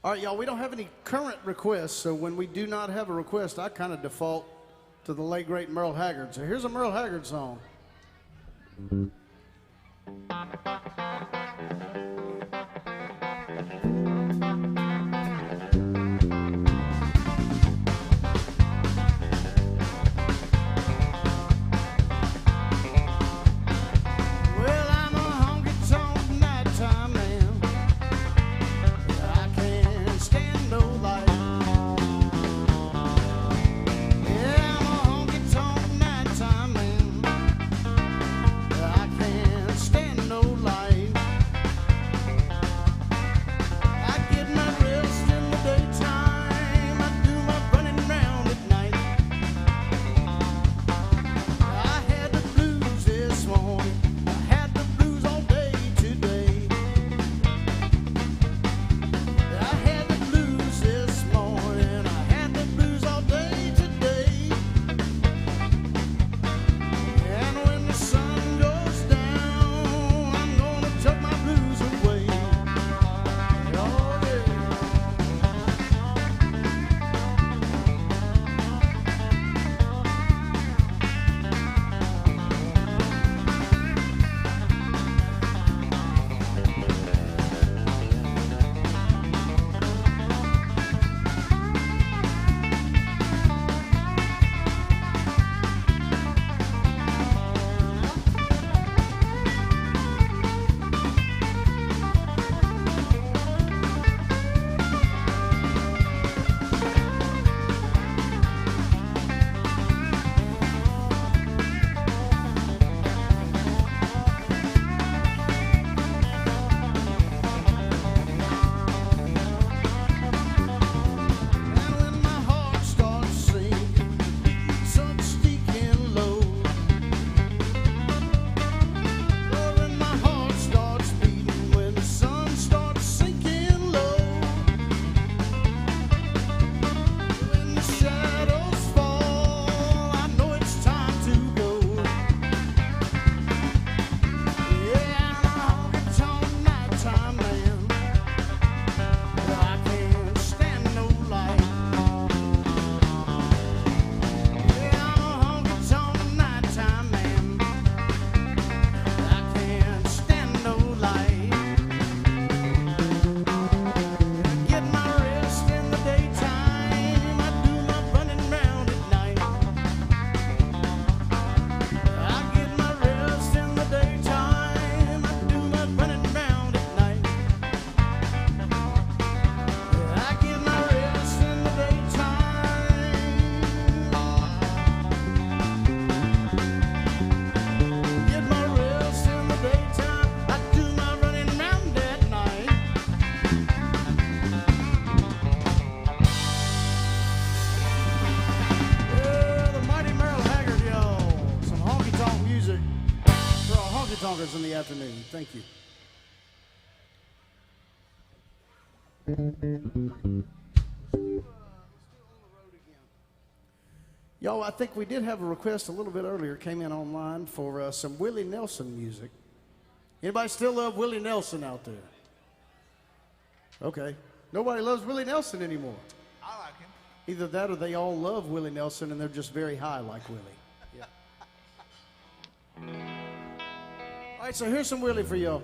All right, y'all, we don't have any current requests, so when we do not have a request, I kind of default to the late, great Merle Haggard. So here's a Merle Haggard song. Well, I'm a honky-tonk nighttime man. I can't stand no light. Yeah, I'm a honky-tonk nighttime man. I afternoon. Thank you. Y'all, I think we did have a request a little bit earlier, came in online for some Willie Nelson music. Anybody still love Willie Nelson out there? Okay. Nobody loves Willie Nelson anymore. I like him. Either that or they all love Willie Nelson and they're just very high like Willie. Yeah. All right, so here's some Willie for y'all.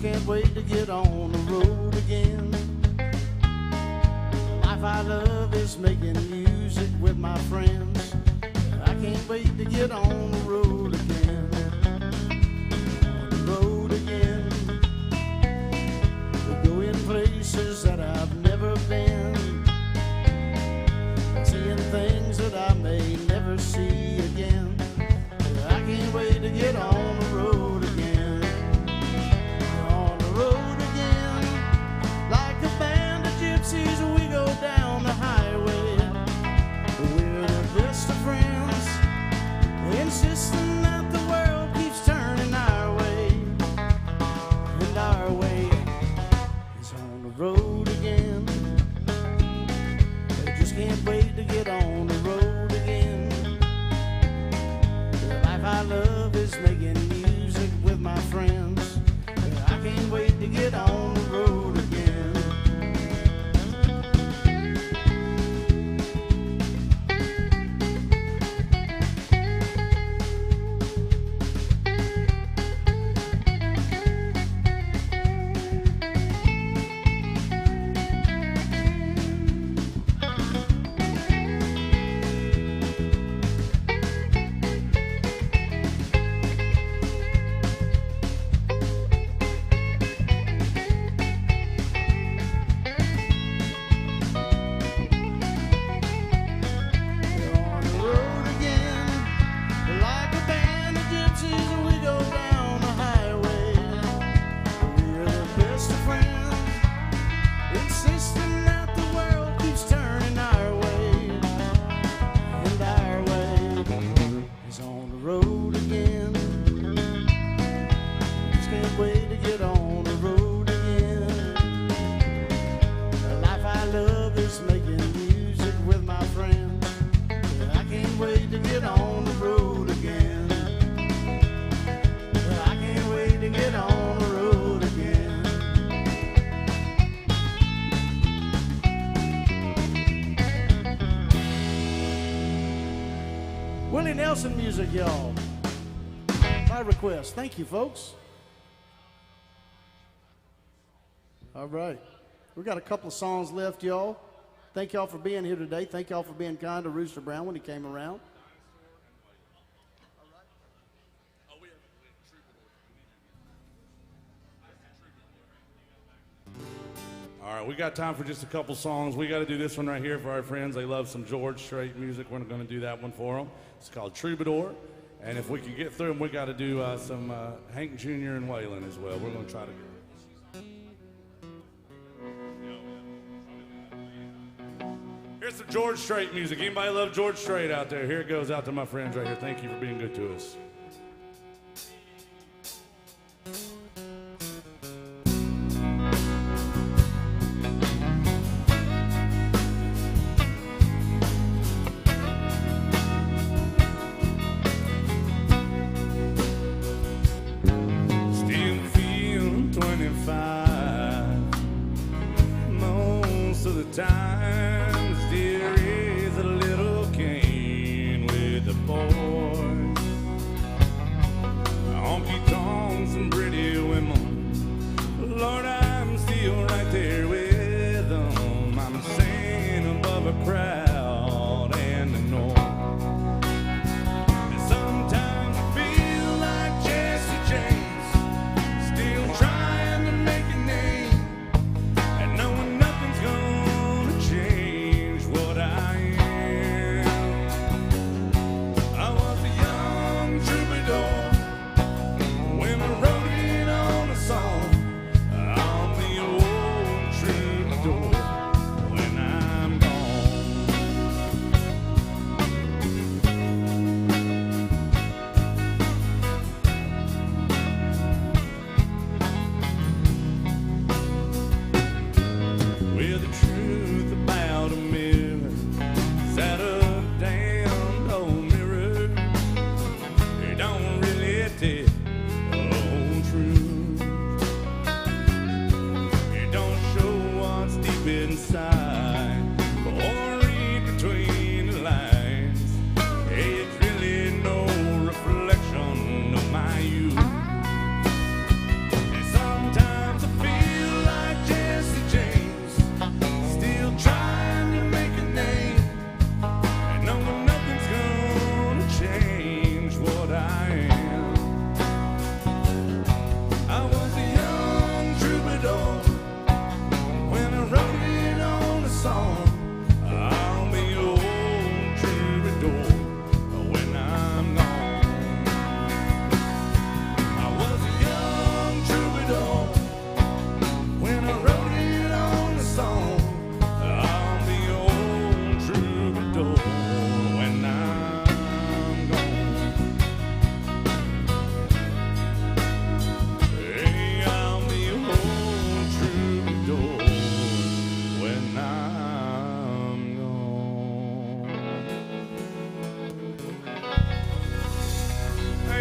Can't wait to get on the road again. The life I love is making music with my friends. I can't wait to get on the road again. On the road again. To go in places that I've never been. Seeing things that I may never see again. I can't wait to get on the road again. We go down the highway. We're the best of friends, insisting that the world keeps turning our way. And our way is on the road again. I just can't wait to get on the road again. The life I love is making music with my friends. I can't wait to get on the road again. Willie Nelson music, y'all. My request. Thank you, folks. All right. We got a couple of songs left, y'all. Thank y'all for being here today. Thank y'all for being kind to Rooster Brown when he came around. All right, we got time for just a couple songs. We got to do this one right here for our friends. They love some George Strait music. We're going to do that one for them. It's called Troubadour. And if we can get through them, we got to do some Hank Jr. and Waylon as well. We're going to try to Here's some George Strait music. Anybody love George Strait out there? Here it goes out to my friends right here. Thank you for being good to us. Still feel 25 most of the time. Lord, I'm still right there with them. I'm singing above a crowd and the noise. And sometimes I feel like Jesse James, still trying to make a name and knowing nothing's gonna change.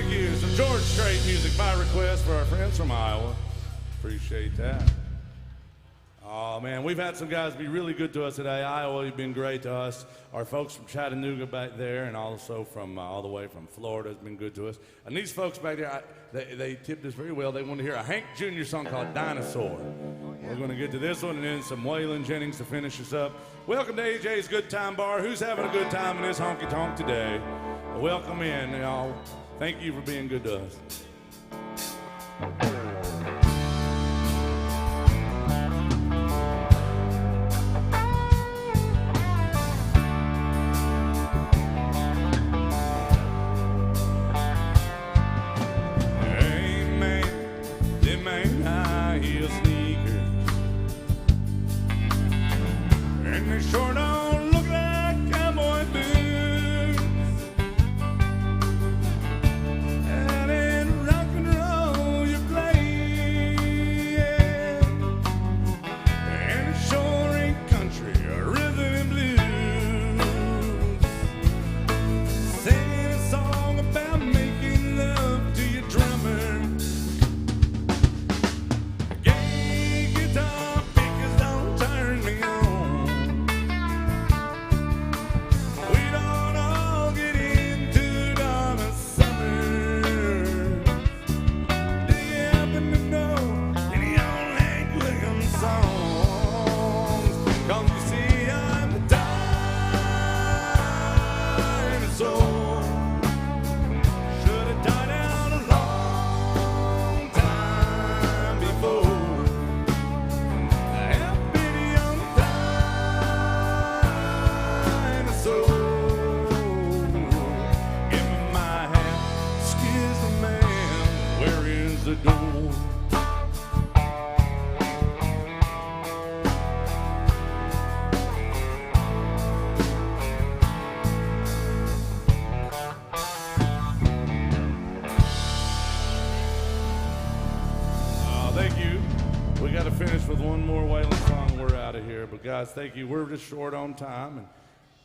Thank you. Some George Strait music by request for our friends from Iowa. Appreciate that. Oh, man, we've had some guys be really good to us today. Iowa, you've been great to us. Our folks from Chattanooga back there and also from all the way from Florida has been good to us. And these folks back there, they tipped us very well. They want to hear a Hank Jr. song called Dinosaur. We're going to get to this one and then some Waylon Jennings to finish us up. Welcome to AJ's Good Time Bar. Who's having a good time in this honky-tonk today? Welcome in, y'all. Thank you for being good to us. Sure don't look like cowboy boots. And in rock and roll you play, yeah. And it sure ain't country or rhythm and blues. Singing a song about making love to your drummer. Gay guitar pickers don't turn me on. With one more Waylon song, we're out of here. But guys, thank you. We're just short on time, and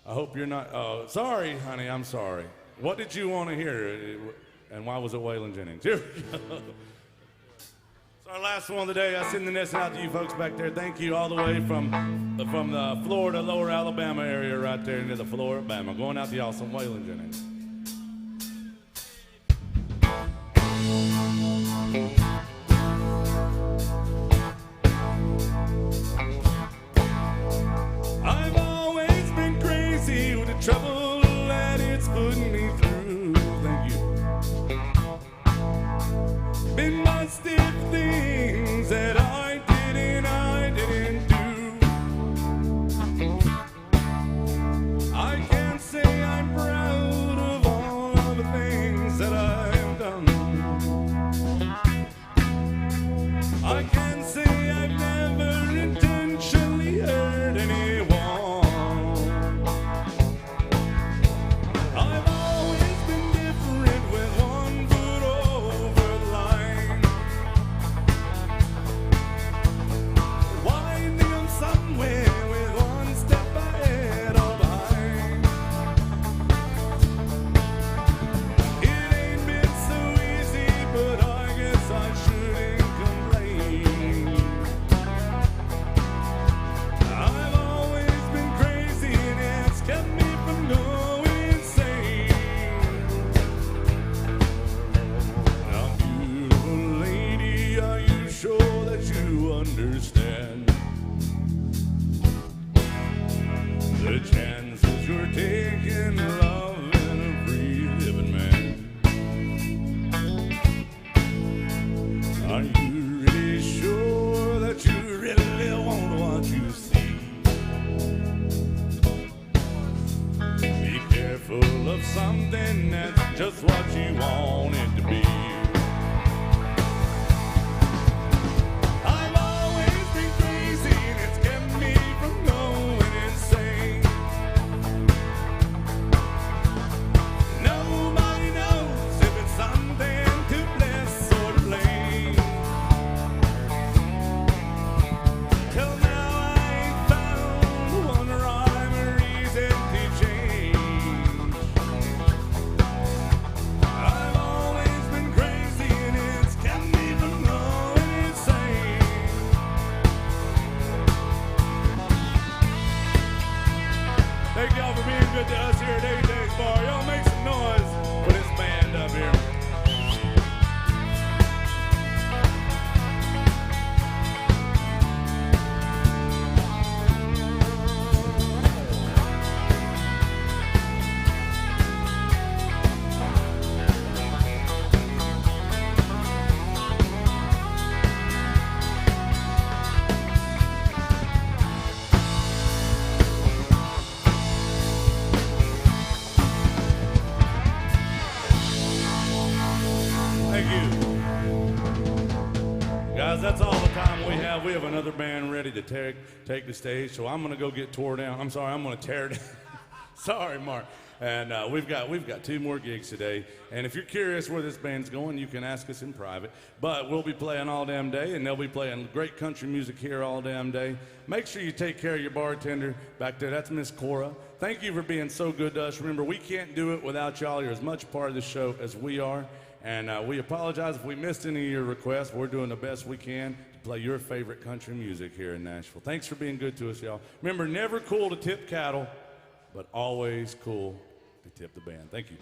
I hope you're not. Sorry, honey, I'm sorry. What did you want to hear, and why was it Waylon Jennings? Here we go. It's our last one of the day. I send the nest out to you folks back there. Thank you all the way from the Florida, Lower Alabama area, right there into the Florida, Alabama. Going out to y'all some Waylon Jennings. I've always been crazy with the trouble that it's putting me through. Thank you. Been busted things that I didn't do. I can't say I'm proud of all of the things that I've done. I can't say I've never intentionally hurt anyone. I've always been different with one foot over the line. Winding up somewhere with one step ahead or behind. It ain't been so easy, but I guess I shouldn't complain. I've always been crazy and it's kept me from going insane. Now, beautiful lady, are you sure that you understand the chances you're taking, loving a free living man? Are you really sure that you really want what you see? Be careful of something that's just what you want it to be. I've always been crazy and it's kept me from going insane. Nobody knows if it's something to bless or to blame. Till now I ain't found one rhyme or reason to change. I've always you. Guys, that's all the time we have. We have another band ready to take the stage, so I'm going to go get tore down. I'm sorry, I'm going to tear down. Sorry, Mark. And we've got 2 more gigs today. And if you're curious where this band's going, you can ask us in private. But we'll be playing all damn day, and they'll be playing great country music here all damn day. Make sure you take care of your bartender back there. That's Miss Cora. Thank you for being so good to us. Remember, we can't do it without y'all. You're as much part of the show as we are. And we apologize if we missed any of your requests. We're doing the best we can to play your favorite country music here in Nashville. Thanks for being good to us, y'all. Remember, never cool to tip cattle, but always cool to tip the band. Thank you.